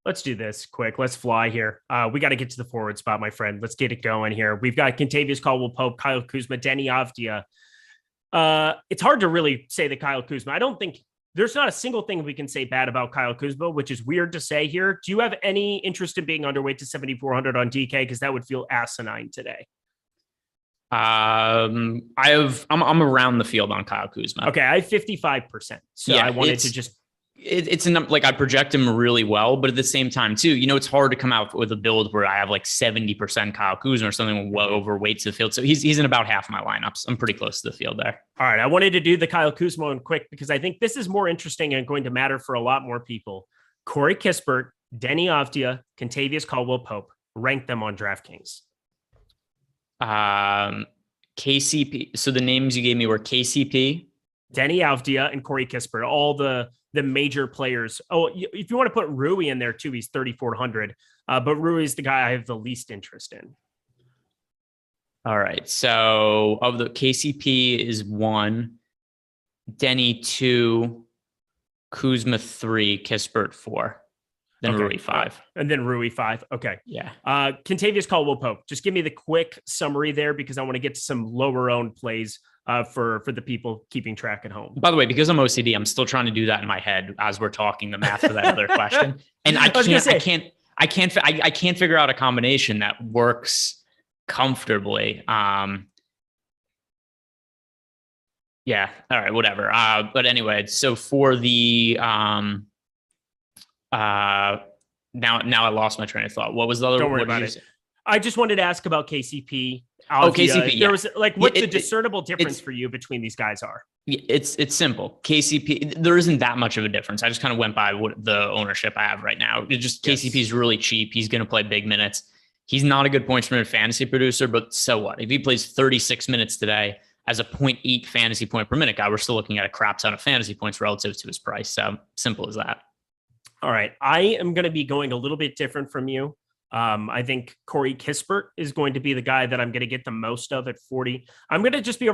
Let's do this quick. Let's fly here. We got to get to the forward spot, my friend. Let's get it going here. We've got Kentavious Caldwell-Pope, Kyle Kuzma, Deni Avdija. It's hard to really say that Kyle Kuzma. I don't think there's not a single thing we can say bad about Kyle Kuzma, which is weird to say here. Do you have any interest in being underweight to 7,400 on DK? Because that would feel asinine today. I'm around the field on Kyle Kuzma. Okay, I have 55%. So I wanted to just. It's like I project him really well, but at the same time too, it's hard to come out with a build where I have like 70% Kyle Kuzma or something well overweight to the field. So he's in about half my lineups. I'm pretty close to the field there. All right. I wanted to do the Kyle Kuzma one quick because I think this is more interesting and going to matter for a lot more people. Corey Kispert, Deni Avdija, Kentavious Caldwell-Pope, rank them on DraftKings. KCP. So the names you gave me were KCP, Deni Avdija, and Corey Kispert, all the major players. Oh, if you want to put Rui in there too, he's 3,400. But Rui is the guy I have the least interest in. All right. So of the KCP is 1, Denny 2, Kuzma 3, Kispert 4, then Rui 5. And then Rui 5. Okay. Yeah. Contavious Caldwell-Pope. Just give me the quick summary there because I want to get to some lower owned plays for the people keeping track at home. By the way, because I'm OCD, I'm still trying to do that in my head as we're talking the math for that other question. And I can't figure out a combination that works comfortably. Yeah. All right. Whatever. But anyway, so for the now I lost my train of thought. What was the other? Don't worry about it. I just wanted to ask about KCP. KCP. There was what the discernible difference for you between these guys are. It's simple. KCP, there isn't that much of a difference. I just kind of went by what the ownership I have right now. It just KCP is really cheap. He's going to play big minutes. He's not a good points per minute fantasy producer, but so what? If he plays 36 minutes today as a 0.8 fantasy point per minute guy, we're still looking at a crap ton of fantasy points relative to his price. So simple as that. All right. I am going to be going a little bit different from you. I think Corey Kispert is going to be the guy that I'm going to get the most of at 40. I'm going to just be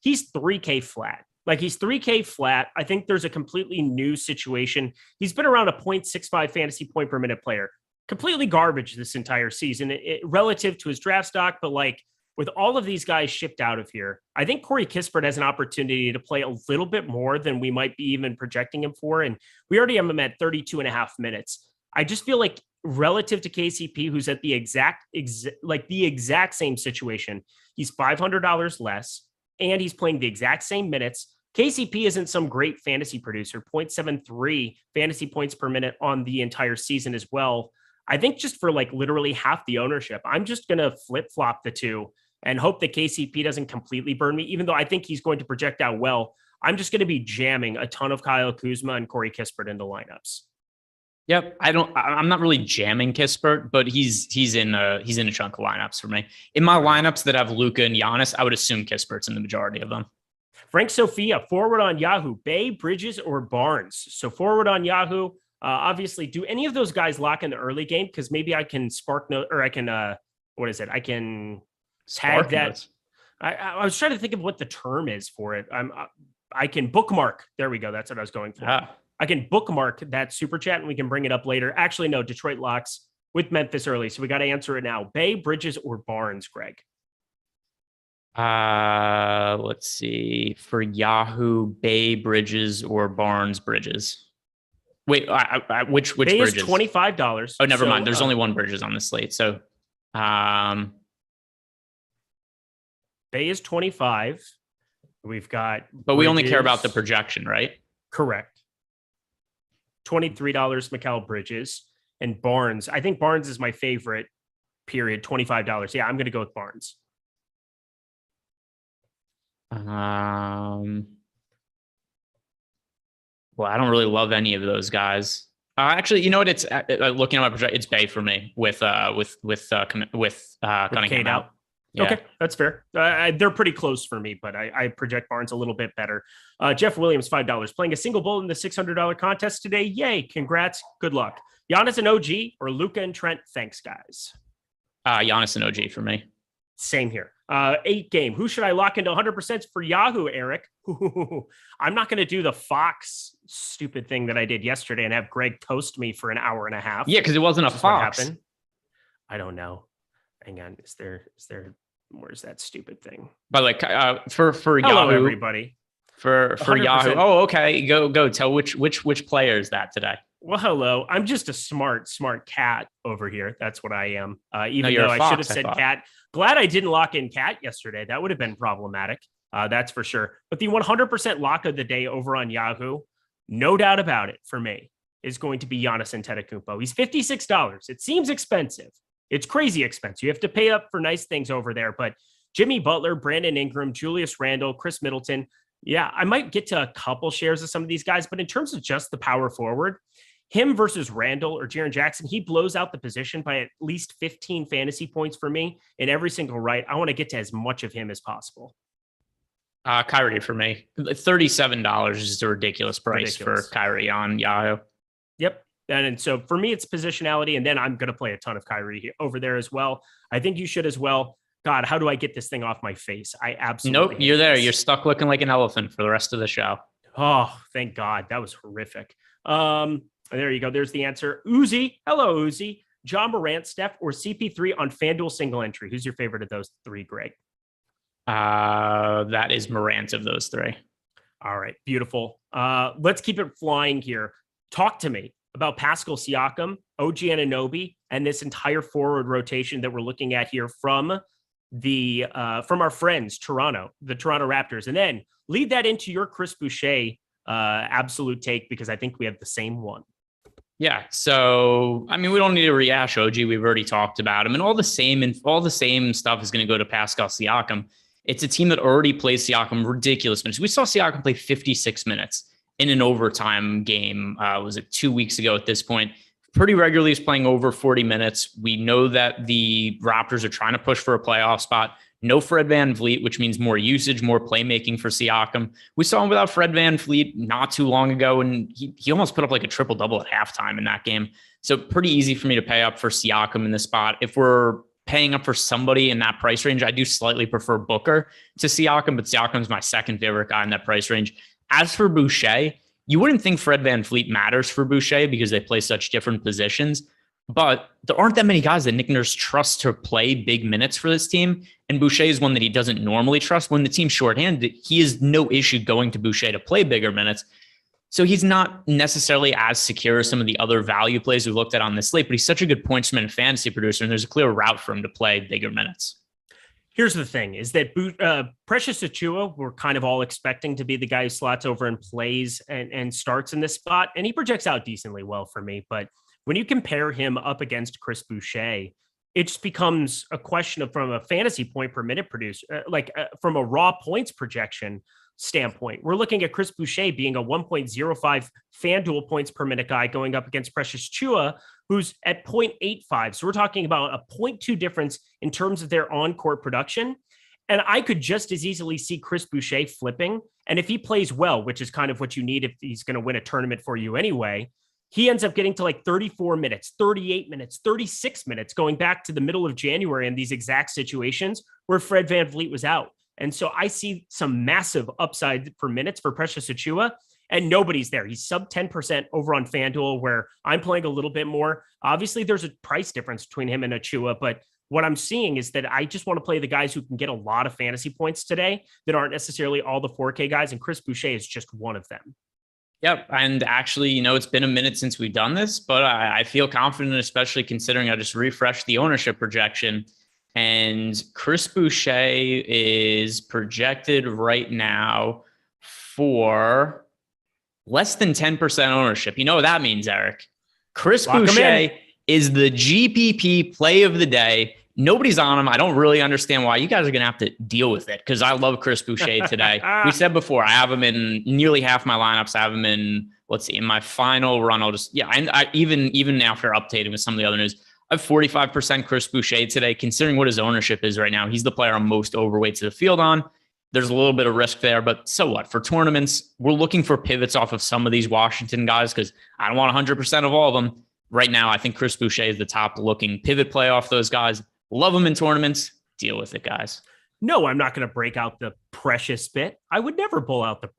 he's 3K flat. Like he's 3K flat. I think there's a completely new situation. He's been around a 0.65 fantasy point per minute player. Completely garbage this entire season relative to his draft stock. But like with all of these guys shipped out of here, I think Corey Kispert has an opportunity to play a little bit more than we might be even projecting him for. And we already have him at 32 and a half minutes. I just feel like relative to KCP, who's at the exact same situation, he's $500 less and he's playing the exact same minutes. KCP isn't some great fantasy producer, 0.73 fantasy points per minute on the entire season as well. I think just for like literally half the ownership, I'm just going to flip-flop the two and hope that KCP doesn't completely burn me, even though I think he's going to project out well. I'm just going to be jamming a ton of Kyle Kuzma and Corey Kispert into lineups. Yep. I'm not really jamming Kispert, but he's in a chunk of lineups for me. In my lineups that have Luka and Giannis, I would assume Kispert's in the majority of them. Frank Sophia, forward on Yahoo, Bay, Bridges, or Barnes. So forward on Yahoo, obviously, do any of those guys lock in the early game? Because maybe I can I can tag that. I was trying to think of what the term is for it. I can bookmark. There we go. That's what I was going for. I can bookmark that super chat and we can bring it up later. Actually, no, Detroit locks with Memphis early. So we got to answer it now. Bay, Bridges, or Barnes, Greg? Let's see. For Yahoo, Bay, Bridges, or Barnes, Bridges. Wait, which Bay Bridges? Is $25. Oh, never mind. There's only one Bridges on the slate. So, Bay is 25. We've got, but we only care about the projection, right? Correct. $23 Mikal Bridges and Barnes. I think Barnes is my favorite, period. $25. Yeah, I'm going to go with Barnes. Well, I don't really love any of those guys. Actually, you know what? It's looking at my project. It's Bay for me with Cunningham out. Yeah. Okay, that's fair. They're pretty close for me, but I project Barnes a little bit better. Jeff Williams, $5. Playing a single bullet in the $600 contest today. Yay, congrats. Good luck. Giannis and OG or Luka and Trent? Thanks, guys. Giannis and OG for me. Same here. 8 game. Who should I lock into 100% for Yahoo, Eric? I'm not going to do the Fox stupid thing that I did yesterday and have Greg toast me for an hour and a half. Yeah, because it wasn't a Fox. I don't know. Hang on. Is there where's that stupid thing? By the way, for hello, Yahoo, everybody. For 100%. Yahoo. Oh, okay. Go. Tell which player is that today? Well, hello. I'm just a smart cat over here. That's what I am. Even though I should have said cat. Glad I didn't lock in cat yesterday. That would have been problematic. That's for sure. But the 100% lock of the day over on Yahoo, no doubt about it for me, is going to be Giannis Antetokounmpo. He's $56. It seems expensive. It's crazy expensive. You have to pay up for nice things over there. But Jimmy Butler, Brandon Ingram, Julius Randle, Chris Middleton. Yeah, I might get to a couple shares of some of these guys. But in terms of just the power forward, him versus Randall or Jaren Jackson, he blows out the position by at least 15 fantasy points for me in every single right. I want to get to as much of him as possible. Kyrie for me. $37 is a ridiculous price for Kyrie on Yahoo. Yep. And so for me, it's positionality. And then I'm going to play a ton of Kyrie over there as well. I think you should as well. God, how do I get this thing off my face? I absolutely Nope, you're there. this. You're stuck looking like an elephant for the rest of the show. Oh, thank God. That was horrific. There you go. There's the answer. Uzi. Hello, Uzi. John Morant, Steph, or CP3 on FanDuel single entry. Who's your favorite of those three, Greg? That is Morant of those three. All right. Beautiful. Let's keep it flying here. Talk to me about Pascal Siakam, OG Anunoby, and this entire forward rotation that we're looking at here from our friends, the Toronto Raptors. And then lead that into your Chris Boucher absolute take, because I think we have the same one. Yeah. So, I mean, we don't need to rehash OG. We've already talked about him, and all the same stuff is going to go to Pascal Siakam. It's a team that already plays Siakam ridiculous minutes. We saw Siakam play 56 minutes in an overtime game. Was it 2 weeks ago at this point? Pretty regularly he's playing over 40 minutes. We know that the Raptors are trying to push for a playoff spot. No Fred VanVleet, which means more usage, more playmaking for Siakam. We saw him without Fred VanVleet not too long ago, and he almost put up like a triple-double at halftime in that game. So pretty easy for me to pay up for Siakam in this spot. If we're paying up for somebody in that price range, I do slightly prefer Booker to Siakam, but Siakam's my second favorite guy in that price range. As for Boucher, you wouldn't think Fred VanVleet matters for Boucher because they play such different positions, but there aren't that many guys that Nick Nurse trusts to play big minutes for this team. And Boucher is one that he doesn't normally trust. When the team's shorthanded, he has no issue going to Boucher to play bigger minutes. So he's not necessarily as secure as some of the other value plays we looked at on this slate, but he's such a good pointsman and fantasy producer, and there's a clear route for him to play bigger minutes. Here's the thing, is that Precious Achiuwa, we're kind of all expecting to be the guy who slots over and plays and starts in this spot, and he projects out decently well for me. But when you compare him up against Chris Boucher, it just becomes a question of, from a fantasy point per minute producer, from a raw points projection standpoint, we're looking at Chris Boucher being a 1.05 FanDuel points per minute guy going up against Precious Achiuwa, who's at 0.85. So we're talking about a 0.2 difference in terms of their on-court production. And I could just as easily see Chris Boucher flipping. And if he plays well, which is kind of what you need if he's going to win a tournament for you anyway, he ends up getting to like 34 minutes, 38 minutes, 36 minutes, going back to the middle of January in these exact situations where Fred VanVleet was out. And so I see some massive upside for minutes for Precious Achiuwa, and nobody's there. He's sub 10% over on FanDuel, where I'm playing a little bit more. Obviously, there's a price difference between him and Achiuwa, but what I'm seeing is that I just want to play the guys who can get a lot of fantasy points today that aren't necessarily all the 4K guys, and Chris Boucher is just one of them. Yep. And actually, it's been a minute since we've done this, but I feel confident, especially considering I just refreshed the ownership projection. And Chris Boucher is projected right now for less than 10% ownership. You know what that means, Eric? Chris Boucher is the GPP play of the day. Nobody's on him. I don't really understand why. You guys are going to have to deal with it, because I love Chris Boucher today. We said before, I have him in nearly half my lineups. I have him in, in my final run. I even after updating with some of the other news, I have 45% Chris Boucher today. Considering what his ownership is right now, he's the player I'm most overweight to the field on. There's a little bit of risk there, but so what? For tournaments, we're looking for pivots off of some of these Washington guys, because I don't want 100% of all of them. Right now, I think Chris Boucher is the top looking pivot play off those guys. Love them in tournaments. Deal with it, guys. No, I'm not going to break out the precious bit. I would never pull out the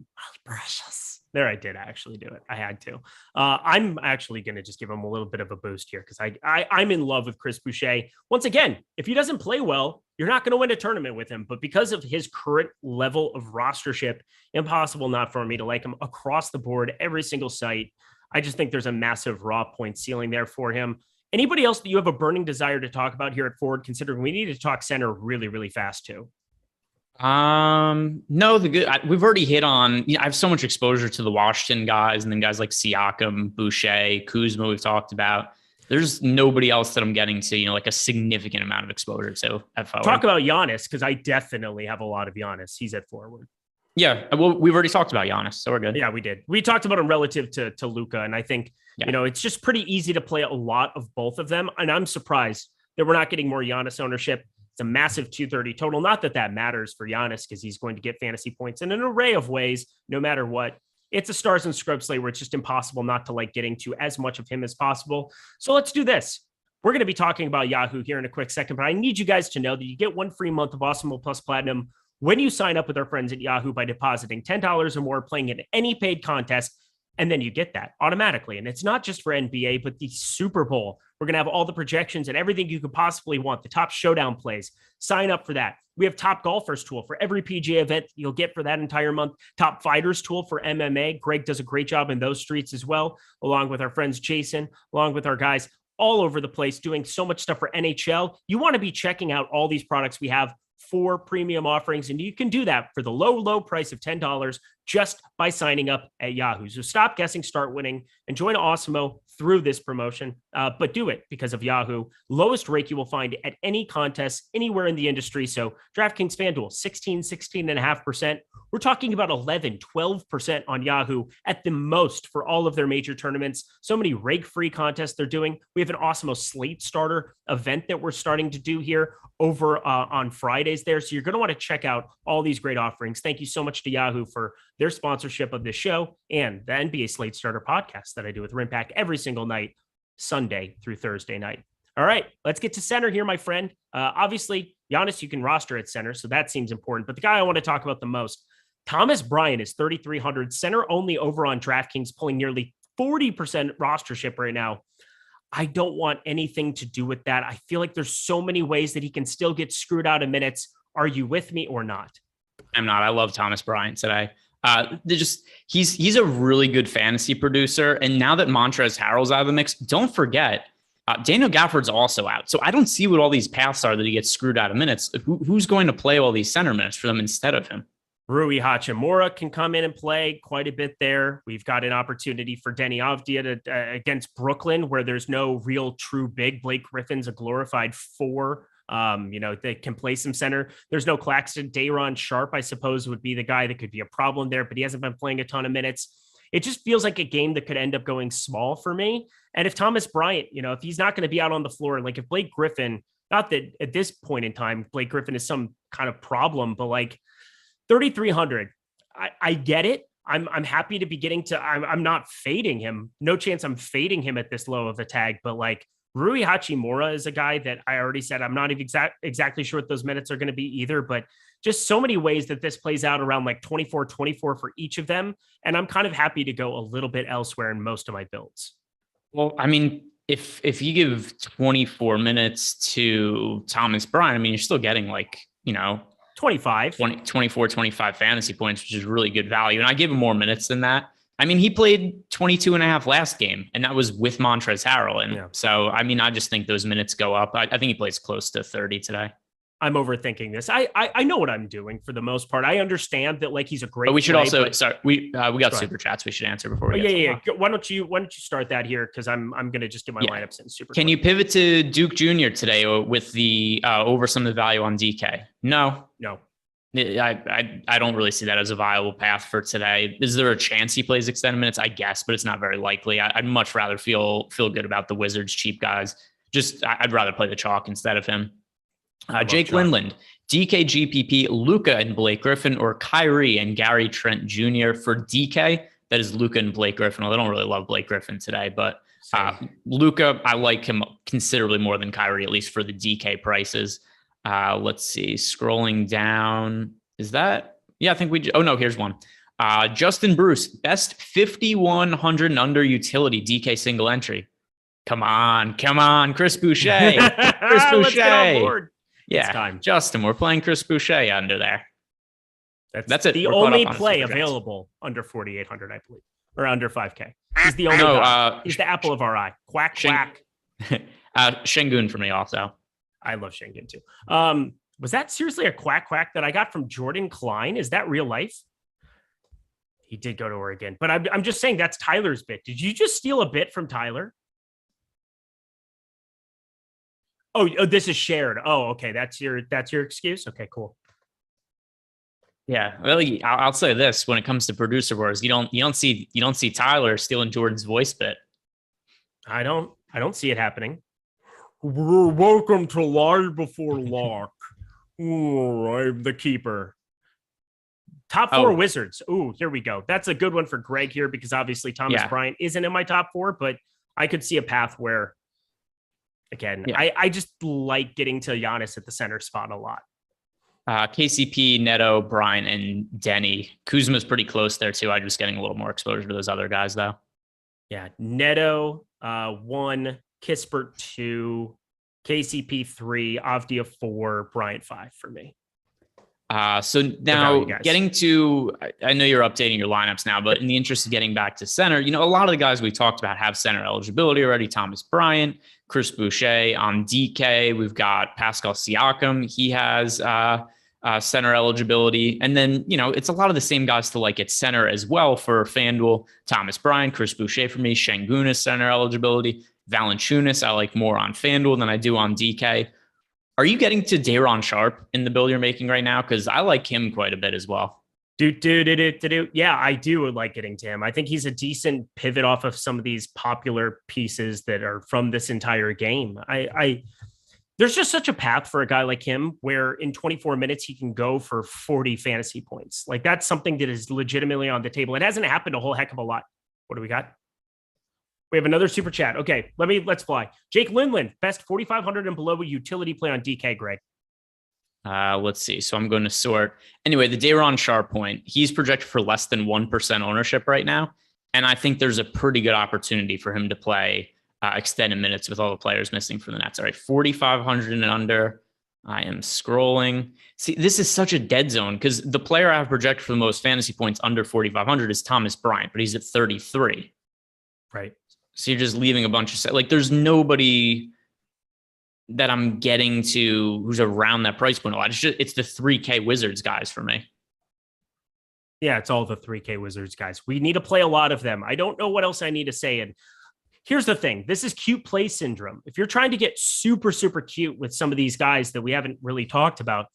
precious. There, I did actually do it. I had to. I'm actually going to just give him a little bit of a boost here, because I'm in love with Chris Boucher. Once again, if he doesn't play well, you're not going to win a tournament with him. But because of his current level of rostership, impossible not for me to like him across the board, every single site. I just think there's a massive raw point ceiling there for him. Anybody else that you have a burning desire to talk about here at forward, considering we need to talk center really, really fast too? No, we've already hit on, I have so much exposure to the Washington guys, and then guys like Siakam, Boucher, Kuzma we've talked about. There's nobody else that I'm getting to, like a significant amount of exposure to at forward. Talk about Giannis, because I definitely have a lot of Giannis. He's at forward. Yeah, well, we've already talked about Giannis, so we're good. Yeah, we did. We talked about him relative to Luka, and I think, it's just pretty easy to play a lot of both of them, and I'm surprised that we're not getting more Giannis ownership. It's a massive 230 total. Not that that matters for Giannis, because he's going to get fantasy points in an array of ways, no matter what. It's a stars and scrubs slate where it's just impossible not to like getting to as much of him as possible. So let's do this. We're going to be talking about Yahoo here in a quick second, but I need you guys to know that you get 1 free month of Awesemo Plus Platinum when you sign up with our friends at Yahoo by depositing $10 or more, playing in any paid contest, and then you get that automatically. And it's not just for NBA, but the Super Bowl. We're going to have all the projections and everything you could possibly want, the top showdown plays. Sign up for that. We have top golfers tool for every PGA event you'll get for that entire month. Top fighters tool for MMA. Greg does a great job in those streets as well, along with our friends Jason, along with our guys all over the place doing so much stuff for NHL. You want to be checking out all these products we have for premium offerings, and you can do that for the low price of $10 just by signing up at Yahoo. So stop guessing, start winning, and join Awesemo through this promotion, but do it because of Yahoo. Lowest rate you will find at any contest anywhere in the industry. So DraftKings FanDuel, 16.5%. We're talking about 11, 12% on Yahoo at the most for all of their major tournaments. So many rake-free contests they're doing. We have an Awesemo Slate Starter event that we're starting to do here over on Fridays there. So you're going to want to check out all these great offerings. Thank you so much to Yahoo for their sponsorship of this show and the NBA Slate Starter podcast that I do with Rimpack every single night, Sunday through Thursday night. All right, let's get to center here, my friend. Obviously, Giannis, you can roster at center, so that seems important. But the guy I want to talk about the most, Thomas Bryant, is 3,300, center only over on DraftKings, pulling nearly 40% rostership right now. I don't want anything to do with that. I feel like there's so many ways that he can still get screwed out of minutes. Are you with me or not? I'm not. I love Thomas Bryant today. He's a really good fantasy producer. And now that Montrezl Harrell's out of the mix, don't forget, Daniel Gafford's also out. So I don't see what all these paths are that he gets screwed out of minutes. Who's going to play all these center minutes for them instead of him? Rui Hachimura can come in and play quite a bit there. We've got an opportunity for Denny Avdija against Brooklyn, where there's no real true big. Blake Griffin's a glorified 4. They can play some center. There's no Claxton. Day'Ron Sharp, I suppose, would be the guy that could be a problem there, but he hasn't been playing a ton of minutes. It just feels like a game that could end up going small for me. And if Thomas Bryant, if he's not going to be out on the floor, like if Blake Griffin, not that at this point in time, Blake Griffin is some kind of problem, but like 3,300, I get it. I'm happy to be getting to, I'm not fading him. No chance I'm fading him at this low of a tag, but like Rui Hachimura is a guy that I already said, I'm not even exactly sure what those minutes are going to be either, but just so many ways that this plays out around like 24 for each of them. And I'm kind of happy to go a little bit elsewhere in most of my builds. Well, I mean, if you give 24 minutes to Thomas Bryant, I mean, you're still getting like, 24, 25 fantasy points, which is really good value. And I give him more minutes than that. I mean, he played 22 and a half last game, and that was with Montrezl Harrell. And so, I mean, I just think those minutes go up. I think he plays close to 30 today. I'm overthinking this. I know what I'm doing for the most part. I understand that like he's a great. But we should we got super chats we should answer before we get to Why don't you start that here, because I'm gonna just get my lineups in super. Can you pivot to Duke Jr. today with the over some of the value on DK? No. I don't really see that as a viable path for today. Is there a chance he plays extended minutes? I guess, but it's not very likely. I'd much rather feel good about the Wizards cheap guys. I'd rather play the chalk instead of him. Jake Lindland, DK GPP, Luka and Blake Griffin, or Kyrie and Gary Trent Jr. for DK. That is Luka and Blake Griffin. I don't really love Blake Griffin today, but Luka, I like him considerably more than Kyrie, at least for the DK prices. Let's see, scrolling down. Is that? Yeah, I think here's one. Justin Bruce, best 5,100 and under utility DK single entry. Come on, Chris Boucher. Chris Boucher. Let's get on board. Yeah, Justin, we're playing Chris Boucher under there. That's it. The only play available under 4,800, I believe, or under 5K. He's the only guy. He's the apple of our eye. Quack. Şengün for me also. I love Şengün too. Was that seriously a quack that I got from Jordan Klein? Is that real life? He did go to Oregon, but I'm just saying that's Tyler's bit. Did you just steal a bit from Tyler? Oh, this is shared. Oh, okay. That's your excuse. Okay, cool. Yeah, really. I'll say this: when it comes to producer wars, you don't see Tyler stealing Jordan's voice bit. I don't see it happening. Welcome to Live Before Lock. Ooh, I'm the keeper. Top 4 Wizards. Ooh, here we go. That's a good one for Greg here, because obviously Thomas Bryant isn't in my top 4, but I could see a path where again. Yeah. I just like getting to Giannis at the center spot a lot. KCP, Neto, Bryant, and Denny. Kuzma's pretty close there too. I'm just getting a little more exposure to those other guys though. Yeah, Neto 1, Kispert 2, KCP 3, Avdia 4, Bryant 5 for me. So now getting to, I know you're updating your lineups now, but in the interest of getting back to center, a lot of the guys we talked about have center eligibility already. Thomas Bryant, Chris Boucher on DK. We've got Pascal Siakam. He has center eligibility. And then, it's a lot of the same guys to like at center as well for FanDuel. Thomas Bryant, Chris Boucher for me, Şengün is center eligibility. Valanciunas I like more on FanDuel than I do on DK. Are you getting to Day'Ron Sharpe in the build you're making right now? Because I like him quite a bit as well. Yeah, I do like getting to him. I think he's a decent pivot off of some of these popular pieces that are from this entire game. There's just such a path for a guy like him where in 24 minutes he can go for 40 fantasy points. Like that's something that is legitimately on the table. It hasn't happened a whole heck of a lot. What do we got? We have another super chat. Okay, let's fly. Jake Lindland, best 4,500 and below utility play on DK, Greg. Let's see. So I'm going to sort. Anyway, the Day'Ron Sharpe point, he's projected for less than 1% ownership right now. And I think there's a pretty good opportunity for him to play extended minutes with all the players missing for the Nets. All right, 4,500 and under. I am scrolling. See, this is such a dead zone because the player I have projected for the most fantasy points under 4,500 is Thomas Bryant, but he's at 33. Right. So you're just leaving a bunch of there's nobody that I'm getting to who's around that price point a lot. It's the 3K Wizards guys for me. Yeah, it's all the 3K Wizards guys. We need to play a lot of them. I don't know what else I need to say. And here's the thing. This is cute play syndrome. If you're trying to get super, super cute with some of these guys that we haven't really talked about,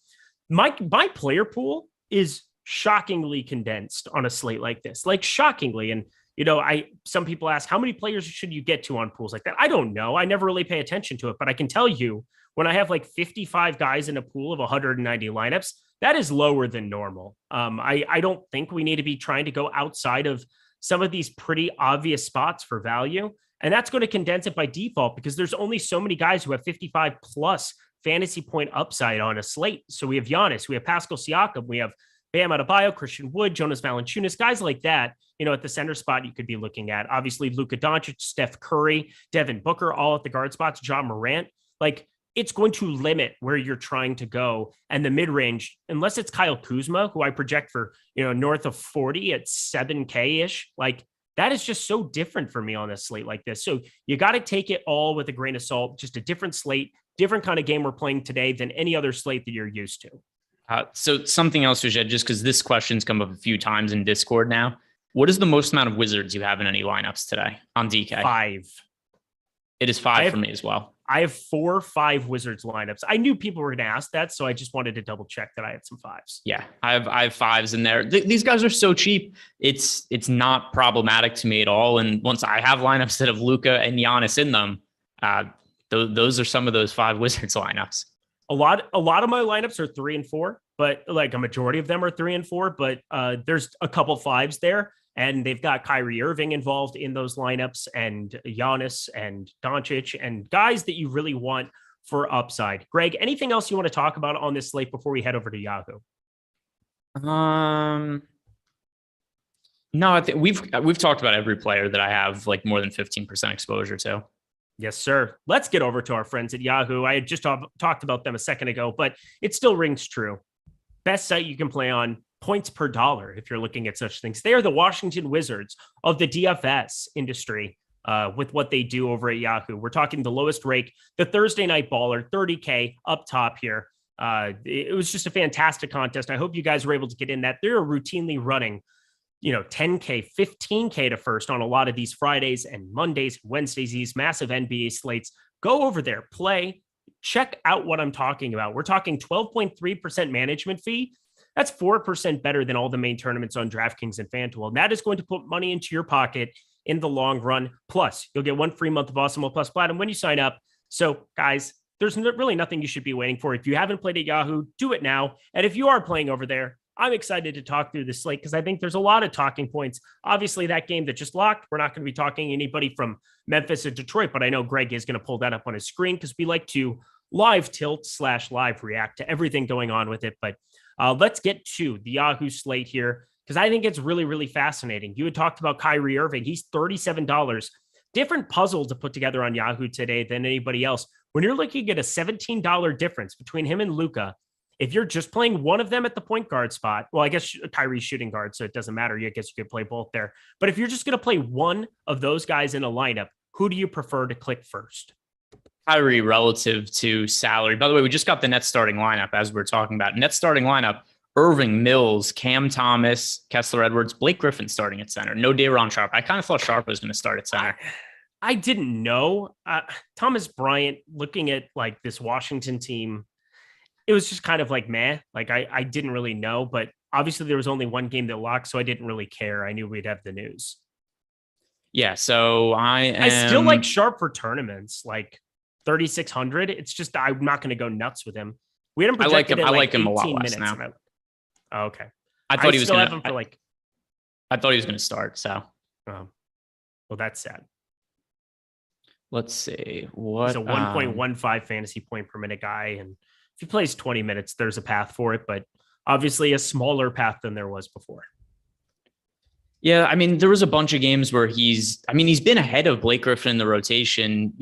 my player pool is shockingly condensed on a slate like this, like shockingly. And some people ask, how many players should you get to on pools like that? I don't know. I never really pay attention to it, but I can tell you when I have like 55 guys in a pool of 190 lineups, that is lower than normal. I don't think we need to be trying to go outside of some of these pretty obvious spots for value. And that's going to condense it by default because there's only so many guys who have 55 plus fantasy point upside on a slate. So we have Giannis, we have Pascal Siakam, we have Bam Adebayo, Christian Wood, Jonas Valanciunas, guys like that, at the center spot you could be looking at. Obviously, Luka Doncic, Steph Curry, Devin Booker, all at the guard spots, John Morant. Like, it's going to limit where you're trying to go. And the mid-range, unless it's Kyle Kuzma, who I project for, north of 40 at 7K-ish, like, that is just so different for me on a slate like this. So you got to take it all with a grain of salt, just a different slate, different kind of game we're playing today than any other slate that you're used to. So something else, Vijay, just because this question's come up a few times in Discord now. What is the most amount of Wizards you have in any lineups today on DK? 5. It is 5 for me as well. I have 4 or 5 Wizards lineups. I knew people were going to ask that, so I just wanted to double check that I had some 5s. Yeah, I have 5s in there. These guys are so cheap. It's not problematic to me at all. And once I have lineups that have Luka and Giannis in them, those are some of those 5 Wizards lineups. A lot of my lineups are 3 and 4, but like a majority of them are 3 and 4, but there's a couple 5s there. And they've got Kyrie Irving involved in those lineups and Giannis and Doncic and guys that you really want for upside. Greg, anything else you want to talk about on this slate before we head over to Yahoo? No, I think we've talked about every player that I have like more than 15% exposure to. Yes, sir. Let's get over to our friends at Yahoo. I had just talked about them a second ago, but it still rings true. Best site you can play on, points per dollar if you're looking at such things. They are the Washington Wizards of the DFS industry with what they do over at Yahoo. We're talking the lowest rake, the Thursday Night Baller, 30K up top here. It was just a fantastic contest. I hope you guys were able to get in that. They're routinely running 10K, 15K to first on a lot of these Fridays and Mondays, Wednesdays, these massive NBA slates. Go over there, play, check out what I'm talking about. We're talking 12.3% management fee. That's 4% better than all the main tournaments on DraftKings and FanDuel. And that is going to put money into your pocket in the long run. Plus, you'll get 1 free month of Awesemo Plus Platinum when you sign up. So, guys, there's really nothing you should be waiting for. If you haven't played at Yahoo, do it now. And if you are playing over there, I'm excited to talk through the slate because I think there's a lot of talking points. Obviously, that game that just locked, we're not going to be talking anybody from Memphis or Detroit, but I know Greg is going to pull that up on his screen because we like to live tilt / live react to everything going on with it. But let's get to the Yahoo slate here because I think it's really, really fascinating. You had talked about Kyrie Irving. He's $37. Different puzzle to put together on Yahoo today than anybody else. When you're looking at a $17 difference between him and Luka, if you're just playing one of them at the point guard spot, well, I guess Kyrie's shooting guard, so it doesn't matter. I guess you could play both there. But if you're just going to play one of those guys in a lineup, who do you prefer to click first? Kyrie relative to salary. By the way, we just got the Nets starting lineup as we're talking about. Nets starting lineup, Irving, Mills, Cam Thomas, Kessler Edwards, Blake Griffin starting at center. No Day'Ron Sharpe. I kind of thought Sharpe was going to start at center. I didn't know. Thomas Bryant, looking at like this Washington team, it was just kind of like meh. Like I didn't really know, but obviously there was only one game that locked, so I didn't really care. I knew we'd have the news. Yeah, so I still like Sharpe for tournaments, like 3,600. It's just I'm not going to go nuts with him. We had him projected I like him a lot less now. Oh, okay. I thought he was going to like. I thought he was going to start. So, well, that's sad. Let's see what. He's a 1.15 fantasy point per minute guy, and if he plays 20 minutes, there's a path for it, but obviously a smaller path than there was before. Yeah, I mean, there was a bunch of games where he's been ahead of Blake Griffin in the rotation,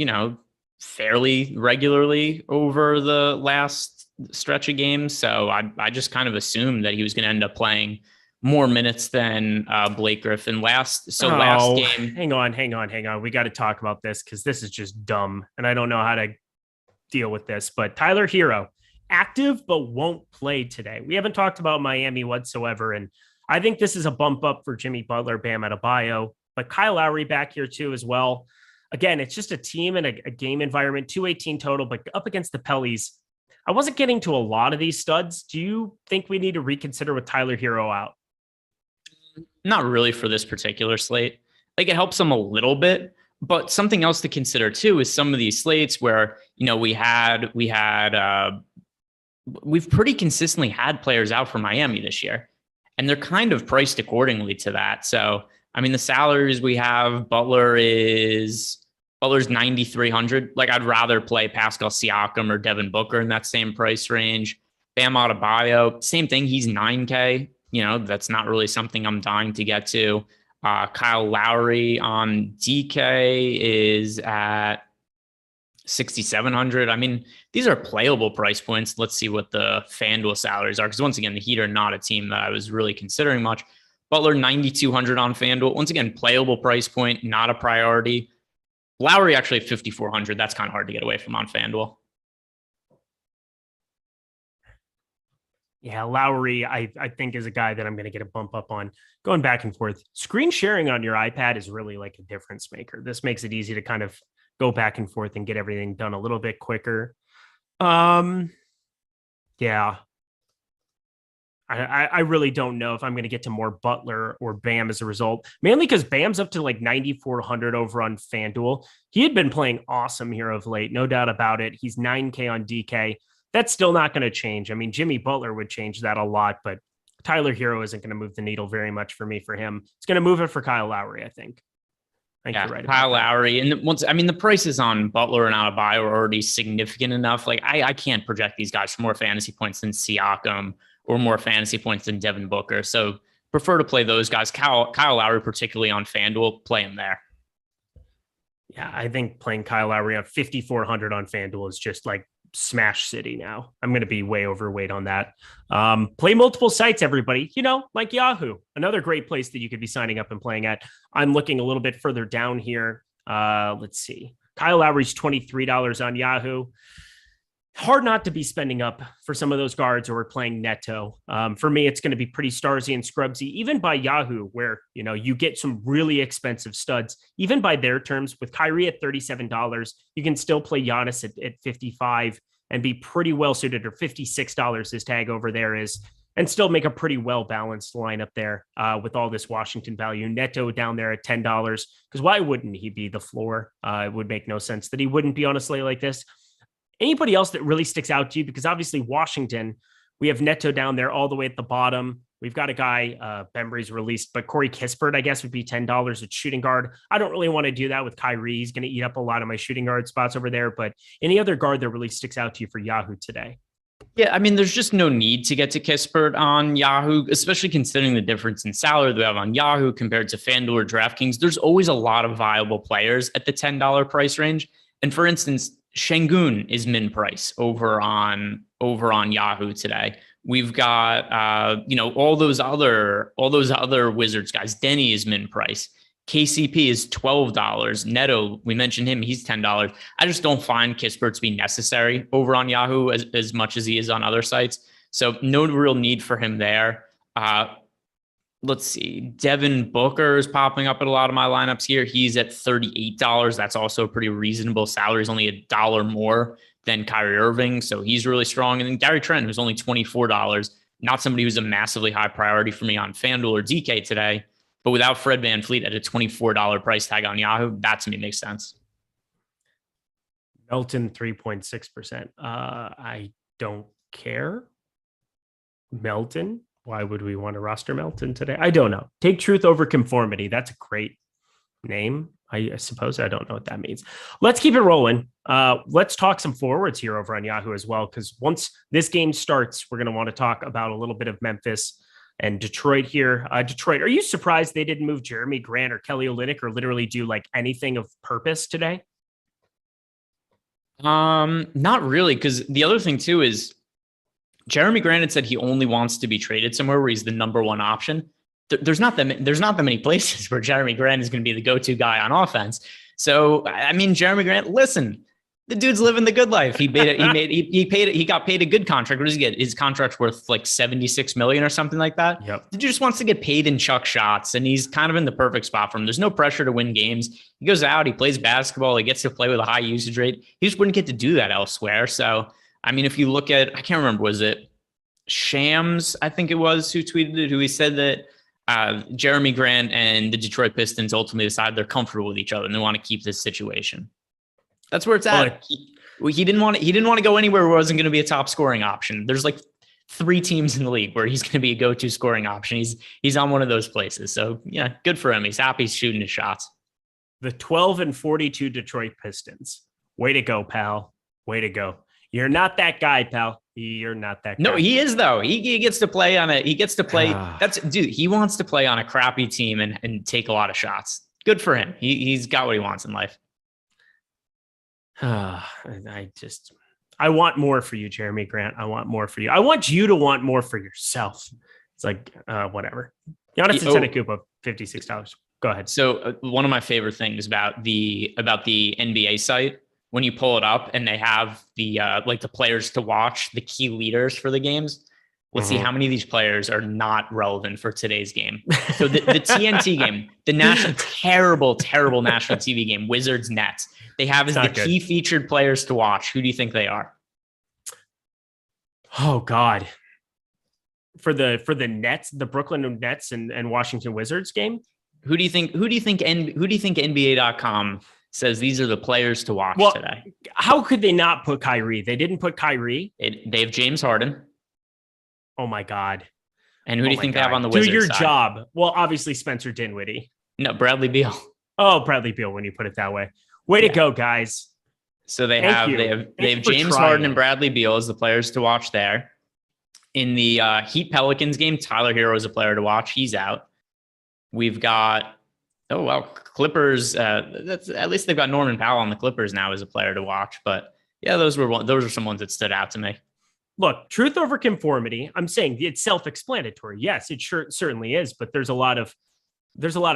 fairly regularly over the last stretch of games. So I just kind of assumed that he was going to end up playing more minutes than Blake Griffin last game. Hang on. We got to talk about this because this is just dumb. And I don't know how to deal with this, but Tyler Hero, active, but won't play today. We haven't talked about Miami whatsoever. And I think this is a bump up for Jimmy Butler, Bam Adebayo, but Kyle Lowry back here too as well. Again, it's just a team and a game environment, 218 total, but up against the Pellies. I wasn't getting to a lot of these studs. Do you think we need to reconsider with Tyler Hero out? Not really for this particular slate. Like it helps them a little bit, but something else to consider too is some of these slates where, we've pretty consistently had players out for Miami this year, and they're kind of priced accordingly to that. So, I mean, the salaries we have, Butler's 9,300. Like I'd rather play Pascal Siakam or Devin Booker in that same price range. Bam Adebayo, same thing. He's 9K. That's not really something I'm dying to get to. Kyle Lowry on DK is at 6,700. I mean, these are playable price points. Let's see what the FanDuel salaries are. Because once again, the Heat are not a team that I was really considering much. Butler, 9,200 on FanDuel. Once again, playable price point, not a priority. Lowry actually 5,400. That's kind of hard to get away from on FanDuel. Yeah, Lowry, I think is a guy that I'm going to get a bump up on. Going back and forth. Screen sharing on your iPad is really like a difference maker. This makes it easy to kind of go back and forth and get everything done a little bit quicker. Yeah. I really don't know if I'm going to get to more Butler or Bam as a result, mainly because Bam's up to like 9,400 over on FanDuel. He had been playing awesome here of late, no doubt about it. He's 9K on DK. That's still not going to change. I mean, Jimmy Butler would change that a lot, but Tyler Hero isn't going to move the needle very much for me for him. It's going to move it for Kyle Lowry, I think. Yeah, right, Kyle Lowry. And the prices on Butler and Adebayo are already significant enough. Like I can't project these guys for more fantasy points than Siakam or more fantasy points than Devin Booker. So prefer to play those guys. Kyle Lowry, particularly on FanDuel, play him there. Yeah, I think playing Kyle Lowry on 5,400 on FanDuel is just like smash city now. I'm going to be way overweight on that. Play multiple sites, everybody, like Yahoo, another great place that you could be signing up and playing at. I'm looking a little bit further down here. Let's see. Kyle Lowry's $23 on Yahoo. Hard not to be spending up for some of those guards or playing Neto. For me, it's going to be pretty Starsy and Scrubsy, even by Yahoo, where, you get some really expensive studs, even by their terms. With Kyrie at $37, you can still play Giannis at $55 and be pretty well suited, or $56 his tag over there is, and still make a pretty well-balanced lineup there with all this Washington value. Neto down there at $10, because why wouldn't he be the floor? It would make no sense that he wouldn't be on a slate like this. Anybody else that really sticks out to you? Because obviously Washington, we have Neto down there all the way at the bottom. We've got a guy, Bembry's released, but Corey Kispert, I guess, would be $10 at shooting guard. I don't really want to do that with Kyrie. He's going to eat up a lot of my shooting guard spots over there. But any other guard that really sticks out to you for Yahoo today? Yeah, I mean, there's just no need to get to Kispert on Yahoo, especially considering the difference in salary that we have on Yahoo compared to FanDuel or DraftKings. There's always a lot of viable players at the $10 price range. And for instance, Şengün is min price over on Yahoo today. We've got all those other Wizards guys. Denny is min price. KCP is $12. Neto, we mentioned him, he's $10. I just don't find Kispert to be necessary over on Yahoo as much as he is on other sites. So no real need for him there. Let's see. Devin Booker is popping up at a lot of my lineups here. He's at $38. That's also a pretty reasonable salary. He's only $1 more than Kyrie Irving. So he's really strong. And then Gary Trent, who's only $24. Not somebody who's a massively high priority for me on FanDuel or DK today. But without Fred VanVleet at a $24 price tag on Yahoo, that to me makes sense. Melton, 3.6%. I don't care. Melton, why would we want to roster Melton today? I don't know. Take truth over conformity. That's a great name. I suppose I don't know what that means. Let's keep it rolling. Let's talk some forwards here over on Yahoo as well, because once this game starts, we're going to want to talk about a little bit of Memphis and Detroit here. Detroit, are you surprised they didn't move Jeremy Grant or Kelly Olynyk or literally do like anything of purpose today? Not really, because the other thing too is Jeremy Grant had said he only wants to be traded somewhere where he's the number one option. There's not that many places where Jeremy Grant is going to be the go-to guy on offense. So I mean, Jeremy Grant, listen, the dude's living the good life. He got paid a good contract. What does he get? His contract's worth like $76 million or something like that. Yep. The dude just wants to get paid and chuck shots, and he's kind of in the perfect spot for him. There's no pressure to win games. He goes out, he plays basketball, he gets to play with a high usage rate. He just wouldn't get to do that elsewhere. So, I mean, if you look at, I can't remember, was it Shams, I think it was, who tweeted it, who he said that Jeremy Grant and the Detroit Pistons ultimately decided they're comfortable with each other and they want to keep this situation. That's where it's at. He didn't want to go anywhere where it wasn't going to be a top scoring option. There's like 3 teams in the league where he's going to be a go-to scoring option. He's on one of those places. So yeah, good for him. He's happy he's shooting his shots. The 12-42 Detroit Pistons. Way to go, pal. Way to go. You're not that guy, pal. You're not that guy. No, he is though. He gets to play on it. He gets to play. He wants to play on a crappy team and take a lot of shots. Good for him. He's got what he wants in life. I want more for you, Jeremy Grant. I want more for you. I want you to want more for yourself. It's like, whatever. Giannis Antetokounmpo, $56. Go ahead. So one of my favorite things about the NBA site, when you pull it up and they have the the players to watch, the key leaders for the games. Let's see how many of these players are not relevant for today's game. So the TNT game, the terrible national TV game, Wizards Nets. They have as the key featured players to watch. Who do you think they are? Oh God. For the Nets, the Brooklyn Nets and Washington Wizards game? Who do you think NBA.com says these are the players to watch today? How could they not put Kyrie? They didn't put Kyrie. They have James Harden. Oh my God. And who do you think they have on the Wizards side? Do your side? Job. Well, obviously Spencer Dinwiddie. No, Bradley Beal. Oh, Bradley Beal, when you put it that way. Way to go, guys. So they have James Harden and Bradley Beal as the players to watch there. In the Heat Pelicans game, Tyler Hero is a player to watch. He's out. We've got Clippers. That's at least they've got Norman Powell on the Clippers now as a player to watch. But yeah, those are some ones that stood out to me. Look, truth over conformity. I'm saying it's self-explanatory. Yes, it certainly is, but there's a lot of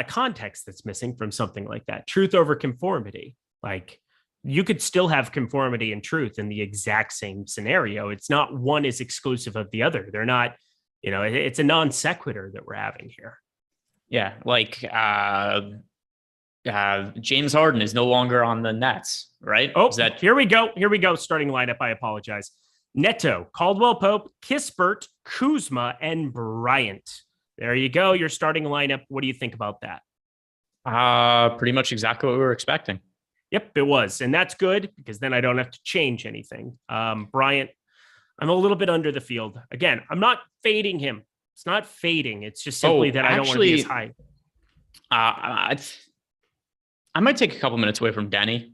context that's missing from something like that. Truth over conformity. Like, you could still have conformity and truth in the exact same scenario. It's not one is exclusive of the other. They're not, it's a non sequitur that we're having here. Yeah. Like, James Harden is no longer on the Nets, right? Oh, here we go. Starting lineup. I apologize. Neto, Caldwell Pope, Kispert, Kuzma, and Bryant. There you go. Your starting lineup. What do you think about that? Pretty much exactly what we were expecting. Yep, it was. And that's good because then I don't have to change anything. Bryant, I'm a little bit under the field. Again, I'm not fading him. It's not fading. It's just simply that I don't want to be as high. I might take a couple minutes away from Denny.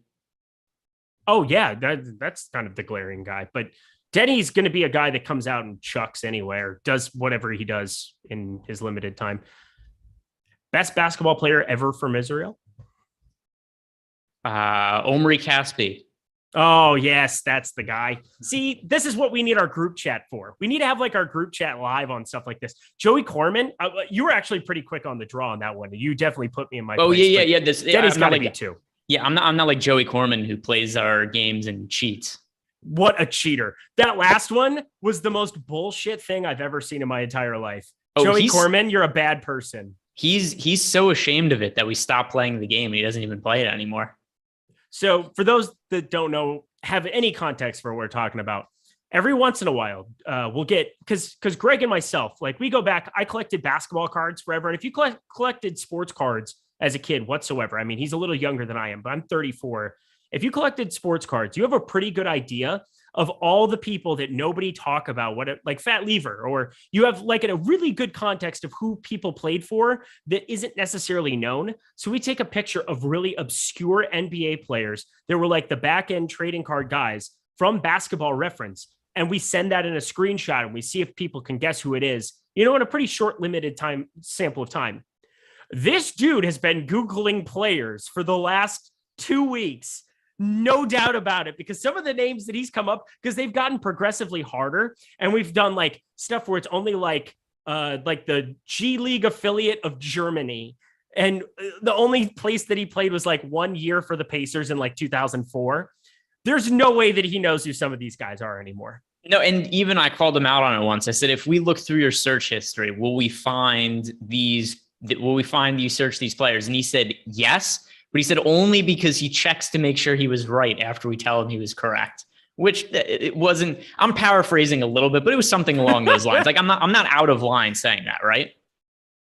Oh, yeah, that's kind of the glaring guy. But Denny's going to be a guy that comes out and chucks anywhere, does whatever he does in his limited time. Best basketball player ever from Israel? Omri Caspi. Oh, yes, that's the guy. See, this is what we need our group chat for. We need to have like our group chat live on stuff like this. Joey Corman, you were actually pretty quick on the draw on that one. You definitely put me in my place. Yeah. Denny's got to be too. Yeah, I'm not like Joey Corman who plays our games and cheats. What a cheater. That last one was the most bullshit thing I've ever seen in my entire life. Joey Corman, you're a bad person. He's so ashamed of it that we stopped playing the game and he doesn't even play it anymore. So for those that don't know, have any context for what we're talking about, every once in a while, we'll get, because Greg and myself, like we go back, I collected basketball cards forever. And if you collected sports cards as a kid whatsoever, I mean, he's a little younger than I am, but I'm 34. If you collected sports cards, you have a pretty good idea of all the people that nobody talk about, like Fat Lever, or you have like a really good context of who people played for that isn't necessarily known. So we take a picture of really obscure NBA players that were like the back end trading card guys from Basketball Reference. And we send that in a screenshot and we see if people can guess who it is, in a pretty short limited time sample of time. This dude has been Googling players for the last 2 weeks. No doubt about it, because some of the names that he's come up, because they've gotten progressively harder, and we've done like stuff where it's only like the G League affiliate of Germany, and the only place that he played was like 1 year for the Pacers in like 2004. There's no way that he knows who some of these guys are anymore. No, and even I called him out on it once. I said, if we look through your search history, will we find these? Will we find you search these players? And he said yes. But he said only because he checks to make sure he was right after we tell him he was correct, which it wasn't. I'm paraphrasing a little bit, but it was something along those lines. Like I'm not out of line saying that, right?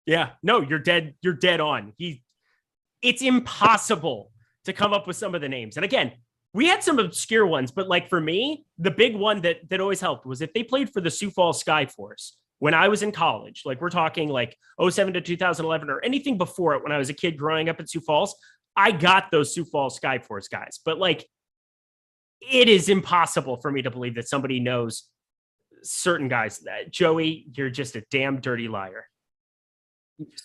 Yeah, no, you're dead. You're dead on. It's impossible to come up with some of the names. And again, we had some obscure ones, but like for me, the big one that always helped was if they played for the Sioux Falls Skyforce when I was in college. Like we're talking like 07 to 2011 or anything before it when I was a kid growing up in Sioux Falls. I got those Sioux Falls Skyforce guys, but like, it is impossible for me to believe that somebody knows certain guys. Joey, you're just a damn dirty liar.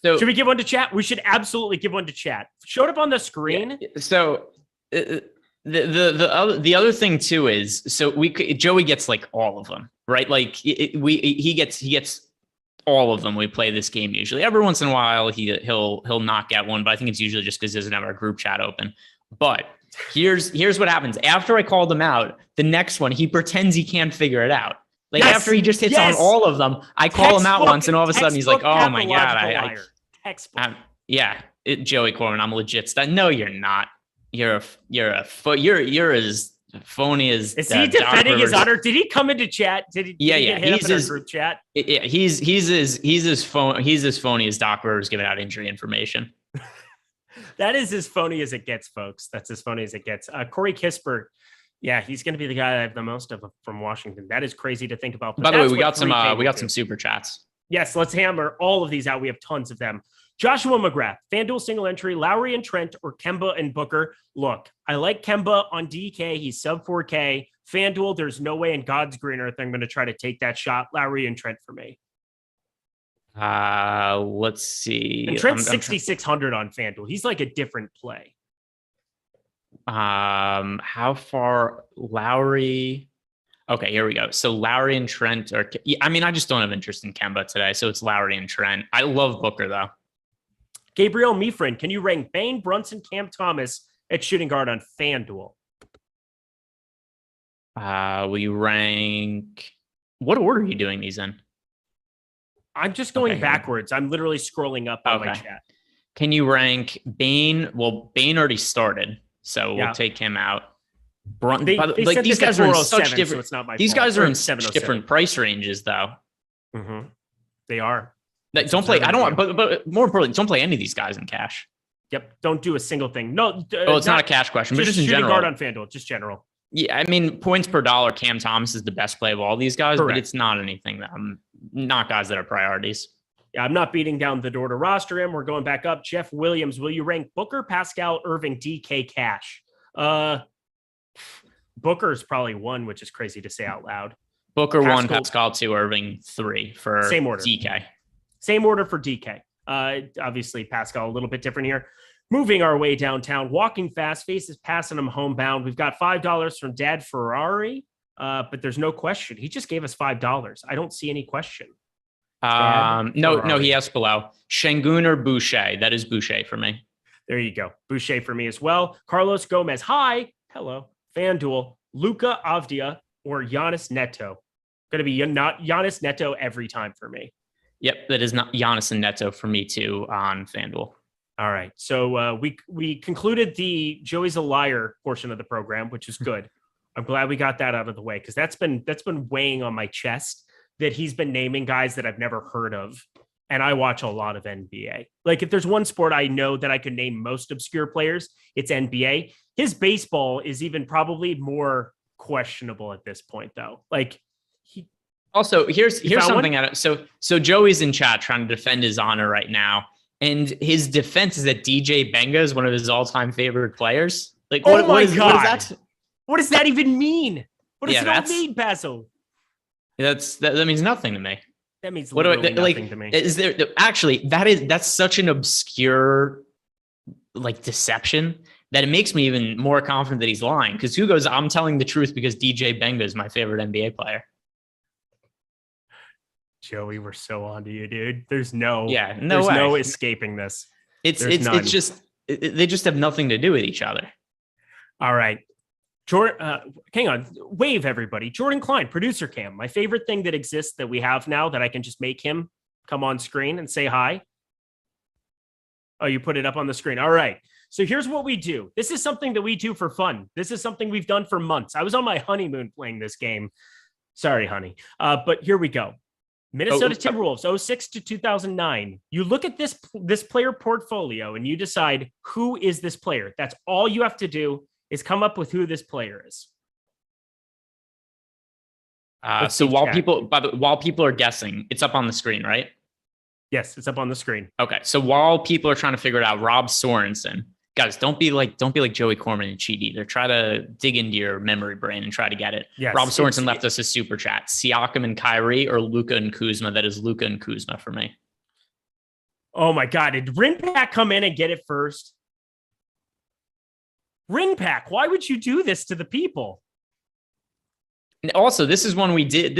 So should we give one to chat? We should absolutely give one to chat. Showed up on the screen. Yeah, so the other thing too is, so Joey gets like all of them, right? Like he gets all of them. We play this game usually. Every once in a while, he'll not get one, but I think it's usually just because he doesn't have our group chat open. But here's what happens. After I called him out, the next one, he pretends he can't figure it out. Like after he just hits on all of them, I call him out once, and all of a sudden he's like, "Oh my god, Joey Corman, I'm legit." No, you're not. You're as phony as. Is he defending his honor? Did he come into chat? Did he get hit up in our group chat? Yeah, he's as phony as Doc Rivers giving out injury information. That is as phony as it gets, folks. That's as phony as it gets. Corey Kispert, yeah, he's going to be the guy I have the most of from Washington. That is crazy to think about. By the way, we got some super chats. Yes, let's hammer all of these out. We have tons of them. Joshua McGrath, FanDuel single entry, Lowry and Trent, or Kemba and Booker. Look, I like Kemba on DK. He's sub 4K. FanDuel, there's no way in God's green earth I'm going to try to take that shot. Lowry and Trent for me. Let's see. And Trent's 6,600 on FanDuel. He's like a different play. How far Lowry? Okay, here we go. So Lowry and Trent are. I mean, I just don't have interest in Kemba today, so it's Lowry and Trent. I love Booker though. Gabriel Mifrin, can you rank Bane, Brunson, Cam Thomas at shooting guard on FanDuel? Will you rank? What order are you doing these in? I'm just going backwards. I'm literally scrolling up on my chat. Can you rank Bane? Well, Bane already started, so we'll take him out. These guys are in such different. So it's not my these guys are in such different price ranges, though. Mm-hmm. They are. Don't play. I don't want. But more importantly, don't play any of these guys in cash. Yep. Don't do a single thing. No. It's not a cash question, but just in general. Guard on FanDuel, just general. Yeah, I mean, points per dollar, Cam Thomas is the best play of all these guys, Correct. but it's not anything that not guys that are priorities. Yeah, I'm not beating down the door to roster him. We're going back up. Jeff Williams, will you rank Booker, Pascal, Irving, DK, Cash? Booker's probably 1, which is crazy to say out loud. Booker 1, Pascal 2, Irving 3 for same order. DK. Same order for DK. Obviously, Pascal a little bit different here. Moving our way downtown, walking fast, faces passing him homebound. We've got $5 from Dad Ferrari, but there's no question. He just gave us $5. I don't see any question. No, he asked below. Şengün or Boucher? That is Boucher for me. There you go. Boucher for me as well. Carlos Gomez. Hi. Hello. FanDuel. Luka Avdia or Giannis Neto. Going to be not Giannis Neto every time for me. Yep, that is not Giannis and Neto for me too on FanDuel. All right. So we concluded the Joey's a liar portion of the program, which is good. I'm glad we got that out of the way because that's been weighing on my chest that he's been naming guys that I've never heard of. And I watch a lot of NBA. Like if there's one sport I know that I could name most obscure players, it's NBA. His baseball is even probably more questionable at this point though. Like also here's something out of so Joey's in chat trying to defend his honor right now. And his defense is that DJ Benga is one of his all-time favorite players. Like, oh my God. What does that even mean? What does it all mean, Basil? That means nothing to me. That means nothing to me. Is there actually that's such an obscure like deception that it makes me even more confident that he's lying. Because who goes, I'm telling the truth because DJ Benga is my favorite NBA player. Joey, we're so on to you, dude. There's no escaping this. It's just they just have nothing to do with each other. All right. Jordan, hang on. Wave, everybody. Jordan Klein, producer cam. My favorite thing that exists that we have now that I can just make him come on screen and say hi. Oh, you put it up on the screen. All right. So here's what we do. This is something that we do for fun. This is something we've done for months. I was on my honeymoon playing this game. Sorry, honey. But here we go. Minnesota Timberwolves, 06 to 2009. You look at this player portfolio and you decide who is this player. That's all you have to do is come up with who this player is. So while people are guessing, it's up on the screen, right? Yes, it's up on the screen. Okay. So while people are trying to figure it out, Rob Sorensen, guys, don't be like Joey Corman and cheat either. Try to dig into your memory brain and try to get it. Yes, Rob Sorensen left us a super chat. Siakam and Kyrie or Luka and Kuzma? That is Luka and Kuzma for me. Oh my God. Did Rinpack come in and get it first? Rinpack, why would you do this to the people? Also, this is one we did.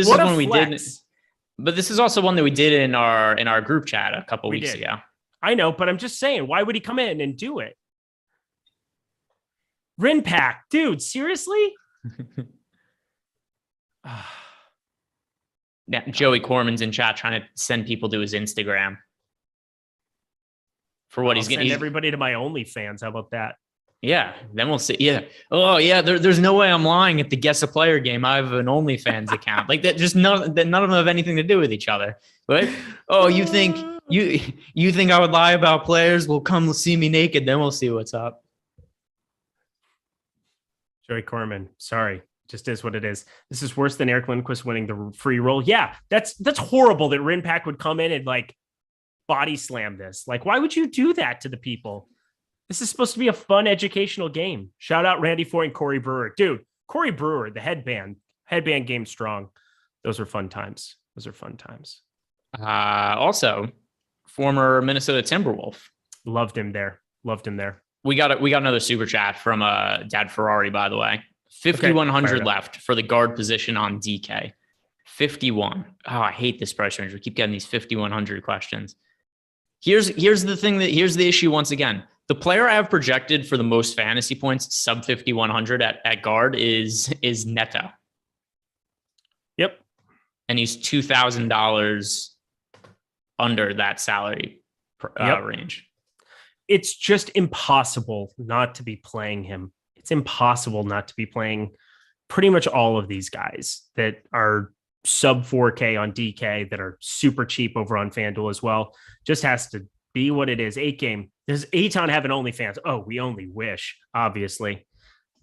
But this is also one that we did in our group chat a couple weeks ago. I know, but I'm just saying, why would he come in and do it? Rinpack, dude, seriously? Yeah, Joey Corman's in chat trying to send people to his Instagram for what he's getting. Send everybody to my OnlyFans. How about that? Yeah, then we'll see. Yeah. Oh, yeah. There's no way I'm lying at the Guess a Player game. I have an OnlyFans account. Like that. Just none of them have anything to do with each other. Right? Oh, you think I would lie about players? Well, come see me naked. Then we'll see what's up. Joey Corman, sorry, just is what it is. This is worse than Eric Lindquist winning the free roll. Yeah, that's horrible that Rinpack would come in and like body slam this. Like, why would you do that to the people? This is supposed to be a fun educational game. Shout out Randy Foy and Corey Brewer. Dude, Corey Brewer, the headband game strong. Those are fun times. Also, former Minnesota Timberwolf. Loved him there. We got another super chat from Dad Ferrari, by the way. 5,100 left for the guard position on DK. 51. Oh, I hate this price range. We keep getting these 5,100 questions. Here's the issue once again. The player I have projected for the most fantasy points, sub 5,100 at guard is Neto. Yep. And he's $2,000 under that salary range. It's just impossible not to be playing him. It's impossible not to be playing pretty much all of these guys that are sub 4K on DK that are super cheap over on FanDuel as well. Just has to be what it is. 8 game. Does Aton have an OnlyFans? Oh, we only wish, obviously.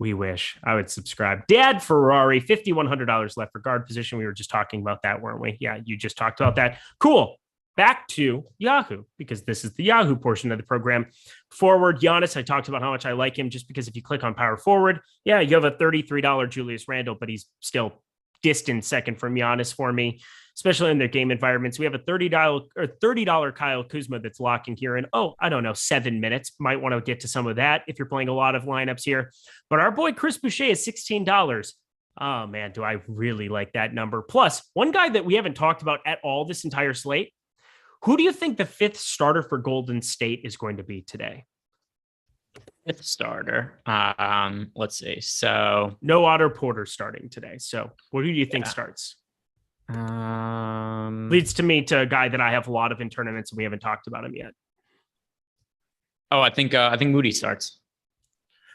We wish. I would subscribe. Dad Ferrari, $5,100 left for guard position. We were just talking about that, weren't we? Yeah, you just talked about that. Cool. Back to Yahoo, because this is the Yahoo portion of the program. Forward, Giannis, I talked about how much I like him, just because if you click on power forward, yeah, you have a $33 Julius Randle, but he's still distant second from Giannis for me, especially in their game environments. We have a $30 Kyle Kuzma that's locking here in, 7 minutes. Might want to get to some of that if you're playing a lot of lineups here. But our boy Chris Boucher is $16. Oh, man, do I really like that number. Plus, one guy that we haven't talked about at all this entire slate. Who do you think the fifth starter for Golden State is going to be today? Fifth starter. Let's see. So no Otto Porter starting today. So who do you think starts? Leads to me to a guy that I have a lot of in tournaments and we haven't talked about him yet. I think Moody starts.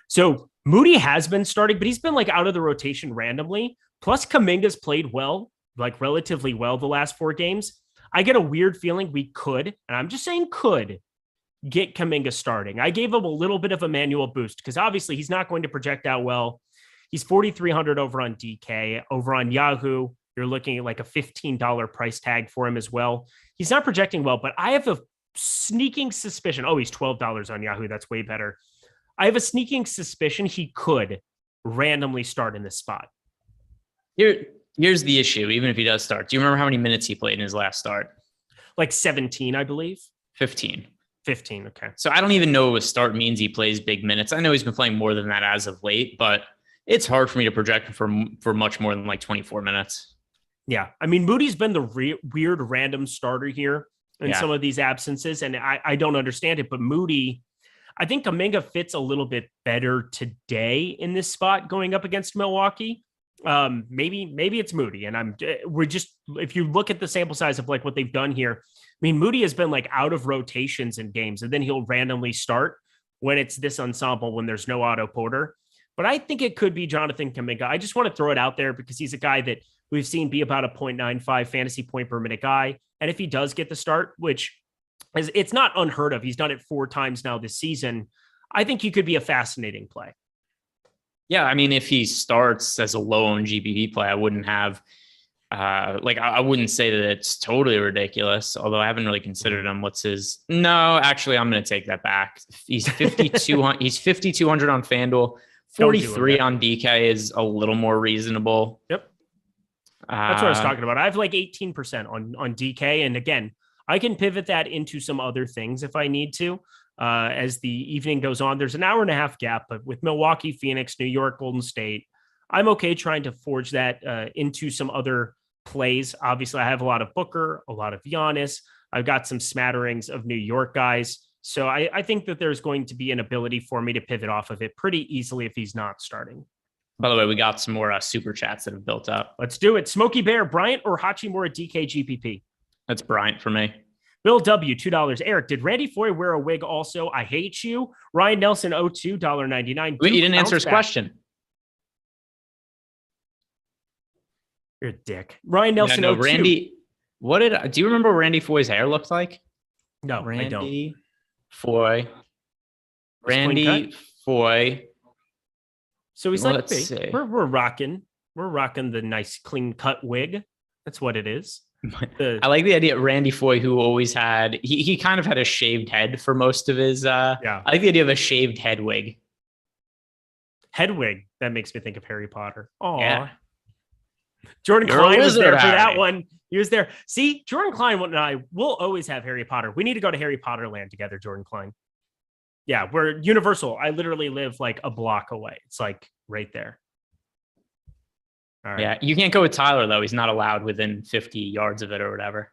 So Moody has been starting, but he's been like out of the rotation randomly. Plus Kuminga's played well, like relatively well the last 4 games. I get a weird feeling we could, and I'm just saying could, get Kuminga starting. I gave him a little bit of a manual boost because obviously he's not going to project out well. He's 4,300 over on DK. Over on Yahoo, you're looking at like a $15 price tag for him as well. He's not projecting well, but I have a sneaking suspicion. Oh, he's $12 on Yahoo. That's way better. I have a sneaking suspicion he could randomly start in this spot. Here's the issue, even if he does start. Do you remember how many minutes he played in his last start? Like 17, I believe. 15. 15, okay. So I don't even know what start means he plays big minutes. I know he's been playing more than that as of late, but it's hard for me to project for much more than like 24 minutes. Yeah, I mean, Moody's been the weird random starter here in some of these absences, and I don't understand it, but Moody, I think Kuminga fits a little bit better today in this spot going up against Milwaukee. Maybe it's Moody, and if you look at the sample size of like what they've done here, I mean, Moody has been like out of rotations in games, and then he'll randomly start when it's this ensemble, when there's no Otto Porter. But I think it could be Jonathan Kuminga. I just want to throw it out there because he's a guy that we've seen be about a 0.95 fantasy point per minute guy. And if he does get the start, which is, it's not unheard of, he's done it 4 times now this season, I think he could be a fascinating play. Yeah, I mean, if he starts as a low-owned GPP play, I wouldn't have, I wouldn't say that it's totally ridiculous, although I haven't really considered him. No, actually, I'm going to take that back. He's 5,200 he's 5,200 on FanDuel, 43 on DK is a little more reasonable. Yep. That's what I was talking about. I have like 18% on DK. And again, I can pivot that into some other things if I need to. As the evening goes on, there's an hour and a half gap, but with Milwaukee, Phoenix, New York, Golden State, I'm okay trying to forge that into some other plays. Obviously, I have a lot of Booker, a lot of Giannis. I've got some smatterings of New York guys. So I think that there's going to be an ability for me to pivot off of it pretty easily if he's not starting. By the way, we got some more super chats that have built up. Let's do it. Smokey Bear, Bryant or Hachimura DK GPP? That's Bryant for me. Bill W, $2. Eric, did Randy Foye wear a wig also? I hate you. Ryan Nelson, $02, $1.99. Wait, you didn't answer his question. You're a dick. Ryan Nelson, no, Randy, do you remember what Randy Foye's hair looked like? No, I don't. Randy Foye. So he's like, we're rocking the nice clean cut wig. That's what it is. I like the idea of Randy Foye, who always had, he kind of had a shaved head for most of his, I like the idea of a shaved head wig. Head wig. That makes me think of Harry Potter. Oh, yeah. Jordan You're Klein was there for that one. He was there. See, Jordan Klein and I will always have Harry Potter. We need to go to Harry Potter land together, Jordan Klein. Yeah, we're Universal. I literally live like a block away. It's like right there. All right. Yeah, you can't go with Tyler, though. He's not allowed within 50 yards of it or whatever.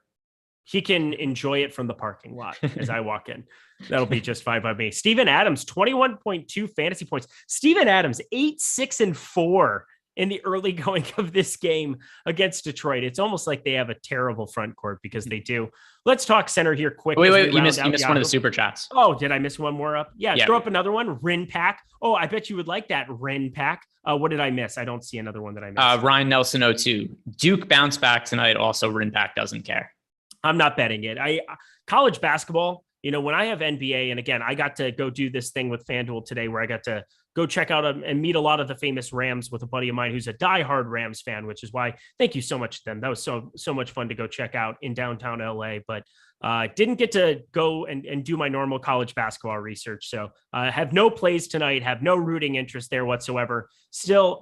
He can enjoy it from the parking lot as I walk in. That'll be just fine by me. Steven Adams, 21.2 fantasy points. Steven Adams, 8, 6, and 4 in the early going of this game against Detroit. It's almost like they have a terrible front court because they do. Let's talk center here quick. Wait, you missed one of the super chats. Oh, did I miss one more up? Yeah, throw up another one. Rin Pack. Oh, I bet you would like that, Rin Pack. What did I miss? I don't see another one that I missed. Ryan Nelson 02. Duke bounce back tonight. Also, Rin Pack doesn't care. I'm not betting it. College basketball, when I have NBA, and again, I got to go do this thing with FanDuel today where I got to go check out and meet a lot of the famous Rams with a buddy of mine who's a diehard Rams fan, which is why thank you so much to them. That was so much fun to go check out in downtown LA, but didn't get to go and do my normal college basketball research. So have no plays tonight, have no rooting interest there whatsoever. Still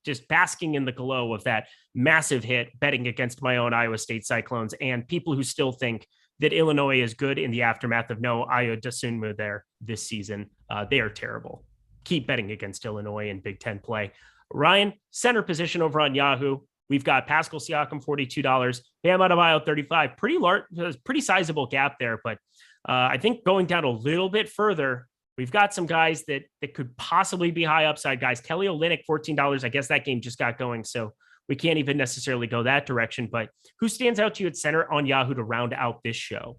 just basking in the glow of that massive hit betting against my own Iowa State Cyclones and people who still think that Illinois is good in the aftermath of no Ayo Dosunmu there this season. They are terrible. Keep betting against Illinois in Big Ten play. Ryan, center position over on Yahoo. We've got Pascal Siakam, $42. Bam Adebayo, $35. Pretty large, pretty sizable gap there. But I think going down a little bit further, we've got some guys that could possibly be high upside guys. Kelly Olynyk, $14. I guess that game just got going, so we can't even necessarily go that direction. But who stands out to you at center on Yahoo to round out this show?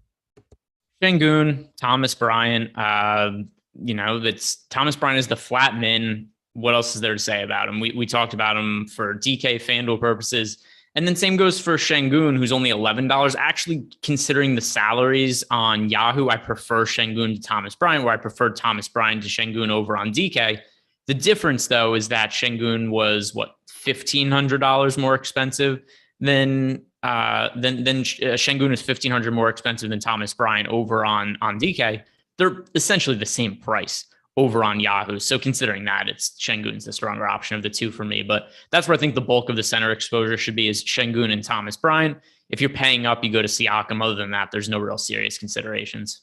Şengün, Thomas Bryant. That's Thomas Bryant is the flat min. What else is there to say about him? We talked about him for DK FanDuel purposes. And then same goes for Şengün, who's only $11. Actually, considering the salaries on Yahoo, I prefer Şengün to Thomas Bryant, where I preferred Thomas Bryant to Şengün over on DK. The difference, though, is that Şengün was, $1,500 more expensive than Şengün is $1,500 more expensive than Thomas Bryant over on DK. They're essentially the same price over on Yahoo. So considering that, it's Şengün's the stronger option of the two for me. But that's where I think the bulk of the center exposure should be, is Şengün and Thomas Bryant. If you're paying up, you go to Siakam. Other than that, there's no real serious considerations.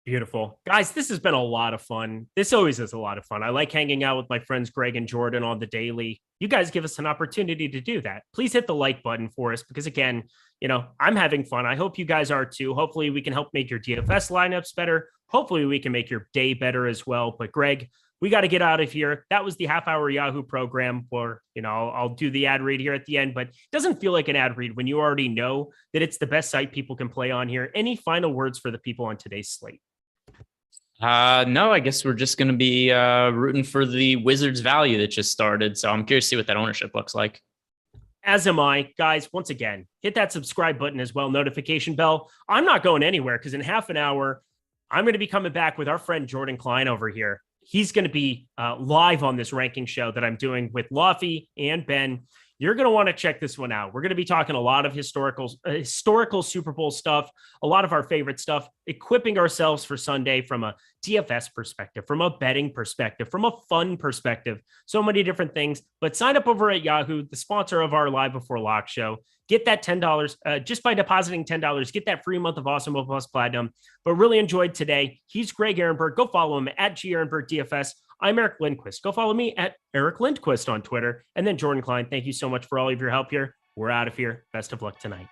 Beautiful. Guys, this has been a lot of fun. This always is a lot of fun. I like hanging out with my friends Greg and Jordan on the daily. You guys give us an opportunity to do that. Please hit the like button for us because, again, I'm having fun. I hope you guys are too. Hopefully we can help make your DFS lineups better. Hopefully we can make your day better as well. But Greg, we got to get out of here. That was the half-hour Yahoo program, or, I'll do the ad read here at the end, but it doesn't feel like an ad read when you already know that it's the best site people can play on here. Any final words for the people on today's slate? No, I guess we're just going to be rooting for the Wizards value that just started. So I'm curious to see what that ownership looks like. As am I. Guys, once again, hit that subscribe button as well, notification bell. I'm not going anywhere because in half an hour, I'm going to be coming back with our friend Jordan Klein over here. He's going to be live on this ranking show that I'm doing with Luffy and Ben. You're going to want to check this one out. We're going to be talking a lot of historical Super Bowl stuff, a lot of our favorite stuff, equipping ourselves for Sunday from a DFS perspective, from a betting perspective, from a fun perspective, so many different things. But sign up over at Yahoo, the sponsor of our Live Before Lock show. Get that $10 just by depositing $10. Get that free month of Awesemo Plus Platinum. But really enjoyed today. He's Greg Ehrenberg. Go follow him at @GEhrenbergDFS. I'm Eric Lindquist. Go follow me at Eric Lindquist on Twitter. And then Jordan Klein, thank you so much for all of your help here. We're out of here. Best of luck tonight.